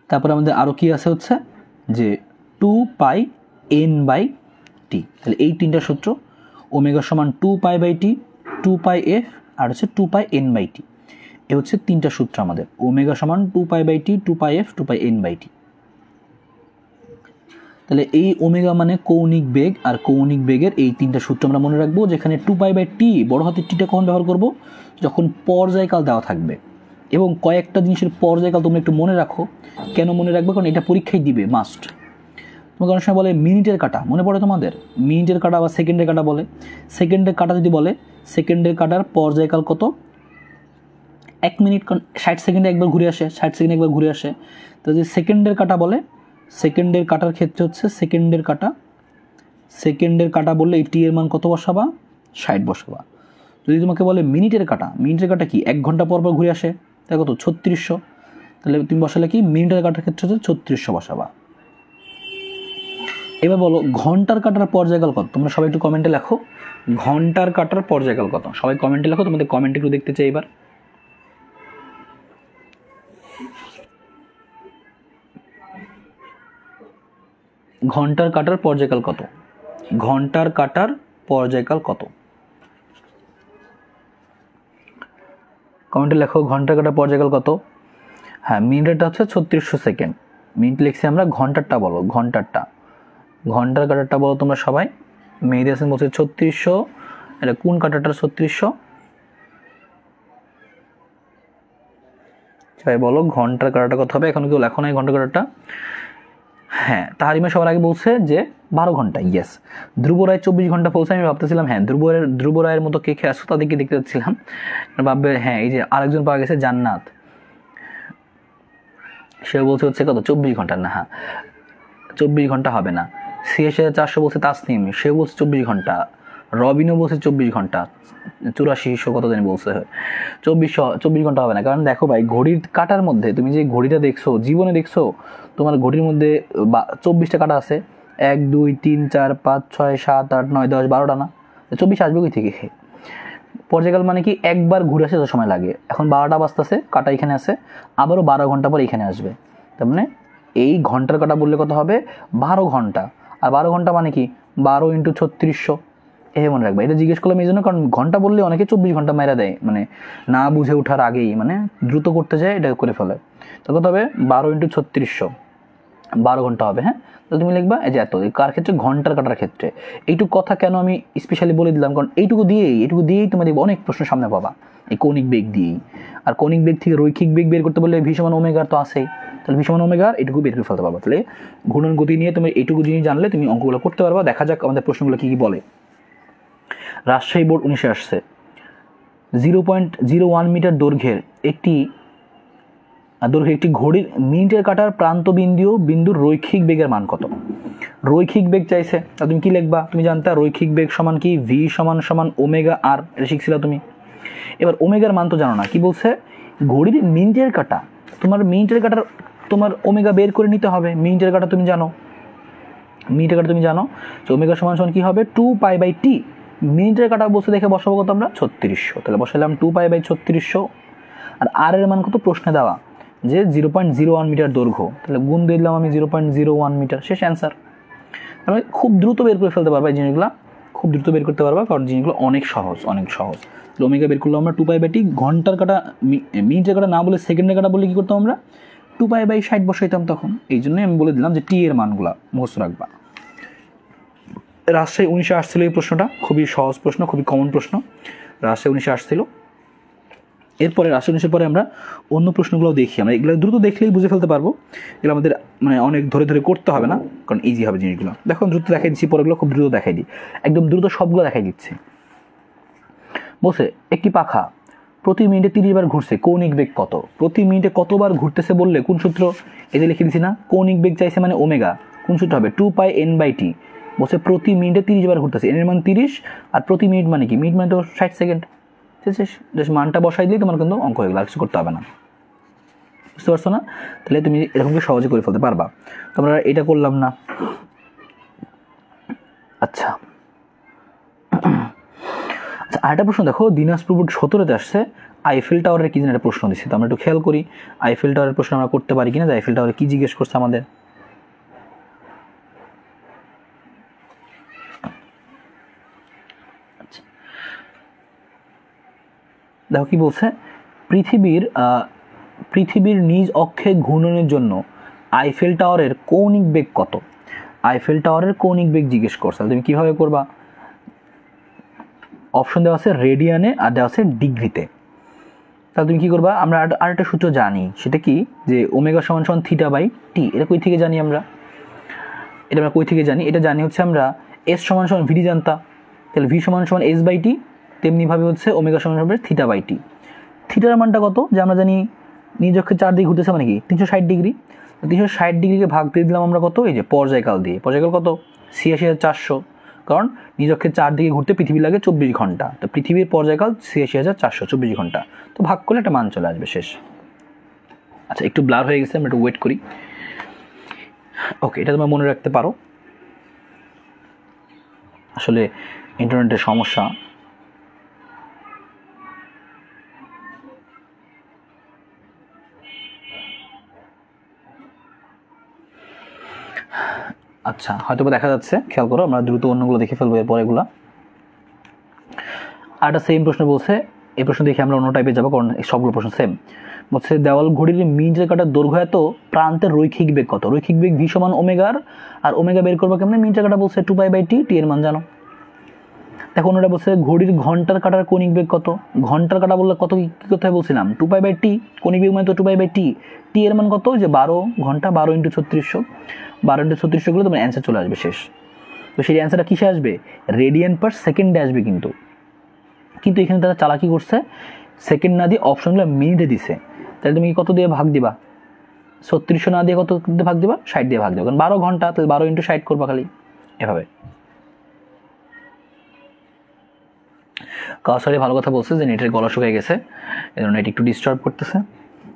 তারপরে আমাদের আরও কি আছে হচ্ছে যে 2πn/t। তাহলে এই তিনটা সূত্র, ω = 2π/t, 2πf আর হচ্ছে 2πn/t। এ হচ্ছে তিনটা সূত্র আমাদের, ω = 2π/t, 2πf, 2πn/t। তাহলে এই ω মানে কৌণিক বেগ, আর কৌণিক বেগের এই তিনটা সূত্র আমরা মনে রাখবো। যেখানে 2π/t বড় হাতের টিটা কখন ব্যবহার করব, যখন পর্যায়কাল দেওয়া থাকবে। এবং কয়েকটা জিনিসের পর্যায়কাল তোমরা একটু মনে রাখো। কেন মনে রাখবে, কারণ এটা পরীক্ষায় দিবে মাস্ট। তোমাকে অনেক সময় বলে মিনিটের কাটা, মনে পড়ে তোমাদের? মিনিটের কাটা বা সেকেন্ডের কাটা বলে। সেকেন্ডের কাটা যদি বলে, সেকেন্ডের কাটার পর্যায়কাল কত? 1 মিনিট, 60 সেকেন্ডে একবার ঘুরে আসে, 60 সেকেন্ডে একবার ঘুরে আসে। তো যদি সেকেন্ডের কাটা বলে, সেকেন্ডের কাটার ক্ষেত্রে হচ্ছে সেকেন্ডের কাটা বললে এই টি এর মান কত বসাবা? 60 বসাবা। যদি তোমাকে বলে মিনিটের কাটা কি 1 ঘন্টা পর পর ঘুরে আসে, তাই কত? 3600। তাহলে তুমি বসালে কি মিনিটের কাটার ক্ষেত্রে হচ্ছে 3600 বসাবা। এবার বলো ঘন্টার কাটার পর্যায়কাল কত? তোমরা সবাই একটু কমেন্টে লেখো, ঘন্টার কাটার পর্যায়কাল কত? সবাই কমেন্টে লেখো, তোমাদের কমেন্ট একটু দেখতে চাই এবার। ঘন্টার কাটার পর্যায়কাল কত? ঘন্টার কাটার পর্যায়কাল কত? কমেন্টে লেখো ঘন্টার কাটার পর্যায়কাল কত। হ্যাঁ, মিনিটেরটা হচ্ছে 3600 সেকেন্ড। মিনিট লিখছি আমরা, ঘন্টারটা বলো, ঘন্টার কাটারটা বলো তোমরা সবাই। মেহেদি হাসান বলছে 3600। এটা কোন কাটারটা 3600? সবাই বলো ঘন্টার কাটারটা কত হবে। এখন কেউ লেখো নাই ঘন্টার কাটারটা। হ্যাঁ, তাহারিমা সবার আগে বলছে যে 12 ঘন্টা। ইয়েস। ধ্রুব রায় 24 ঘন্টা বলছে। আমি ভাবতেছিলাম হ্যাঁ ধ্রুব রায়ের মতো কে খেয়ে আসছো তাদেরকে দেখতে যাচ্ছিলাম, ভাববে হ্যাঁ এই যে আরেকজন পাওয়া গেছে জান্নাত, সে বলছে হচ্ছে কত? 24 ঘন্টা। না, হ্যাঁ 24 ঘন্টা হবে না। CS400 বলছে তাসনিম, সে বলছে 24 ঘন্টা। রবিনও বলছে 24 ঘন্টা। 8400 কত জানি বলছে। 24 ঘন্টা হবে না, কারণ দেখো ভাই ঘড়ির কাটার মধ্যে তুমি যে ঘড়িটা দেখছো, জীবনে দেখছো তোমার ঘড়ির মধ্যে 24টা কাটা আছে। 1 2 3 4 5 6 7 8 9 10 12টা না? 24 আসবে কই থেকে? পর্যায়কাল মানে কি একবার ঘুরে আসে তো সময় লাগে। এখন 12টা বাজতেছে, কাটা এখানে আছে, আবারও 12 ঘন্টা পর এখানে আসবে। তার মানে এই ঘন্টার কাটা বললে কত হবে? 12 ঘন্টা। আর 12 ঘন্টা মানে কি 12 × 3600। এভাবে মনে রাখবে। এটা জিজ্ঞেস করলাম এই জন্য, কারণ ঘন্টা বললে অনেকে 24 ঘন্টা মেরা দেয়, মানে না বুঝে ওঠার আগেই, মানে দ্রুত করতে যায় এটা করে ফেলে। তো কত হবে? 12 × 3600, 12 ঘন্টা হবে। হ্যাঁ, তো তুমি লিখবা এই যে এত। কার ক্ষেত্রে? ঘন্টার কাটার ক্ষেত্রে। এইটুকু কথা কেন আমি স্পেশালি বলে দিলাম, কারণ এইটুকু দিয়েই তোমাদের অনেক প্রশ্ন সামনে পাবা, এই কৌণিক বেগ দিয়েই। আর কৌণিক বেগ থেকে রৈখিক বেগ বের করতে বললে ভি সমান ওমেগার তো আছেই, তাহলে ভি সমান ওমেগার এটুকু বের করে ফেলতে পারবা। তাহলে ঘূর্ণন গতি নিয়ে তুমি এইটুকু জিনিস জানলে তুমি অঙ্কগুলো করতে পারবা। দেখা যাক আমাদের প্রশ্নগুলো কী কী বলে। রাজশাহী বোর্ড 19-এ আসছে 0.01 মিটার দৈর্ঘ্যের একটি ঘড়ির মিনিটের কাটার প্রান্ত বিন্দুর রৈখিক বেগের মান কত? রৈখিক বেগ চাইছে, তা তুমি কি লিখবা? তুমি জানতে রৈখিক বেগ সমান কি? ভি সমান ওমেগা আর, এটা শিখছিলা তুমি। এবার ওমেগার মান তো জানো না, কি বলছে? ঘড়ির মিনিটের কাটা, তোমার মিনিটের কাটার তোমার ওমেগা বের করে নিতে হবে। মিনিটের কাটা তুমি জানো, যে ওমেগা সমান কি হবে? 2π/t। মিনিটের কাটা বলছে দেখে বসাবো কত আমরা? 3600। তাহলে বসালাম 2π/3600। আর আর এর মান কত? প্রশ্নে দেওয়া যে 0.01 মিটার দৈর্ঘ্য, তাহলে গুণ দিয়ে দিলাম আমি 0.01 মিটার। শেষ অ্যান্সার। আমি খুব দ্রুত বের করে ফেলতে পারবা এই জিনিসগুলো, খুব দ্রুত বের করতে পারবা, কারণ জিনিসগুলো অনেক সহজ। ওমেগা বের করলাম আমরা 2π/t। ঘন্টার কাটা মিনিটের কাটা না বলে সেকেন্ডের কাটা বলে কী করতাম আমরা? 2π/60 বসাইতাম তখন। এই জন্যই আমি বলে দিলাম যে টি এর মানগুলো মুখস্থ রাখবা। রাজশাহী 19-এ আসছিল এই প্রশ্নটা, খুবই সহজ প্রশ্ন, খুবই কমন প্রশ্ন। রাজশাহী 19-এ আসছিল। এরপরে রাজশাহী 19-এর পরে আমরা অন্য প্রশ্নগুলো দেখি। আমরা এগুলো দ্রুত দেখলেই বুঝে ফেলতে পারবো, এগুলো আমাদের মানে অনেক ধরে করতে হবে না, কারণ ইজি হবে জিনিসগুলো। দেখো দ্রুত দেখাই দিচ্ছি, পরেগুলো খুব দ্রুত দেখাই দিই, একদম দ্রুত সবগুলো দেখাই দিচ্ছি। বলছে একটি পাখা প্রতি মিনিটে 30 বার ঘুরছে, কৌণিক বেগ কত? প্রতি মিনিটে কতবার ঘুরতেছে বললে কোন সূত্র? এই যে লিখে দিচ্ছি না, কৌণিক বেগ চাইছে মানে ওমেগা, কোন সূত্র হবে? 2πn/t। বলছে প্রতি মিনিটে 30 বার ঘুরতেছে, এর মান 30, আর প্রতি মিনিট মানে কি? মিনিট মানে তো 60 সেকেন্ড। জাস্ট মানটা বসাই দিলেই তোমার কিন্তু অঙ্ক হয়ে গেল, কিছু করতে হবে না। বুঝতে পারছো না? তাহলে তুমি এরকম সহজে করে ফেলতে পারবা। তোমরা এটা করলাম না। আচ্ছা, আরেকটা প্রশ্ন দেখো, দিনাজপুর বোর্ড 17-তে আসছে আইফেল টাওয়ারের কি যেন একটা প্রশ্ন দিচ্ছে। তো আমরা একটু খেয়াল করি আইফেল টাওয়ারের প্রশ্ন আমরা করতে পারি কিনা, যে আইফেল টাওয়ারে কি জিজ্ঞেস করছে আমাদের। দেখো কি বলছে, পৃথিবীর নিজ অক্ষে ঘূর্ণনের জন্য আইফেল টাওয়ারের কৌণিক বেগ কত? আইফেল টাওয়ারের কৌণিক বেগ জিজ্ঞেস করছে, তুমি কিভাবে করবা? অপশন দেওয়া আছে রেডিয়ানে আর দেওয়া আছে ডিগ্রিতে। তাহলে তুমি কি করবা? আমরা আরেকটা সূত্র জানি, সেটা কি? যে ওমেগা সমান θ/t। এটা কই থেকে জানি আমরা? এটা আমরা কই থেকে জানি? এটা জানি হচ্ছে আমরা এস সমান সমান ভিডি জানতাম, তাহলে ভি সমান সমান এস বাই টি, তেমনিভাবে হচ্ছে ওমেগা সমান সমান থিটা বাই টি। থিটার মানটা কত? যে আমরা জানি নিজ অক্ষে 4 দিকে ঘুরতেছে মানে কি 360 ডিগ্রি। 360 ডিগ্রিকে ভাগ দিয়ে দিলাম আমরা কত? এই যে পর্যায়কাল দিয়ে। পর্যায়কাল কত? ৮৬,৪০০, কারণ নিজ অক্ষে 4 দিকে ঘুরতে পৃথিবী লাগে 24 ঘন্টা, তো পৃথিবীর পর্যায়কাল ৮৬,৪০০, 24 ঘন্টা। তো ভাগ করলে একটা মান চলে আসবে, শেষ। আচ্ছা, একটু ব্লার হয়ে গেছে, আমরা একটু ওয়েট করি। ওকে, এটা তোমরা মনে রাখতে পারো। আসলে ইন্টারনেটের সমস্যা। আচ্ছা, হয়তো দেখা যাচ্ছে, খেয়াল করো, আমরা দ্রুত অন্যগুলো দেখে ফেলবো এরপর এগুলা। আর একটা সেম প্রশ্ন বলছে, এই প্রশ্ন দেখে আমরা অন্য টাইপে যাবো, কারণ সবগুলো প্রশ্ন সেম। বলছে দেওয়াল ঘড়ির মিন রেখাটার দৈর্ঘ্য এত, প্রান্তের রৈখিক বেগ কত? রৈখিক বেগ ভি সমান ওমেগার, আর ওমেগা বের করবো কেমন? মিন রেখাটা বলছে 2π/t, টি এর মান জানো। এখন ওটা বলছে ঘড়ির ঘন্টার কাটার কৌণিক বেগ কত? ঘন্টার কাটা বললে কত কি কথা বলছিলাম? 2π/t, কৌণিক বেগ মানে তো 2π/t, টি এর মান কত? যে 12 ঘন্টা, 12 × 3600, 12 × 3600 গুলো তোমার অ্যান্সার চলে আসবে, শেষ। তো সেই অ্যান্সারটা কিসে আসবে? রেডিয়ান পার সেকেন্ডে আসবে। কিন্তু এখানে তারা চালাকি করছে, সেকেন্ড না দিয়ে অপশনগুলো মিনিটে দিছে। তাহলে তুমি কত দিয়ে ভাগ দিবা? 3600 না দিয়ে কত দিয়ে ভাগ দিবা? 60 দিয়ে ভাগ দিবা, কারণ 12 ঘন্টা, তাহলে 12 × 60 করবা খালি, এভাবে। কাউসারি ভালো কথা বলছে যে নেটের গলা শুকিয়ে গেছে, এজন্য নেট একটু ডিস্টার্ব করতেছে।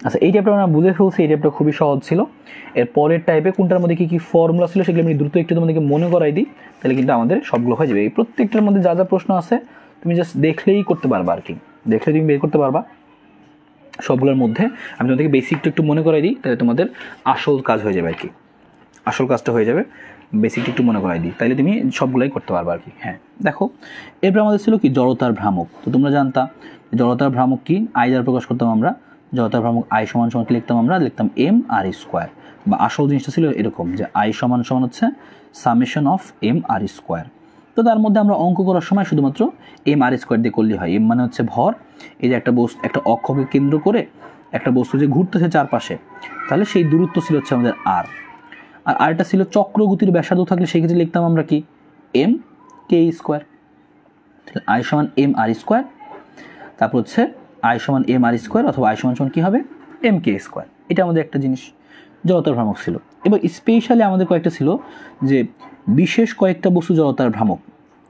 আচ্ছা, এই টাইপটা আমরা বুঝে ফেলছি, এই টাইপটা খুবই সহজ ছিল। এর পরের টাইপে কোনটার মধ্যে কী ফর্মুলা ছিল সেগুলো আমি দ্রুত একটু তোমাদেরকে মনে করাই দিই, তাহলে কিন্তু আমাদের সবগুলো হয়ে যাবে। এই প্রত্যেকটার মধ্যে যা যা প্রশ্ন আছে তুমি জাস্ট দেখলেই করতে পারবা, আর কি দেখলে তুমি বের করতে পারবা। সবগুলোর মধ্যে আমি তোমাদেরকে বেসিকটা একটু মনে করাই দিই, তাহলে তোমাদের আসল কাজ হয়ে যাবে, আর কি আসল কাজটা হয়ে যাবে। বেসিকটা একটু মনে করাই দিই, তাইলে তুমি সবগুলোই করতে পারবে, আর কি। হ্যাঁ, দেখো, এরপর আমাদের ছিল কি জড়তার ভ্রামক। তো তোমরা জানতা জড়তার ভ্রামক কি? আই দ্বারা প্রকাশ করতাম আমরা। জড়তার ভ্রামক আই সমান সমান কি লিখতাম আমরা? লিখতাম mr², বা আসল জিনিসটা ছিল এরকম যে আই সমান সমান হচ্ছে সামেশন অফ mr²। তো তার মধ্যে আমরা অঙ্ক করার সময় শুধুমাত্র mr² দিয়ে করলেই হয়। এম মানে হচ্ছে ভর, এই যে একটা বস্তু, একটা অক্ষকে কেন্দ্র করে একটা বস্তু যে ঘুরতেছে চারপাশে, তাহলে সেই দূরত্ব ছিল হচ্ছে আমাদের আর। আর আরেকটা ছিল চক্রগতির ব্যাসার্ধ থাকলে সেই ক্ষেত্রে লিখতাম আমরা কি? mk²। তাহলে আই সমান mr², তারপর হচ্ছে আই সমান mr² অথবা আই সমান সমান কী হবে? mk²। এটা আমাদের একটা জিনিস জড়তার ভ্রামক ছিল। এবার স্পেশালি আমাদের কয়েকটা ছিল যে বিশেষ কয়েকটা বস্তু জড়তার ভ্রামক।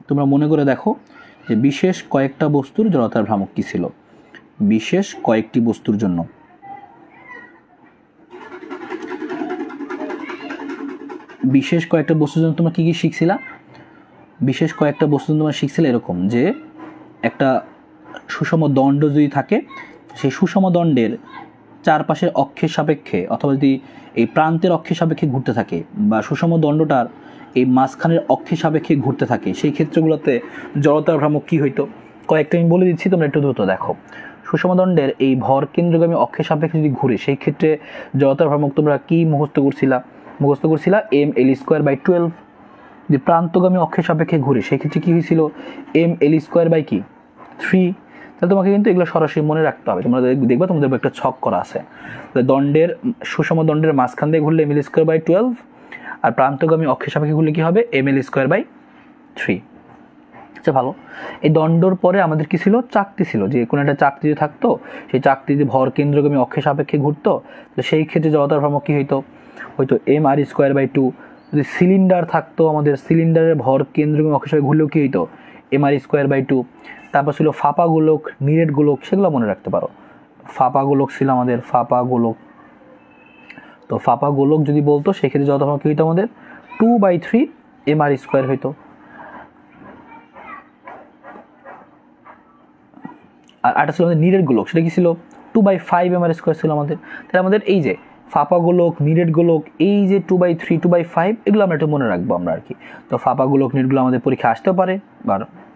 তোমরা মনে করে দেখো যে বিশেষ কয়েকটা বস্তুর জড়তার ভ্রামক কী ছিল? বিশেষ কয়েকটি বস্তুর জন্য বিশেষ কয়েকটা বস্তুর জন্য তোমরা কী কী শিখছিলা? বিশেষ কয়েকটা বস্তুর জন্য তোমরা শিখছিলে এরকম যে একটা সুষম দণ্ড যদি থাকে, সেই সুষম দণ্ডের চারপাশের অক্ষের সাপেক্ষে অথবা যদি এই প্রান্তের অক্ষের সাপেক্ষে ঘুরতে থাকে, বা সুষম দণ্ডটার এই মাঝখানের অক্ষের সাপেক্ষে ঘুরতে থাকে, সেই ক্ষেত্রগুলোতে জড়তার ভ্রামক কী হইতো? কয়েকটা আমি বলে দিচ্ছি, তোমরা একটু দ্রুত দেখো। সুষম দণ্ডের এই ভর কেন্দ্রগামী অক্ষের সাপেক্ষে যদি ঘুরে, সেই ক্ষেত্রে জড়তার ভ্রামক তোমরা কি মুখস্থ করছিলা? ml²/12। যদি প্রান্তগামী অক্ষের সাপেক্ষে ঘুরে, সেই ক্ষেত্রে কী হয়েছিল? ml²/3। তাহলে তোমাকে কিন্তু এগুলো সরাসরি মনে রাখতে হবে। তোমরা দেখবা তোমাদের একটা ছক করা আছে, দণ্ডের সুষম দণ্ডের মাঝখান দিয়ে ঘুরলে ml²/12, আর প্রান্তগামী অক্ষের সাপেক্ষে ঘুরলে কী হবে? ml²/3। আচ্ছা, ভালো। এই দণ্ডর পরে আমাদের কি ছিল? চাকতি ছিল। যে কোনো একটা চাকতি যদি থাকতো, সেই চাকতি যদি ভর কেন্দ্রগামী অক্ষের সাপেক্ষে ঘুরতো, তো সেই ক্ষেত্রে জড়তার ভ্রামক কী হইতো? হয়তো mr²/2। যদি সিলিন্ডার থাকতো, আমাদের সিলিন্ডারের ভর কেন্দ্রগামী অক্ষের সাপেক্ষে ঘুরলেও কী হইতো? mr²/2। তারপর ছিল ফাঁপা গোলক, নিরেট গোলক, সেগুলো মনে রাখতে পারো। ফাঁপা গোলক ছিল আমাদের, ফাঁপা গোলক। তো ফাঁপা গোলক যদি বলতো, সেক্ষেত্রে জড়তার ভ্রামক কী হইতো আমাদের? 2/3 mr² হইতো। আর আরেকটা ছিল আমাদের নিরেট গোলক, সেটা কি ছিল? 2/5 mr² ছিল আমাদের। তাহলে আমাদের এই যে ফাঁপা গোলক, নিরেট গোলক, এই যে 2/3, 2/5, এগুলো আমরা একটু মনে রাখবো আমরা, আর কি। তো ফাঁপা গোলক, নিরেটগুলো আমাদের পরীক্ষা আসতেও পারে, বা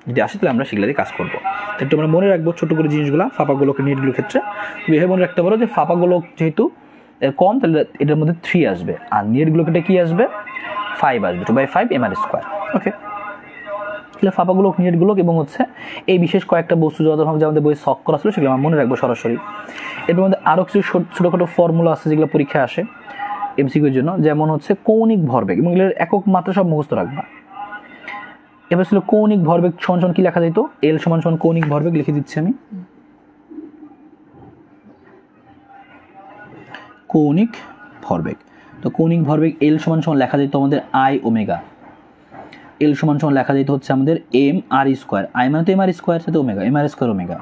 যদি আসে তাহলে আমরা সেগুলো দিয়ে কাজ করবো। তো একটু আমরা মনে রাখবো ছোটো করে জিনিসগুলো। ফাঁপা গোলক, নিরেটগুলোর ক্ষেত্রে তুমি এভাবে মনে রাখতে পারো যে ফাঁপা গোলক যেহেতু কম, তাহলে এটার মধ্যে 3 আসবে, আর নিরেটগুলোকে এটা কী আসবে? 5 আসবে, 2/5 mr²। ওকে, তাহলে ফাঁপা গোলক, নিরেট গোলক এবং হচ্ছে এই বিশেষ কয়েকটা বস্তু যতভাবে যে আমাদের বই শখ করা ছিল, সেগুলো আমরা মনে রাখবো সরাসরি। এর মধ্যে আরও কিছু ছোটোখাটো ফর্মুলা আছে যেগুলো পরীক্ষায় আসে। এমসিকিউর জন্য, যেমন হচ্ছে কৌণিক ভরবেগ, এবং এগুলোর একক মাত্রা সব মুখস্থ রাখবা। এবার ছিল কৌণিক ভরবেগ সমান সমান কি লেখা যেত, এল সমান সমান কৌণিক ভরবেগ লিখে দিচ্ছি আমি, কৌণিক ভরবেগ। তো কৌণিক ভরবেগ এল সমান সমান লেখা যেত আমাদের আই ওমেগা, এল সমান সমান লেখা যেত হচ্ছে আমাদের এম আর স্কোয়ার, আই মানে তো এম আর স্কোয়ার, সাথে omega, M R square omega.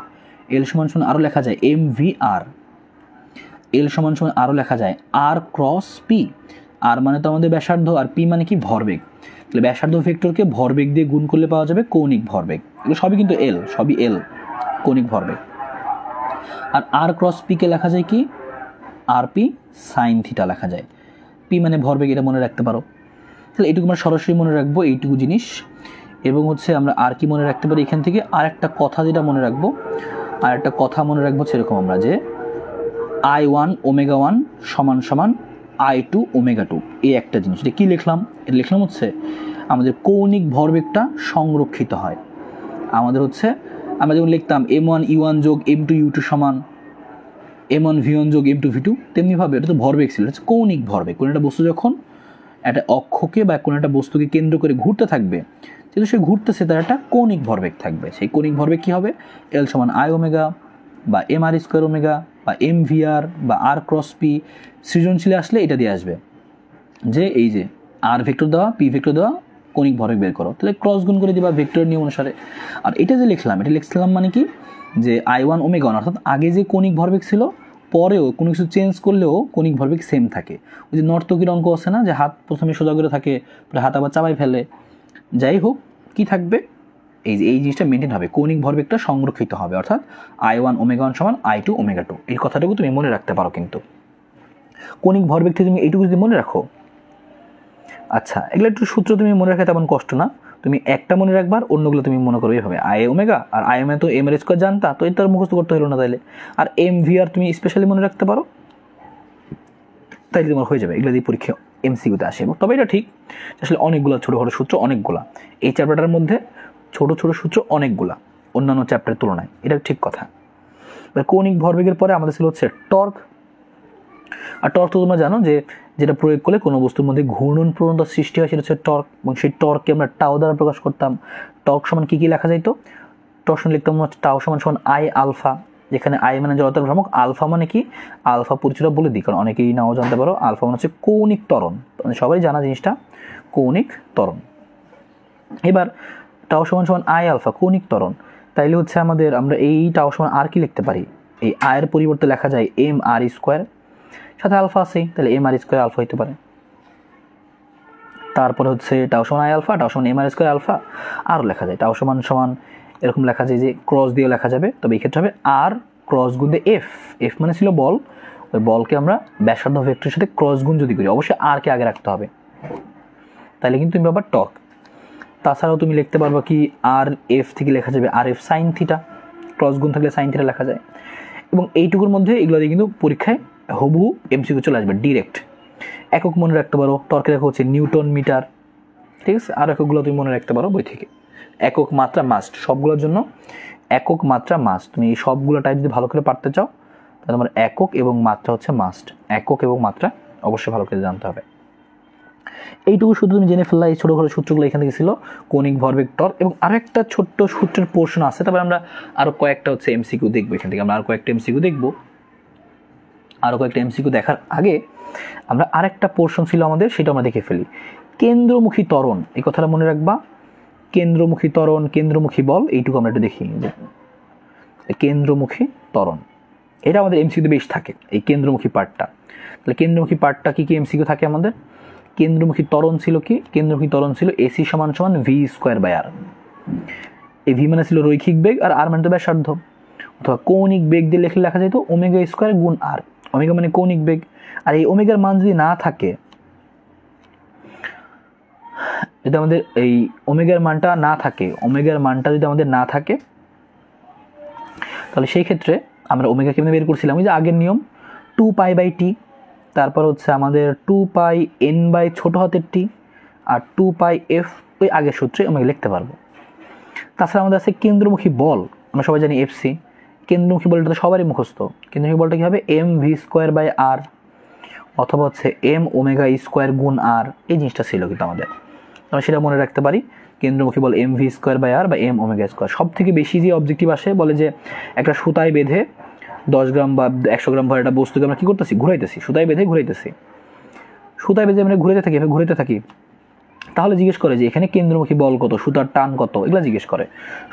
এল সমান সমান আরও লেখা যায় এম ভি আর, এল সমান সমান আরও লেখা যায় আর ক্রস পি। আর মানে তো আমাদের ব্যাসার্ধ, আর পি মানে কি ভরবেগ। তাহলে ব্যাসার্ধ ভেক্টরকে ভরবেগ দিয়ে গুণ করলে পাওয়া যাবে কৌণিক ভরবেগ। এগুলো সবই কিন্তু এল, সবই এল, কৌণিক ভরবেগ। আর আর ক্রস পিকে লেখা যায় কি, আর পি সাইন থিটা লেখা যায়। পি মানে ভরবেগ, এটা মনে রাখতে পারো। তাহলে এইটুকু আমরা সরাসরি মনে রাখবো, এইটুকু জিনিস। এবং হচ্ছে আমরা আর কি মনে রাখতে পারি এখান থেকে, আর একটা কথা যেটা মনে রাখবো, আর একটা কথা মনে রাখবো সেরকম আমরা, যে I1 ওমেগা 1 সমান সমান I2 ওমেগা 2, এই একটা জিনিস। এটা কী লিখলাম, এটা লিখলাম হচ্ছে আমাদের কৌণিক ভরবেগটা সংরক্ষিত হয়। আমাদের হচ্ছে আমরা যেমন লিখতাম M1 E1 যোগ M2 U2 সমান M1 V1 যোগ M2 V2, তেমনিভাবে এটা তো ভরবেগ ছিল, এটা হচ্ছে কৌণিক ভরবেগ। কোনো একটা বস্তু যখন একটা অক্ষকে বা কোনো একটা বস্তুকে কেন্দ্র করে ঘুরতে থাকবে, যেহেতু সে ঘুরতেছে তার একটা কৌণিক ভরবেগ থাকবে। সেই কৌণিক ভরবেগ কী হবে, এল সমান আই ওমেগা বা এম আর স্কোয়ার ওমেগা বা এম ভি আর বা আর ক্রস পি। সৃজনশীলে আসলে এটা দিয়ে আসবে যে এই যে আর ভেক্টর দেওয়া, পি ভেক্টর দেওয়া, কৌণিক ভরবেগ বের করো, তাহলে ক্রস গুণ করে দিবা ভেক্টর নিয়ম অনুসারে। আর এটা যে লিখলাম, এটা লিখছিলাম মানে কি, যে I1 ওমেগা 1, অর্থাৎ আগে যে কৌণিক ভরবেগ ছিল পরেও কোনো কিছু চেঞ্জ করলেও কৌণিক ভরবেগ সেম থাকে। ওই যে নর্তকীর অঙ্ক আছে না, যে হাত প্রথমে সোজা করে থাকে, পরে হাত আবার চাপাই ফেলে, যাই হোক কি থাকবে, এই যে এই জিনিসটা মেনটেন হবে, কৌণিক ভরবেগটা সংরক্ষিত হবে, অর্থাৎ I1 ওমেগা 1 সমান I2 ওমেগা 2। এই কথাটুকু তুমি মনে রাখতে পারো। কিন্তু কৌণিক ভরবেগ থেকে তুমি এইটুকু যদি মনে রাখো, আচ্ছা এগুলো একটু সূত্র তুমি মনে রাখে তেমন কষ্ট না, তুমি একটা মনে রাখবার, অন্যগুলো তুমি মনে করো এইভাবে আই ওমেগা, আর আই ওমেগা তো এম আর স্কোয়ার জানতা, তো এটা মুখস্থ করতে হলো না তাইলে। আর এম ভি আর তুমি স্পেশালি মনে রাখতে পারো, তাইলে তোমার হয়ে যাবে। এগুলো দিয়ে পরীক্ষা এমসিকিউতে আসে। এবং তবে এটা ঠিক আসলে অনেকগুলো ছোটো সূত্র, অনেকগুলা এই চ্যাপ্টারটার মধ্যে ছোটো সূত্র অনেকগুলা অন্যান্য চ্যাপ্টারের তুলনায়, এটা ঠিক কথা। কৌণিক ভরবেগের পরে আমাদের ছিল হচ্ছে টর্ক। আর টর্ক তো তোমরা জানো যে যেটা প্রয়োগ করলে কোনো বস্তুর মধ্যে ঘূর্ণন প্রবণতা সৃষ্টি হয়, সেটা হচ্ছে টর্ক। এবং সেই টর্ককে আমরা টাও দ্বারা প্রকাশ করতাম। টর্ক সমান কী লেখা যাইতো, টর্ক সমান লিখতাম টাও সমান সমান আই আলফা, যেখানে আই মানে জড়তার ভ্রামক, আলফা মানে কি, আলফা পরিচয়টা বলে দিই, কারণ অনেকেই নাও জানতে পারো। আলফা মানে হচ্ছে কৌণিক ত্বরণ, মানে সবাই জানা জিনিসটা, কৌণিক ত্বরণ। এবার টাও সমান সমান আই আলফা, কৌণিক ত্বরণ, তাইলে হচ্ছে আমাদের আমরা এই টাও সমান আর কি লিখতে পারি, এই আয়ের পরিবর্তে লেখা যায় এম আর স্কোয়ার, সাথে আলফা আছেই, তাহলে এম আর স্কোয়ার আলফা হইতে পারে। তারপরে হচ্ছে টাও সমান আই আলফা, টাও সমান এম আর স্কোয়ার আলফা, আরও লেখা যায় টাও সমান সমান এরকম লেখা যায় যে ক্রস দিয়েও লেখা যাবে, তবে এই ক্ষেত্রে হবে আর ক্রস গুণ দিয়ে এফ। এফ মানে ছিল বল, ওই বলকে আমরা ব্যাসার্ধ ভেক্টরের সাথে ক্রস গুণ যদি করি, অবশ্যই আরকে আগে রাখতে হবে, তাহলে কিন্তু তুমি আবার টর্ক। তাছাড়াও তুমি লিখতে পারবা কি, আর এফ থেকে লেখা যাবে আর এফ সাইন থিটা, ক্রস গুণ থাকলে সাইন থিটা লেখা যায়। এবং এইটুকুর মধ্যে এগুলো দিয়ে কিন্তু পরীক্ষায় হুবহু এমসিকিউ চলে আসবে ডিরেক্ট। একক মনে রাখতে পারো, টর্কের একক হচ্ছে নিউটন মিটার, ঠিক আছে। আর এককগুলো তুমি মনে রাখতে পারো বই থেকে। একক মাত্রা মাস্ট, সবগুলোর জন্য একক মাত্রা মাস্ট। তুমি এই সবগুলো টাইপ যদি ভালো করে পারতে চাও, তাহলে তোমার একক এবং মাত্রা হচ্ছে মাস্ট। একক এবং মাত্রা অবশ্যই ভালো করে জানতে হবে। এইটুকু শুধু তুমি জেনে ফেললা, এই ছোটো সূত্রগুলো এখান থেকে ছিল, কৌণিক ভরবেগ, টর্ক। এবং আরও একটা ছোট্ট সূত্রের পোর্শন আছে, তারপরে আমরা আরও কয়েকটা হচ্ছে এমসিকিউ দেখবো। এখান থেকে আমরা আরও কয়েকটা এমসিকিউ দেখবো। আরও কয়েকটা এমসিকিউ দেখার আগে আমরা আরেকটা পোর্শন ছিল আমাদের, সেটা আমরা দেখে ফেলি। কেন্দ্রমুখী ত্বরণ, এই কথাটা মনে রাখবা। কেন্দ্রমুখী ত্বরণ, কেন্দ্রমুখী বল, এইটুকু আমরা একটু দেখি। কেন্দ্রমুখী ত্বরণ এটা আমাদের এমসিকিউ বেশ থাকে, এই কেন্দ্রমুখী পার্টটা। তাহলে কেন্দ্রমুখী পার্টটা কী কী এমসিকিউ থাকে আমাদের? কেন্দ্রমুখী ত্বরণ ছিল কি, কেন্দ্রমুখী ত্বরণ ছিল এসি সমান সমান ভি স্কোয়ার বাই আর। এই ভি মানে ছিল রৈখিক বেগ, আর আর মানে তো ব্যাসার্ধ। অথবা কৌণিক বেগ দিয়ে লেখলে লেখা যেত ওমেগা স্কোয়ার গুণ আর। ওমেগা মানে কৌণিক বেগ, আর এই ওমেগার মান যদি না থাকে, যদি আমাদের এই ওমেগার মানটা না থাকে, ওমেগার মানটা যদি আমাদের না থাকে, তাহলে সেই ক্ষেত্রে আমরা ওমেগা কেমনে বের করছিলাম, ওই যে আগের নিয়ম 2π/t, তারপর হচ্ছে আমাদের 2πn/ ছোটো হাতের টি, আর 2πf, ওই আগের সূত্রে ওমেগা লিখতে পারবো। তাছাড়া আমাদের আছে কেন্দ্রমুখী বল, আমরা সবাই জানি এফসি। কেন্দ্রমুখী বলটা তো সবারই মুখস্থ। কেন্দ্রমুখী বলটা কী হবে, mv² বাই আর। অথবা হচ্ছে এম ওমেগা স্কোয়ার গুণ আর, এই জিনিসটা ছিল কিন্তু আমাদের, আমরা সেটা মনে রাখতে পারি। কেন্দ্রমুখী বল এম ভি স্কোয়ার বাই আর বা এম ওমেগা স্কোয়ার। সব থেকে বেশি যে অবজেক্টিভ আসে বলে যে একটা সুতায় বেঁধে 10 গ্রাম বা 100 গ্রাম ভর একটা বস্তুকে আমরা কী করতেছি, ঘুরাইতেছি, সুতায় বেঁধে ঘুরাইতেছি, সুতায় বেঁধে আমরা ঘুরাইতে থাকি, তাহলে জিজ্ঞেস করে যে এখানে কেন্দ্রমুখী বল কত, সুতার টান কত, এগুলো জিজ্ঞেস করে।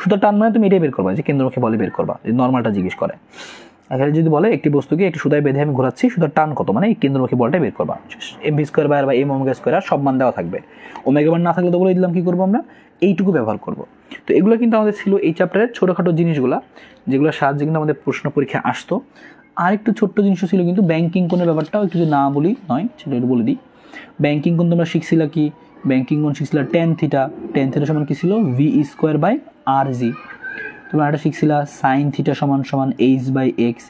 সুতার টান মানে তুমি এটাই বের করবা যে কেন্দ্রমুখী বলে বের করবা, নর্মালটা জিজ্ঞেস করে। এখানে যদি বলে একটি বস্তুকে একটি সুতায় বেঁধে আমি ঘোরাচ্ছি, সুতার টান কত, মানে এই কেন্দ্রমুখী বলটা বের করবা। এম ভি স্কোয়ার বাই আর বা এম ওমেগা স্কোয়ার আর সব মান দেওয়া থাকবে, ওমেগা মান না থাকলে তো বলে দিলাম কী করবো আমরা, এইটুকু ব্যবহার করব। তো এগুলো কিন্তু আমাদের ছিল এই চ্যাপ্টারের ছোটোখাটো জিনিসগুলো, যেগুলোর সাহায্যে কিন্তু আমাদের প্রশ্ন পরীক্ষা আসতো। আর একটু ছোট্ট জিনিসও ছিল কিন্তু ব্যাংকিং কোণের ব্যাপারটাও একটু যদি না বলি নয়, সেটা একটু বলে দিই। ব্যাংকিং কোণ তোমরা শিখছিলা কি, ব্যাংকিং কোণ শিখছিলা টেন থিটা সমান কী ছিল, ভি স্কোয়ার বাই আর জি। তোমরা একটা শিখছিলা সাইন থিটা সমান সমান এইচ বাই এক্স।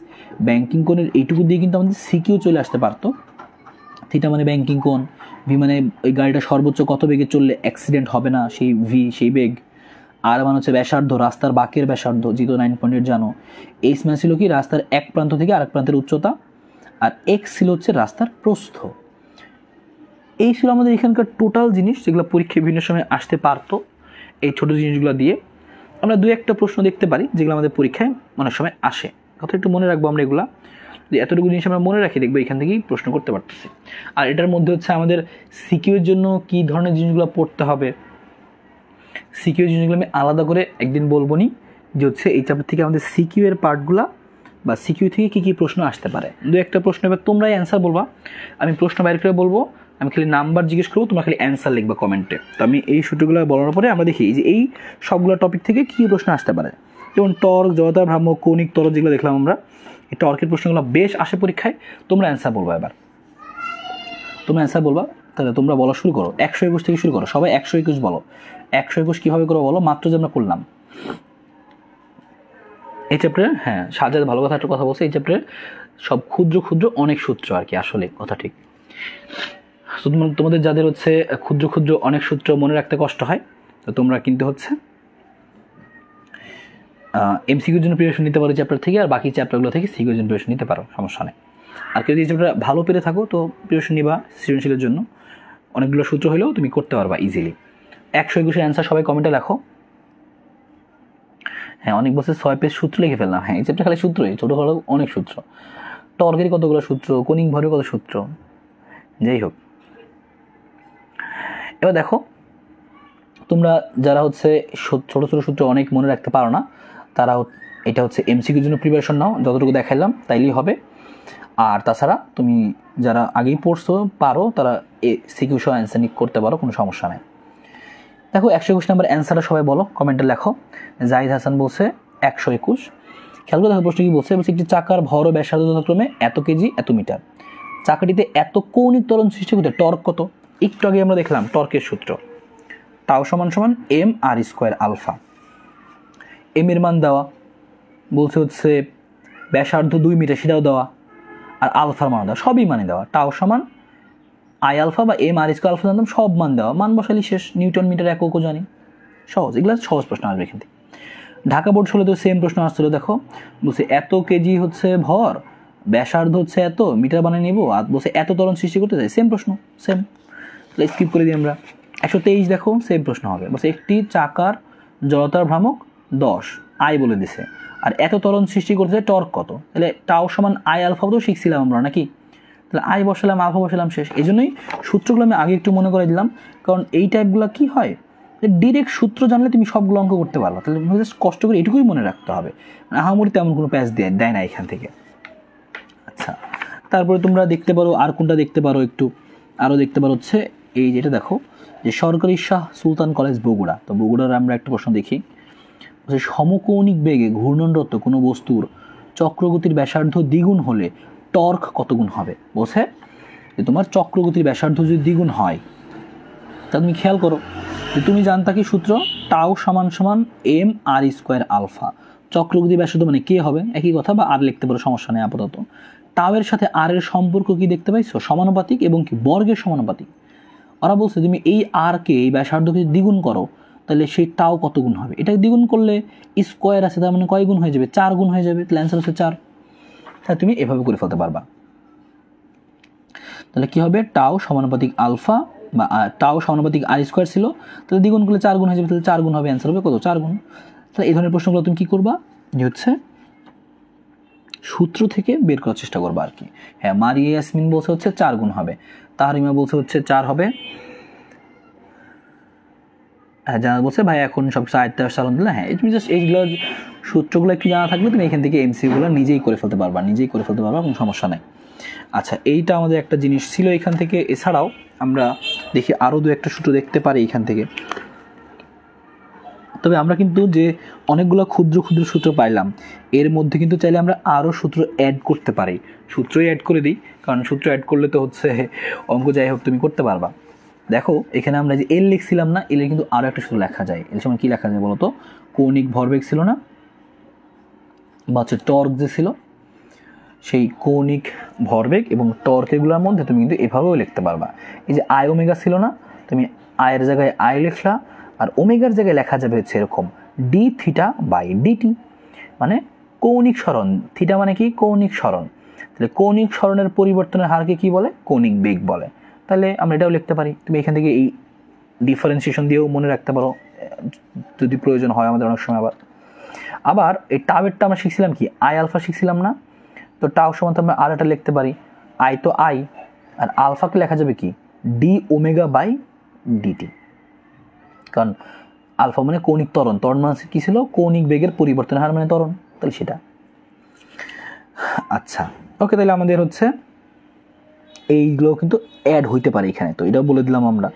ব্যাংকিং কোণের এইটুকু দিয়ে কিন্তু আমাদের সিকিউ চলে আসতে পারতো। থিটা মানে ব্যাংকিং কোণ, ভি মানে ওই গাড়িটা সর্বোচ্চ কত বেগে চললে অ্যাক্সিডেন্ট হবে না সেই ভি, সেই বেগ। আর মানে হচ্ছে ব্যাসার্ধ, রাস্তার বাঁকের ব্যাসার্ধ, যেহেতু 9.8 জানো। এইচ মানে ছিল কি রাস্তার এক প্রান্ত থেকে আরেক প্রান্তের উচ্চতা, আর এক্স ছিল হচ্ছে রাস্তার প্রস্থ। এই ছিল আমাদের এখানকার টোটাল জিনিস যেগুলো পরীক্ষায় বিভিন্ন সময় আসতে পারতো। এই ছোটো জিনিসগুলো দিয়ে আমরা 2-1টা প্রশ্ন দেখতে পারি যেগুলো আমাদের পরীক্ষায় অনেক সময় আসে। কথা একটু মনে রাখবো আমরা এগুলা, যদি এতটুকু জিনিস আমরা মনে রাখি দেখবো এখান থেকেই প্রশ্ন করতে পারতেছি। আর এটার মধ্যে হচ্ছে আমাদের সিকিউর জন্য কী ধরনের জিনিসগুলো পড়তে হবে, সিকিউ জিনিসগুলো আমি আলাদা করে একদিন বলবো নি, যে হচ্ছে এই চ্যাপ্টার থেকে আমাদের সিকিউ এর পার্টগুলো বা সিকিউ থেকে কী কী প্রশ্ন আসতে পারে। 2-1টা প্রশ্ন এবার তোমরাই অ্যান্সার বলবা, আমি প্রশ্ন বাইরে করে বলবো, আমি খালি নাম্বার জিজ্ঞেস করবো, তোমরা খালি অ্যান্সার লিখবা কমেন্টে। তো আমি এই সূত্রগুলো বলার পরে আমরা দেখি যে এই সবগুলো টপিক থেকে কী প্রশ্ন আসতে পারে। যেমন টর্ক, জড়তা, ভ্রাম্যক, কৌণিক ত্বরণ যেগুলো দেখলাম আমরা, এই টর্কের প্রশ্নগুলো বেশ আসে পরীক্ষায়। তোমরা অ্যান্সার বলবা, এবার তোমরা অ্যান্সার বলবা। তাহলে তোমরা বলা শুরু করো, 121 থেকে শুরু করো, সবাই 121 বলো। 121 কীভাবে করো বলো, মাত্র যে আমরা করলাম এই চ্যাপ্টারে। হ্যাঁ, সাজাদ ভালো কথা একটা কথা বলছে, এই চ্যাপ্টারে সব ক্ষুদ্র ক্ষুদ্র অনেক সূত্র আর কি, আসলে কথা ঠিক। তোমাদের যাদের হচ্ছে ক্ষুদ্র ক্ষুদ্র অনেক সূত্র মনে রাখতে কষ্ট হয়, তো তোমরা কিন্তু হচ্ছে এমসিকিউর জন্য প্রিপারেশন নিতে পারো চ্যাপ্টার থেকে, আর বাকি চ্যাপ্টারগুলো থেকে সিকিউর জন্য প্রিপারেশন নিতে পারো, সমস্যা নেই। আর কেউ যদি চ্যাপ্টার ভালো পেরে থাকো তো প্রিপারেশন নিবা সৃজনশীলের জন্য, অনেকগুলো সূত্র হলেও তুমি করতে পারবা ইজিলি। 121-এর অ্যান্সার সবাই কমেন্টে লেখো। হ্যাঁ, অনেক বছর 6 পেজ সূত্র লিখে ফেললাম। হ্যাঁ, এই চ্যাপ্টার খালি সূত্রই, ছোটো হলেও অনেক সূত্র, টর্কের কতগুলো সূত্র, কৌণিক ভরের কত সূত্র, যাই হোক। এবার দেখো, তোমরা যারা হচ্ছে ছোটো ছোটো সূত্র অনেক মনে রাখতে পারো না, তারা এটা হচ্ছে এমসিকিউর জন্য প্রিপারেশন নাও, যতটুকু দেখাইলাম তাইলেই হবে। আর তাছাড়া তুমি যারা আগেই পড়ছো পারো, তারা সিকিউ সহ অ্যান্সার করতে পারো, কোনো সমস্যা নেই। দেখো 121 নম্বর অ্যান্সারটা সবাই বলো, কমেন্টে লেখো। জাহিদ হাসান বলছে 121। খেয়াল করে দেখো প্রশ্ন কী বলছে, একটি চাকার ভর ও ব্যাসার্ধ যথাক্রমে এত কেজি এত মিটার, চাকাটিতে এত কৌণিক ত্বরণ সৃষ্টি করতে টর্ক কত। একটু আগে আমরা দেখলাম টর্কের সূত্র, টাও সমান সমান M R square alpha. M এর মান দেওয়া, বলছে হচ্ছে ব্যাসার্ধ 2 মিটার, সেটাও দেওয়া, আর আলফার মান দেওয়া, সবই মানে দেওয়া। টাও সমান আই আলফা বা এম আর স্কোয়ার আলফা জানতাম, সব মান দেওয়া, মান বসালি শেষ। নিউটন মিটার এককও জানি, সহজ। এগুলো সহজ প্রশ্ন আসবে এখান থেকে। ঢাকা বোর্ড হলে তো সেম প্রশ্ন আসছিল, দেখো বলছে এত কেজি হচ্ছে ভর, ব্যাসার্ধ হচ্ছে এত, মিটার বানিয়ে নিব, আর বলছে এত ত্বরণ সৃষ্টি করতে চাই, সেম প্রশ্ন, সেম। তাহলে স্কিপ করে দিই আমরা। 123 দেখো সেম প্রশ্ন হবে, বলছে একটি চাকার জড়তার ভ্রামক 10, আই বলে দিছে, আর এত ত্বরণ সৃষ্টি করতে চাই টর্ক কত। তাহলে টাও সমান আই আলফা তো শিখছিলাম আমরা নাকি, তাহলে আই বসালাম, আলফা বসালাম, শেষ। এই জন্যই সূত্রগুলো আমি আগে একটু মনে করে দিলাম, কারণ এই টাইপগুলো কী হয়, ডিরেক্ট সূত্র জানলে তুমি সবগুলো অঙ্ক করতে পারবা, তাহলে জাস্ট কষ্ট করে এটুকুই মনে রাখতে হবে, আহামরি তেমন কোনো প্যাচ দেয় না এখান থেকে। আচ্ছা, তারপরে তোমরা দেখতে পারো আর কোনটা দেখতে পারো, একটু আরও দেখতে পারো হচ্ছে এই যেটা দেখো, যে সরকারি শাহ সুলতান কলেজ বগুড়া। তো বগুড়ার আমরা একটা প্রশ্ন দেখি, সমকৌণিক বেগে ঘূর্ণনরত কোনো বস্তুর চক্রগতির ব্যাসার্ধ দ্বিগুণ হলে টর্ক কত গুণ হবে। বলছে যে তোমার চক্রগতির ব্যাসার্ধ যদি দ্বিগুণ হয়, তা তুমি খেয়াল করো যে তুমি জানতা কি সূত্র, টাও সমান সমান এম আর স্কোয়ার আলফা। চক্রগতির ব্যাসার্ধ মানে কে হবে, একই কথা, বা আর লিখতে পারো, সমস্যা নেই আপাতত। টাও এর সাথে আর এর সম্পর্ক কি দেখতে পাইছো, সমানুপাতিক এবং কি বর্গের সমানুপাতিক। ওরা বলছে তুমি এই আর কে, এই ব্যাসার্ধকে দ্বিগুণ করো, তাহলে সেই টাও কত গুণ হবে। এটাকে দ্বিগুণ করলে স্কোয়ার আছে, তার মানে কয় গুণ হয়ে যাবে, 4 গুণ হয়ে যাবে, তাহলে অ্যান্সার হচ্ছে 4। তাহলে তুমি এভাবে করে ফেলতে পারবা। তাহলে কী হবে, টাও সমানুপাতিক আলফা বা টাও সমানুপাতিক আর স্কোয়ার ছিল, তাহলে দ্বিগুণ করলে 4 গুণ হয়ে যাবে, তাহলে 4 গুণ হবে, অ্যান্সার হবে কত, 4 গুণ। তাহলে এই ধরনের প্রশ্নগুলো তুমি কী করবা, যে হচ্ছে সূত্র থেকে বের করার চেষ্টা করবা আর কি। হ্যাঁ, মারিয়া ইয়াসমিন বলছে হচ্ছে 4 গুণ হবে, তাহরিমা বলছে হচ্ছে 4 হবে। হ্যাঁ, জানা বলছে ভাই এখন সব আয়ত্তে সালাম দিলে, হ্যাঁ তুমি জাস্ট এইগুলো সূত্রগুলো একটু জানা থাকলে তুমি এখান থেকে এমসিকিউগুলো নিজেই করে ফেলতে পারবা, কোনো সমস্যা নাই। আচ্ছা, এইটা আমাদের একটা জিনিস ছিল এখান থেকে। এছাড়াও আমরা দেখি আরও 2-1টা সূত্র দেখতে পারি এখান থেকে। তবে আমরা কিন্তু যে অনেকগুলো ক্ষুদ্র ক্ষুদ্র সূত্র পাইলাম, এর মধ্যে কিন্তু চাইলে আমরা আরও সূত্র অ্যাড করতে পারি। সূত্রই অ্যাড করে দিই, কারণ সূত্র অ্যাড করলে তো হচ্ছে অঙ্ক যাই হোক তুমি করতে পারবা। দেখো এখানে আমরা যে এল লিখছিলাম না, এলের কিন্তু আরও একটা সূত্র লেখা যায়। এর সময় কী লেখা যায় বলো তো, কৌণিক ভরবেগ ছিল না, বা হচ্ছে টর্ক যে ছিল, সেই কৌণিক ভরবেগ এবং টর্কেগুলোর মধ্যে তুমি কিন্তু এভাবেও লিখতে পারবা। এই যে আই ওমেগা ছিল না, তুমি আয়ের জায়গায় আই লিখলা, আর ওমেগার জায়গায় লেখা যাবে হচ্ছে এরকম ডি থিটা বাই ডিটি, মানে কৌণিক সরণ। থিটা মানে কি, কৌণিক সরণ। তাহলে কৌণিক সরণের পরিবর্তনের হারকে কি বলে, কৌণিক বেগ বলে। তাহলে আমরা এটাও লিখতে পারি। তুমি এখান থেকে এই ডিফারেন্সিয়েশন দিয়েও মনে রাখতে পারো যদি প্রয়োজন হয় আমাদের অনেক সময়। আবার এই টাওয়েরটা আমরা শিখছিলাম কি, আই আলফা শিখছিলাম না, তো টাও সমান আমরা আর একটা লিখতে পারি, আই তো আই, আর আলফাকে লেখা যাবে কি, ডি ওমেগা বাই ডিটি। কারণ আলফা মানে কৌণিক ত্বরণ, ত্বরণ মানে কী ছিল, কৌণিক বেগের পরিবর্তনের হার মানে ত্বরণ, তাহলে সেটা। আচ্ছা ওকে, তাহলে আমাদের হচ্ছে এইগুলো কিন্তু অ্যাড হইতে পারে এখানে, তো এটাও বলে দিলাম আমরা,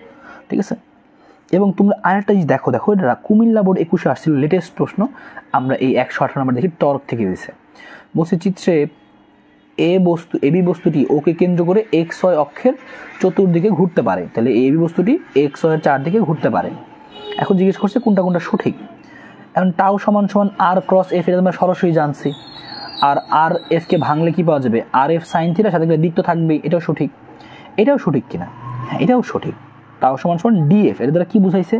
ঠিক আছে। এবং তোমরা আরেকটা জিনিস দেখো, এটা কুমিল্লা বোর্ড 21-এ আসছিল লেটেস্ট প্রশ্ন। আমরা এই 118 নাম্বার দেখি, টর্ক থেকে দিয়েছে। বলছে চিত্রে এবি বস্তুটি ওকে কেন্দ্র করে XY অক্ষের চতুর্দিকে ঘুরতে পারে। তাহলে এবি বস্তুটি XY এর চারদিকে ঘুরতে পারে। এখন জিজ্ঞেস করছে কোনটা কোনটা সঠিক। এখন টাও সমান সমান আর ক্রস এফ, এটা আমরা সরাসরি জানছি। আর আর এফকে ভাঙলে কি পাওয়া যাবে, আর এফ সাইন থিটা, সাথে দিক তো থাকবেই, এটাও সঠিক। এটাও সঠিক কিনা, হ্যাঁ এটাও সঠিক। টাও সমান সমান ডিএফ, এর দ্বারা কি বুঝাইছে,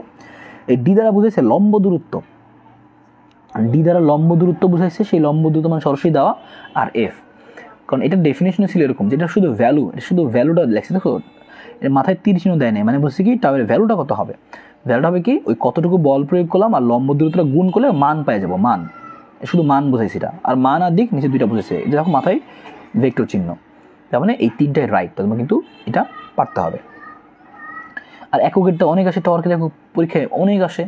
এই ডি দ্বারা বুঝাইছে লম্ব দূরত্ব, ডি দ্বারা লম্ব দূরত্ব বুঝাইছে, সেই লম্ব দূরত্ব মানে সরাসরি দেওয়া আর এফ। কারণ এটার ডেফিনেশন ছিল এরকম, যেটা শুধু ভ্যালু, এটা শুধু ভ্যালুটা লেখছে, দেখো এর মাথায় তীর চিহ্ন দেয় নাই, মানে বলছে কি টাওয়ের ভ্যালুটা কত হবে, ভ্যালুটা হবে কি ওই কতটুকু বল প্রয়োগ করলাম আর লম্ব দূরত্বটা গুণ করলে মান পেয়ে যাবো, মান, শুধু মান বুঝাইছে এটা। আর মান আর দিক নিচে দুইটা বুঝেছে, এটা দেখো মাথায় ভেক্টর চিহ্ন, তার মানে এই তিনটাই রাইট, তোমার কিন্তু এটা পারতে হবে। আর এককের তো অনেক আসে, টর্কের একক পরীক্ষায় অনেক আসে।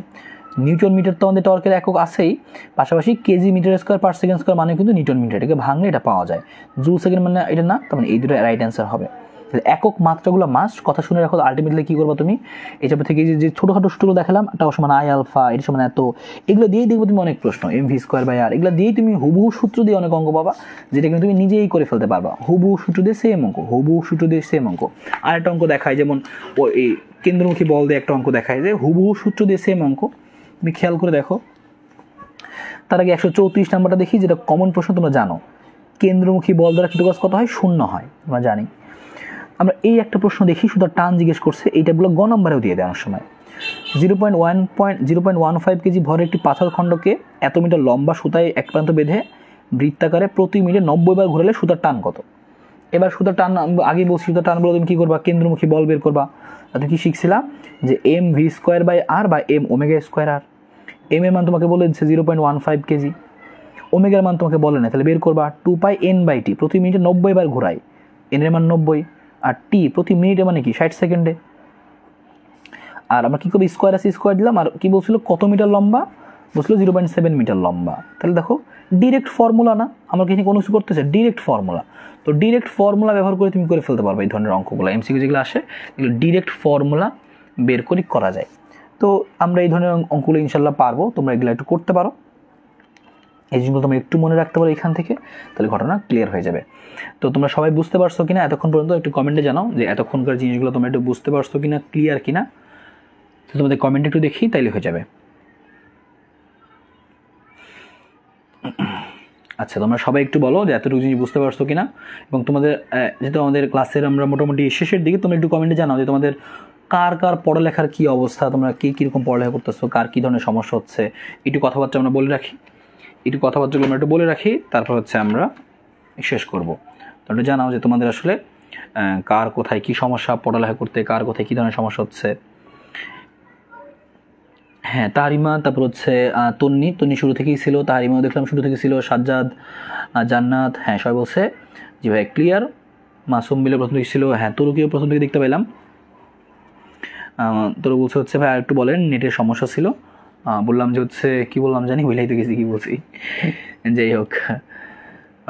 নিউটন মিটার তো আমাদের টর্কের একক আছেই, পাশাপাশি KG metre square per second square মানে কিন্তু নিউটন মিটার, এটাকে ভাঙলে এটা পাওয়া যায়। জুল সেকেন্ড মানে এটা না, তার মানে এই দুটো রাইট অ্যান্সার হবে। একক মাত্রাগুলো মাস্ট, কথা শুনে রাখো। আলটিমেটলি কী করবো তুমি, এই চাপে থেকে যে ছোটোখাটো সূত্রগুলো দেখালাম, টাও সমান আই আলফা, এটা সমান এত, এগুলো দিয়েই দেখবো তুমি অনেক প্রশ্ন, MV স্কোয়ার বাই আর, এগুলো দিয়েই তুমি হুবহু সূত্র দিয়ে অনেক অঙ্ক পাবা, যেটা কিন্তু তুমি নিজেই করে ফেলতে পারবা। হুবহু সূত্র দিয়ে সেম অঙ্ক, হুবহু সূত্র দিয়ে সেম অঙ্ক। আর একটা অঙ্ক দেখায়, যেমন এই কেন্দ্রমুখী বল দিয়ে একটা অঙ্ক দেখায়, যে হুবহু সূত্র দিয়ে সেম অঙ্ক, তুমি খেয়াল করে দেখো। তার আগে 134 নাম্বারটা দেখি, যেটা কমন প্রশ্ন, তোমরা জানো কেন্দ্রমুখী বল দ্বারা কৃতকাজ কত হয়, 0 হয়, আমরা জানি। আমরা এই একটা প্রশ্ন দেখি, শুধু টান জিজ্ঞেস করছে, এইটাগুলো গ নম্বরেও দিয়ে দেয় অনেক সময়। 0.15 কেজি ভরের একটি পাথর খণ্ডকে এত মিটার লম্বা সুতায় এক প্রান্ত বেঁধে বৃত্তাকারে প্রতি মিনিটে 90 বার ঘোরালে সুতার টান কত। এবার সুতার টান আগে বলছি, সুতার টান বলে তুমি কী করবা, কেন্দ্রমুখী বল বের করবা। তুমি কি শিখছিলাম যে MV স্কোয়ার বাই আর বা M ওমেগা স্কোয়ার আর। এম এর মান তোমাকে বলে দিচ্ছে 0.15 কেজি, ওমেগার মান তোমাকে বলে না, তাহলে বের করবা 2πn/t, প্রতি মিনিটে 90 বার ঘোরায়, এন এর মান 90, আর টি প্রতি মিনিটে মানে কি 60 সেকেন্ডে। আর আমরা কী করবো, স্কোয়ার আছে, স্কোয়ার দিলাম, আর কি বলছিল কত মিটার লম্বা, বলছিল 0.7 মিটার লম্বা। তাহলে দেখো ডিরেক্ট ফর্মুলা না, আমরা কি কোনো কিছু করতেছে, ডিরেক্ট ফর্মুলা। তো ডিরেক্ট ফর্মুলা ব্যবহার করে তুমি করে ফেলতে পারবে এই ধরনের অঙ্কগুলো, MCQ যেগুলো আসে এগুলো ডিরেক্ট ফর্মুলা বের করে করা যায়। তো আমরা এই ধরনের অঙ্কগুলো ইনশাল্লাহ পারবো, তোমরা এগুলো একটু করতে পারো, এই জিনিসগুলো তোমরা একটু মনে রাখতে পারো এখান থেকে, তাহলে ঘটনা ক্লিয়ার হয়ে যাবে। তো তোমরা সবাই বুঝতে পারছো কিনা এতক্ষণ পর্যন্ত, একটু কমেন্টে জানাও যে এতক্ষণকার জিনিসগুলো তোমরা একটু বুঝতে পারছো কিনা, ক্লিয়ার কিনা। তো তোমাদের কমেন্টে একটু দেখি, তাইলে হয়ে যাবে। আচ্ছা, তোমরা সবাই একটু বলো যে এতটুকু জিনিস বুঝতে পারছো কিনা। এবং তোমাদের যেহেতু আমাদের ক্লাসের আমরা মোটামুটি শেষের দিকে, তোমরা একটু কমেন্টে জানাও যে তোমাদের কার কার পড়ালেখার কী অবস্থা, তোমরা কীরকম পড়ালেখা করতেছো, কার কী ধরনের সমস্যা হচ্ছে, একটু কথাবার্তা আমরা বলে রাখি, তারপর হচ্ছে আমরা শেষ করব। তো একটু জানাও যে তোমাদের আসলে কার কোথায় কী সমস্যা পড়ালেখা করতে, কার কোথায় কী ধরনের সমস্যা হচ্ছে। হ্যাঁ, তাহারিমা, তারপর হচ্ছে তন্নি শুরু থেকেই ছিল, তাহারিমাও দেখলাম শুরু থেকে ছিল, সাজ্জাদ, জান্নাত, হ্যাঁ সবাই বলছে জি ভাই ক্লিয়ার। মাসুম মিলে প্রথম থেকে ছিল, হ্যাঁ তরুকেও প্রথম থেকে দেখতে পেলাম। তরু বলছে হচ্ছে ভাই আর একটু বলেন, নেটের সমস্যা ছিল। বললাম যে হচ্ছে কী বললাম জানি, ভুলেই তো গেছি কী বলছি। যাই হোক,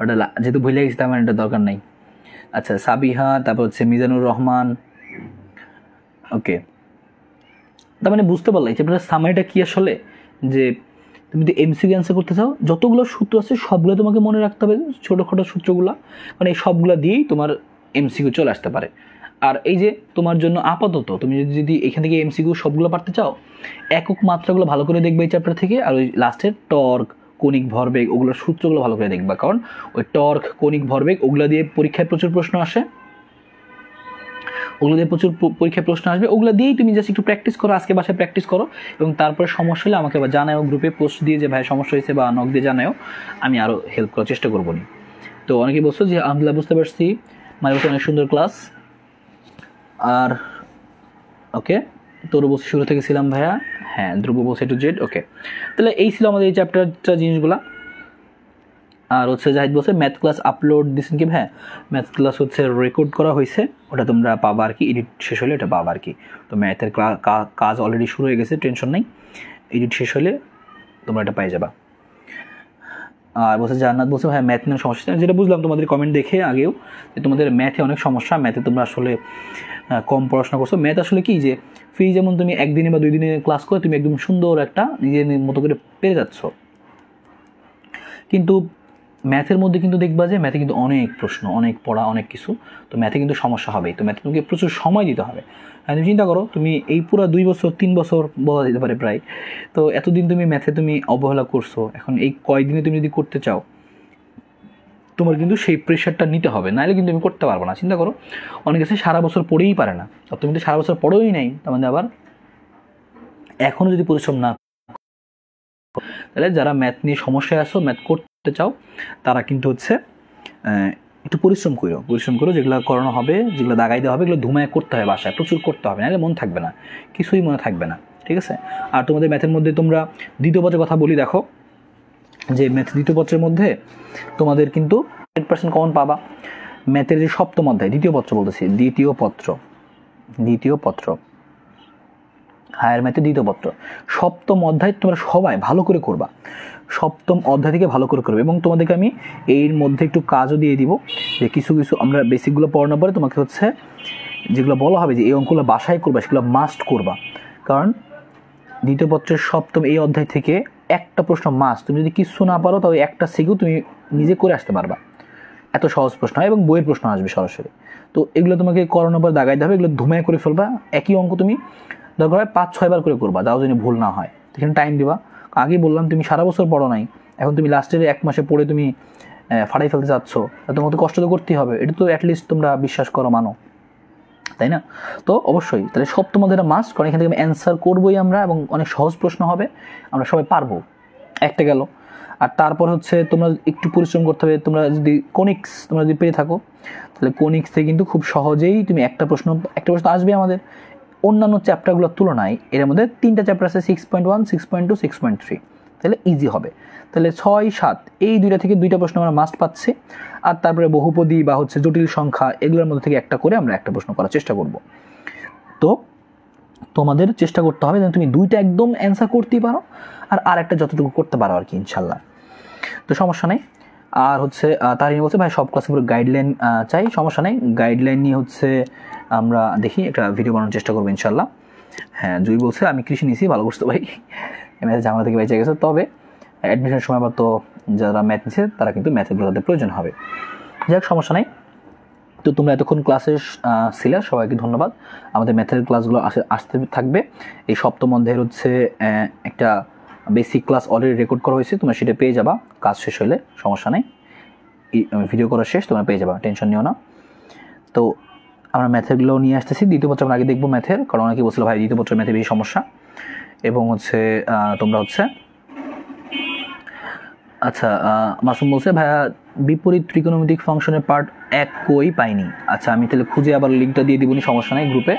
ওটা যেহেতু ভুলে গেছি তার মানে এটা দরকার নাই। আচ্ছা, সাবিহা, তারপর হচ্ছে মিজানুর রহমান, ওকে। তার মানে বুঝতে পারলাই যে আপনার সামারিটা কী আসলে, যে তুমি যদি এমসিকিউ অ্যান্সার করতে চাও, যতগুলো সূত্র আছে সবগুলো তোমাকে মনে রাখতে হবে, ছোটোখাটো সূত্রগুলো, মানে এই সবগুলো দিয়েই তোমার এমসিকিউ চলে আসতে পারে। আর এই যে তোমার জন্য আপাতত তুমি যদি এখান থেকে এমসিকিউ সবগুলো পারতে চাও, একক মাত্রাগুলো ভালো করে দেখবে এই চ্যাপ্টার থেকে, আর ওই লাস্টের টর্ক, কণিক ভরবেগ, ওগুলোর সূত্রগুলো ভালো করে দেখবা, কারণ ওই টর্ক, কণিক ভরবেগ ওগুলো দিয়ে পরীক্ষায় প্রচুর প্রশ্ন আসে, ওগুলো দিয়ে প্রচুর পরীক্ষায় প্রশ্ন আসবে। ওগুলো দিয়েই তুমি জাস্ট একটু প্র্যাকটিস করো, আজকে বাসায় প্র্যাকটিস করো, এবং তারপরে সমস্যা হলে আমাকে আবার জানাও, গ্রুপে পোস্ট দিয়ে যে ভাই সমস্যা হয়েছে বা নক দিয়ে জানাও, আমি আরও হেল্প করার চেষ্টা করবো নি। তো অনেকেই বলছো যে আলহামদুলিল্লাহ বুঝতে পারছি, মানে বলছে অনেক সুন্দর ক্লাস। আর ওকে, তোর বলছে শুরু থেকে ছিলাম ভাইয়া, হ্যাঁ ধ্রুব বলছে টু জেড, ওকে। তাহলে এই ছিল আমাদের এই চ্যাপ্টারটা জিনিসগুলা। আর হচ্ছে জাহিদ বলছে ম্যাথ ক্লাস আপলোড দিচ্ছেন কি? হ্যাঁ, ম্যাথ ক্লাস হচ্ছে রেকর্ড করা হয়েছে, ওটা তোমরা পাবা আর কি, এডিট শেষ হলে এটা পাবা আর কি। তো ম্যাথের কাজ অলরেডি শুরু হয়ে গেছে, টেনশন নেই, এডিট শেষ হলে তোমরা এটা পাই যাবা। আর বলছে জান্নাত বলছে হ্যাঁ ম্যাথ নিয়ে সমস্যা, যেটা বুঝলাম তোমাদের কমেন্ট দেখে আগেও, যে তোমাদের ম্যাথে অনেক সমস্যা, ম্যাথে তোমরা আসলে কম পড়াশোনা করছো। ম্যাথ আসলে কি, যে ফ্রি যেমন তুমি একদিনে বা 2 দিনে ক্লাস করে তুমি একদম সুন্দর একটা নিজের মতো করে পেয়ে যাচ্ছ, কিন্তু ম্যাথের মধ্যে কিন্তু দেখবা যে ম্যাথে কিন্তু অনেক প্রশ্ন, অনেক পড়া, অনেক কিছু, তো ম্যাথে কিন্তু সমস্যা হবেই। তো ম্যাথে তোমাকে প্রচুর সময় দিতে হবে। তুমি চিন্তা করো, তুমি এই পুরো 2 বছর 3 বছর বলা যেতে পারে প্রায়, তো এতদিন তুমি ম্যাথে তুমি অবহেলা করছো, এখন এই কয়েকদিনে তুমি যদি করতে চাও, তোমার কিন্তু সেই প্রেশারটা নিতে হবে, নাহলে কিন্তু তুমি করতে পারবো না। চিন্তা করো, অনেক আছে সারা বছর পড়েই পারে না, আর তুমি তো সারা বছর পড়েই নাই, তার মানে আবার এখনও যদি পরিশ্রম না, তাহলে যারা ম্যাথ নিয়ে সমস্যায় আসো, ম্যাথ করতে চাও, তারা কিন্তু হচ্ছে একটু পরিশ্রম করো, যেগুলো করানো হবে, যেগুলো দাগাই দেওয়া হবে, এগুলো ধুমায় করতে হবে, বাসায় প্রচুর করতে হবে, নাহলে মন থাকবে না, কিছুই মনে থাকবে না, ঠিক আছে। আর তোমাদের ম্যাথের মধ্যে তোমরা দ্বিতীয় পত্রের কথা বলি, দেখো যে ম্যাথ দ্বিতীয় পত্রের মধ্যে তোমাদের কিন্তু 100% কমন পাবা। ম্যাথের যে সপ্তম অধ্যায়, দ্বিতীয় পত্র হায়ার ম্যাথের দ্বিতীয় পত্র, সপ্তম অধ্যায় তোমরা সবাই ভালো করে করবা, সপ্তম অধ্যায় থেকে ভালো করে করবে। এবং তোমাদেরকে আমি এর মধ্যে একটু কাজও দিয়ে দিব, যে কিছু আমরা বেসিকগুলো পড়ানোর পরে তোমাকে হচ্ছে যেগুলো বলা হবে যে এই অঙ্কগুলো বাসায় করবা, সেগুলো মাস্ট করবা, কারণ দ্বিতীয় পত্রের সপ্তম এই অধ্যায় থেকে একটা প্রশ্ন মাস্ট, তুমি যদি কিছু না পারো তবে একটা শিখেও তুমি নিজে করে আসতে পারবা, এত সহজ প্রশ্ন হয়, এবং বইয়ের প্রশ্ন আসবে সরাসরি। তো এগুলো তোমাকে করানোর পর দাগাইতে হবে, এগুলো ধুমায় করে ফেলবা, একই অঙ্ক তুমি দরকার হয় 5-6 বার করে করবা, তাও যদি ভুল না হয়, এখানে টাইম দিবা। আগেই বললাম তুমি সারা বছর পড়ো নাই, এখন তুমি লাস্টের 1 মাসে পড়ে তুমি ফাটাই ফেলতে চাচ্ছ, তোমার তো কষ্ট তো করতেই হবে, এটা তো অ্যাটলিস্ট তোমরা বিশ্বাস করো, মানো, তাই না? তো অবশ্যই তাহলে সপ্তম অধ্যায়টা মাস্ট, কারণ এখান থেকে আমি অ্যান্সার করবোই আমরা, এবং অনেক সহজ প্রশ্ন হবে, আমরা সবাই পারবো, একটা গেল। আর তারপর হচ্ছে তোমরা একটু পরিশ্রম করতে হবে, তোমরা যদি কনিক্স তোমরা যদি পেয়ে থাকো, তাহলে কনিক্স থেকে কিন্তু খুব সহজেই তুমি একটা প্রশ্ন আসবে আমাদের অন্যান্য চ্যাপ্টারগুলোর তুলনায়। এর মধ্যে 3টা চ্যাপ্টার আছে, 6.1, 6.2, 6.3, তাহলে ইজি হবে। তাহলে 6-7 এই 2টা থেকে 2টা প্রশ্ন আমরা মাস্ট পাচ্ছি, আর তারপরে বহুপদী বা হচ্ছে জটিল সংখ্যা, এগুলোর মধ্যে থেকে একটা করে আমরা একটা প্রশ্ন করার চেষ্টা করব। তো তোমাদের চেষ্টা করতে হবে যেন তুমি 2টা একদম অ্যান্সার করতেই পারো, আর একটা যতটুকু করতে পারো আর কি, ইনশাল্লাহ। তো সমস্যা নেই। আর হচ্ছে তারিনী বলছে ভাই সব ক্লাসে পুরো গাইডলাইন চাই, সমস্যা নেই, গাইডলাইন নিয়ে হচ্ছে আমরা দেখি একটা ভিডিও বানানোর চেষ্টা করবো ইনশাল্লাহ। হ্যাঁ, জুই বলছে আমি কৃষি নিয়েছি, ভালো বুঝতে ভাই, ম্যাথে ঝামেলা থেকে বেঁচে গেছে, তবে অ্যাডমিশনের সময় আবার তো যারা ম্যাথ নিচ্ছে তারা কিন্তু ম্যাথেগুলো তাদের প্রয়োজন হবে, যাই হোক সমস্যা নেই। তো তোমরা এতক্ষণ ক্লাসে ছিলে, সবাইকে ধন্যবাদ। আমাদের ম্যাথের ক্লাসগুলো আসতে থাকবে। এই সপ্তম অধ্যায়ের হচ্ছে একটা বেসিক ক্লাস অলরেডি রেকর্ড করা হয়েছে, তোমরা সেটা পেয়ে যাবা কাজ শেষ হলে, সমস্যা নেই, ভিডিও করা শেষ তোমরা পেয়ে যাবা, টেনশন নিও না। তো আমরা ম্যাথেরগুলো নিয়ে আসতেছি, দ্বিতীয় পত্র আমরা আগে দেখবো ম্যাথের, কারণ অনেকে বলছিল ভাই দ্বিতীয় পত্রের ম্যাথে বেশি সমস্যা, এবং হচ্ছে তোমরা হচ্ছে আচ্ছা, মাসুম বলছে ভাইয়া বিপরীত ত্রিকোণমিতিক ফাংশনের পার্ট 1 কই পাইনি। আচ্ছা, আমি তাহলে খুঁজে আবার লিঙ্কটা দিয়ে দিবনি, সমস্যা নাই, গ্রুপে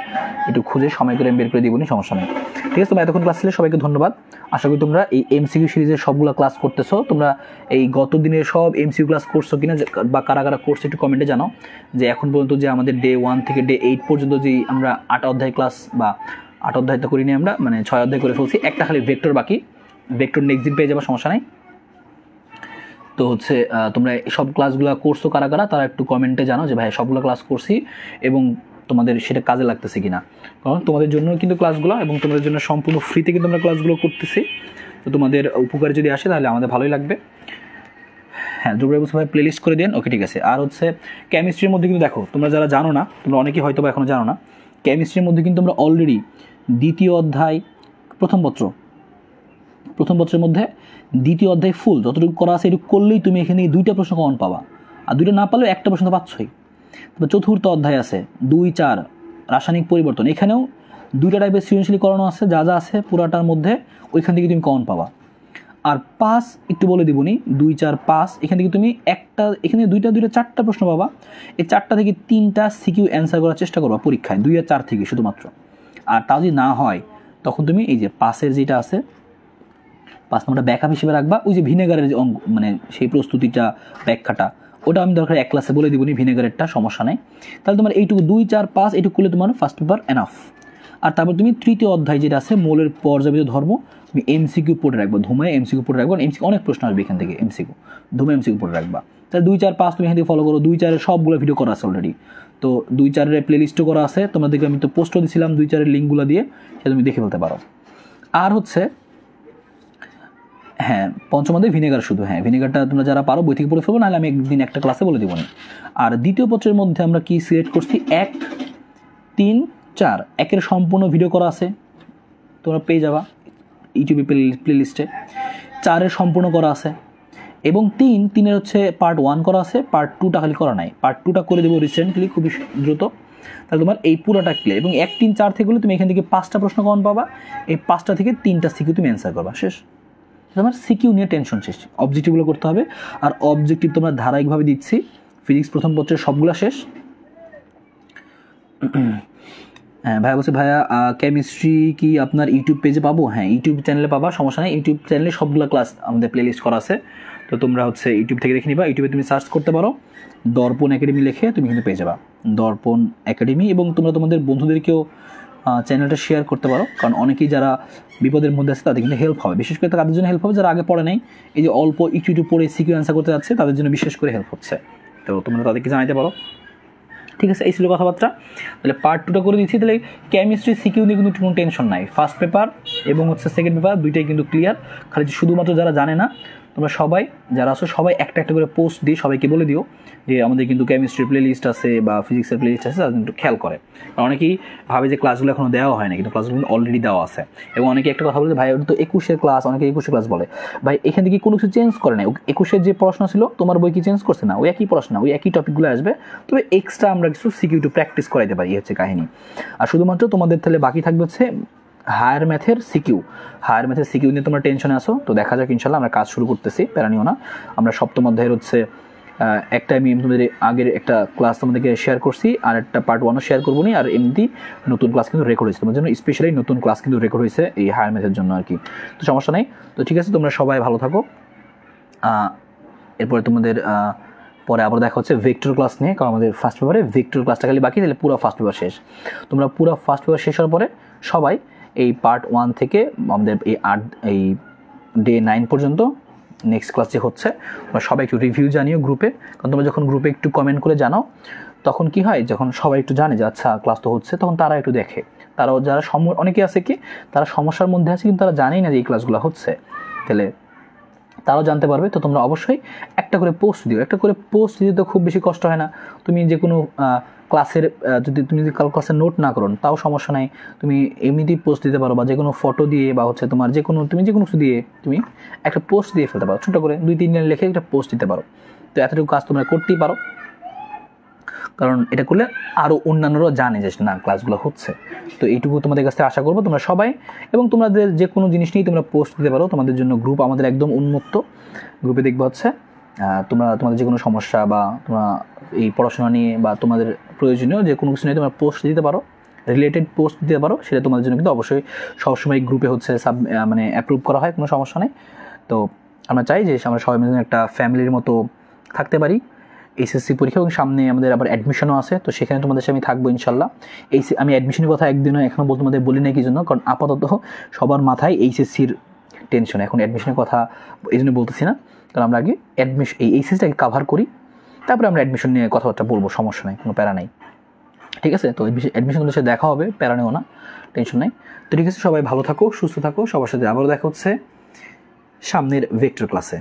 একটু খুঁজে সময় করে বের করে দিবনি, সমস্যা নেই। ঠিক আছে, তোমরা এতক্ষণ ক্লাস ছিল, সবাইকে ধন্যবাদ। আশা করি তোমরা এই এমসিকিউ সিরিজের সবগুলো ক্লাস করতেছো। তোমরা এই গত দিনের সব এমসিকিউ ক্লাস করছো কিনা বা কারা কারা করছো একটু কমেন্টে জানাও। যে এখন পর্যন্ত যে আমাদের ডে 1 থেকে ডে 8 পর্যন্ত যে আমরা 8 অধ্যায় ক্লাস বা 8 অধ্যায় তো করিনি আমরা, মানে 6 অধ্যায় করে ফেলছি, একটা খালি ভেক্টর বাকি। ভেক্টর নেক্সট দিন পেয়ে যাবে, সমস্যা নাই। তো হচ্ছে তোমরা সব ক্লাসগুলো করছো কারা কারা, তারা একটু কমেন্টে জানাও যে ভাই সবগুলো ক্লাস করছি এবং তোমাদের সেটা কাজে লাগতেছে কিনা। কারণ তোমাদের জন্য কিন্তু ক্লাসগুলো, এবং তোমাদের জন্য সম্পূর্ণ ফ্রিতে কিন্তু আমরা ক্লাসগুলো করতেছি। তো তোমাদের উপকারে যদি আসে তাহলে আমাদের ভালোই লাগবে। হ্যাঁ, দুপুরে বলছে ভাই প্লেলিস্ট করে দেন, ওকে ঠিক আছে। আর হচ্ছে কেমিস্ট্রির মধ্যে কিন্তু দেখো, তোমরা যারা জানো না, তোমরা অনেকেই হয়তো বা এখনও জানো না, কেমিস্ট্রির মধ্যে কিন্তু আমরা অলরেডি দ্বিতীয় অধ্যায় প্রথম পত্রের মধ্যে দ্বিতীয় অধ্যায় ফুল যতটুকু করা আছে এটুকু করলেই তুমি এখানে 2টা প্রশ্ন কমন পাবা, আর 2টা না পারলেও একটা প্রশ্ন পাচ্ছই। তারপর চতুর্থ অধ্যায় আছে 2-4 রাসায়নিক পরিবর্তন, এখানেও 2টা টাইপের সৃজনশীল করানো আছে, যা যা আছে পুরাটার মধ্যে ওইখান থেকে তুমি কমন পাবা। আর 5 একটু বলে দিবনি, 2-4-5 এখান থেকে তুমি একটা, এখানে 2টা 4টা প্রশ্ন পাবা। এই 4টা থেকে 3টা সিকিউ অ্যান্সার করার চেষ্টা করবা পরীক্ষায়, 2 আর 4 থেকে শুধুমাত্র। আর তাও যদি না হয় তখন তুমি এই যে 5-এর যেটা আছে 5 নম্বরটা ব্যাকআপ হিসেবে রাখবা। ওই যে ভিনেগারের যে মানে সেই প্রস্তুতিটা, ব্যাখ্যাটা, ওটা আমি দরকার এক ক্লাসে বলে দিবনি, ভিনেগারেরটা, সমস্যা নেই। তাহলে তোমার এইটুকু 2-4-5 এইটুকু করলে তোমার ফার্স্ট পেপার এনাফ। আর তারপর তুমি তৃতীয় অধ্যায় যেটা আছে মৌলের পর্যাবৃত ধর্ম, তুমি এমসিকিউ পড়ে রাখবো, ধুমায় এমসিকিউ পড়ে রাখবো। এমসিকিউ অনেক প্রশ্ন আসবে এখান থেকে, এমসিকিউ ধুমায় এমসিকিউ পড়ে রাখবা। তাহলে 2-4-5 তুমি এখান থেকে ফলো করো। 2-4-এর সবগুলো ভিডিও করা আছে অলরেডি, তো 2-4-এর প্লে লিস্টও করা আছে তোমাদেরকে, আমি তো পোস্টও দিয়েছিলাম 2-4-এর লিঙ্কগুলো দিয়ে, সেটা তুমি দেখে ফেলতে পারো। আর হচ্ছে হ্যাঁ, পঞ্চম অধ্যায় ভিনেগার শুধু, হ্যাঁ ভিনেগারটা তোমরা যারা পারো বই থেকে পড়ে ফেলবো, নাহলে আমি একদিন একটা ক্লাসে বলে দেবো না। আর দ্বিতীয় পত্রের মধ্যে আমরা কি সিলেক্ট করছি, 1-3-4 একের সম্পূর্ণ ভিডিও করা আছে, তোমরা পেয়ে যাবা ইউটিউবে প্লে লিস্টে। 4-এর সম্পূর্ণ করা আছে, এবং 3-এর হচ্ছে পার্ট 1 করা আছে, পার্ট 2টা খালি করা নাই। পার্ট 2টা করে দেবো রিসেন্টলি, খুবই দ্রুত। তাহলে তোমার এই পুরোটা ক্লিয়ার। এবং 1-3-4 থেকে তুমি এখান থেকে 5টা প্রশ্ন কমন পাবা, এই 5টা থেকে 3টা সিকিউ তুমি অ্যান্সার করবা, শেষ। তোমার সিকিউ নিয়ে টেনশন শেষ, অবজেক্টিভগুলো করতে হবে। আর অবজেক্টিভ তোমরা ধারাবাহিকভাবে দিচ্ছি, ফিজিক্স প্রথম পত্রের সবগুলো শেষ। হ্যাঁ ভাইয়া বলছে ভাইয়া কেমিস্ট্রি কি আপনার ইউটিউব পেজে পাবো? হ্যাঁ, ইউটিউব চ্যানেলে পাবা, সমস্যা নেই। ইউটিউব চ্যানেলে সবগুলো ক্লাস আমাদের প্লেলিস্ট করা আছে, তো তোমরা হচ্ছে ইউটিউব থেকে দেখে নিবা। ইউটিউবে তুমি সার্চ করতে পারো দর্পণ একাডেমি লিখে, তুমি কিন্তু পেয়ে যাবা দর্পণ একাডেমি। এবং তোমরা তোমাদের বন্ধুদেরকেও চ্যানেলটা শেয়ার করতে পারো, কারণ অনেকেই যারা বিপদের মধ্যে আছে তাদের কিন্তু হেল্প হবে। বিশেষ করে তাদের জন্য হেল্প হবে যারা আগে পড়ে নেই, এই যে অল্প একটু পড়ে সিকিউ অ্যান্সার করতে যাচ্ছে, তাদের জন্য বিশেষ করে হেল্প হচ্ছে। তো তোমরা তাদেরকে জানাতে পারো। ঠিক আছে, এই ছিল কথাবার্তা। তাহলে পার্ট 2টা করে দিচ্ছি। তাহলে কেমিস্ট্রি সিকিউ নিয়ে কিন্তু কোনো টেনশন নাই, ফার্স্ট পেপার এবং হচ্ছে সেকেন্ড পেপার দুইটাই কিন্তু ক্লিয়ার। খালি শুধুমাত্র যারা জানে না, তোমরা সবাই যারা আছো সবাই একটা একটা করে পোস্ট দিয়ে সবাইকে বলে দিও যে আমাদের কিন্তু কেমিস্ট্রির প্লে লিস্ট আছে বা ফিজিক্সের প্লে লিস্ট আছে, তারা কিন্তু খেয়াল করে। কারণ অনেকেই ভাবে যে ক্লাসগুলো এখনও দেওয়া হয় না, কিন্তু ক্লাসগুলো কিন্তু অলরেডি দেওয়া আছে। এবং অনেকে একটা কথা বলে ভাই ওটা তো 21-এর ক্লাস, অনেকে 21-এর ক্লাস বলে। ভাই এখান থেকে কোনো কিছু চেঞ্জ করে নাই, 21-এর যে পড়াশোনা ছিল তোমার বই কি চেঞ্জ করছে না, ওই একই পড়াশোনা, ওই একই টপিকগুলো আসবে, তবে এক্সট্রা আমরা কিছু সিকিউ টু প্র্যাকটিস করাইতে পারি, হচ্ছে কাহিনী। আর শুধুমাত্র তোমাদের তাহলে বাকি থাকবে হচ্ছে হায়ার ম্যাথের সিকিউ। হায়ার ম্যাথের সিকিউ নিয়ে তোমরা টেনশনে আসো, তো দেখা যাক ইনশাল্লাহ, আমরা কাজ শুরু করতেছি, প্যারা নিও না। আমরা সপ্তম অধ্যায়ের হচ্ছে একটা আমি তোমাদের আগের একটা ক্লাস তোমাদেরকে শেয়ার করছি, আর একটা পার্ট 1ও শেয়ার করবো নি। আর এমনি নতুন ক্লাস কিন্তু রেকর্ড হয়েছে তোমার জন্য, স্পেশালি নতুন ক্লাস কিন্তু রেকর্ড হয়েছে এই হায়ার ম্যাথের জন্য আর কি। তো সমস্যা নেই, তো ঠিক আছে, তোমরা সবাই ভালো থাকো। এরপরে তোমাদের পরে আবার দেখা হচ্ছে ভেক্টর ক্লাস নিয়ে, কারণ আমাদের ফার্স্ট পেপারে ভেক্টর ক্লাসটা খালি বাকি, তাহলে পুরো ফার্স্ট পেপার শেষ। তোমরা পুরো ফার্স্ট পেপার শেষ হওয়ার পরে সবাই এই পার্ট 1 থেকে আমাদের এই ডে 9 পর্যন্ত নেক্সট ক্লাস যে হচ্ছে, তোমরা সবাই একটু রিভিউ জানিও গ্রুপে। কারণ তোমরা যখন গ্রুপে একটু কমেন্ট করে জানাও, তখন কি হয়, যখন সবাই একটু জানে যে আচ্ছা ক্লাস তো হচ্ছে, তখন তারা একটু দেখে। তারাও যারা অনেকে আছে কি তারা সমস্যার মধ্যে আছে, কিন্তু তারা জানেই না যে এই ক্লাসগুলো হচ্ছে, তাহলে তারাও জানতে পারবে। তো তোমরা অবশ্যই একটা করে পোস্ট দিও, একটা করে পোস্ট দিতে তো খুব বেশি কষ্ট হয় না। তুমি যে কোনো ক্লাসের যদি ক্লাসের নোট না করো তাও সমস্যা নাই, তুমি এমনিতেই পোস্ট দিতে পারো, বা যে কোনো ফটো দিয়ে বা হচ্ছে তোমার তুমি যে কোনো কিছু দিয়ে তুমি একটা পোস্ট দিয়ে ফেলতে পারো, ছোটো করে 2-3 লাইন লিখে একটা পোস্ট দিতে পারো। তো এতটুকু কাজ তোমরা করতেই পারো। কারণ এটা করলে আরও অন্যান্যরাও জানে যে না ক্লাসগুলো হচ্ছে। তো এইটুকু তোমাদের কাছ থেকে আশা করবো তোমরা সবাই, এবং তোমাদের যে কোনো জিনিস নিয়েই তোমরা পোস্ট দিতে পারো। তোমাদের জন্য গ্রুপ আমাদের একদম উন্মুক্ত। গ্রুপে দেখবো হচ্ছে তোমাদের যে কোনো সমস্যা বা তোমরা এই পড়াশোনা নিয়ে বা তোমাদের প্রয়োজনীয় যে কোনো কিছু নিয়ে তোমরা পোস্ট দিতে পারো, রিলেটেড পোস্ট দিতে পারো, সেটা তোমাদের জন্য কিন্তু অবশ্যই সবসময় গ্রুপে হচ্ছে মানে অ্যাপ্রুভ করা হয়, কোনো সমস্যা নেই। তো আমরা চাই যে আমরা সবাই মিলে একটা ফ্যামিলির মতো থাকতে পারি। এইচএসসি পরীক্ষা এবং সামনে আমাদের আবার অ্যাডমিশনও আছে, তো সেখানে তোমাদের সাথে আমি থাকবো ইনশাল্লাহ। আমি অ্যাডমিশনের কথা একদিনও এখনও তোমাদের বলি না কি জন্য, কারণ আপাতত সবার মাথায় এইচএসসির টেনশন, এখন অ্যাডমিশনের কথা এই জন্য বলতেছি না। কারণ আমরা আগে এই এইচএসটাকে কাভার করি, তারপরে আমরা অ্যাডমিশন নিয়ে কথাবার্তা বলবো, সমস্যা নেই, কোনো প্যারা নেই, ঠিক আছে। তো অ্যাডমিশনগুলোর সাথে দেখা হবে, প্যারা নেও না, টেনশন নেই। তো ঠিক আছে, সবাই ভালো থাকো, সুস্থ থাকো, সবার সাথে আবারও দেখা হচ্ছে সামনের ভেক্টর ক্লাসে।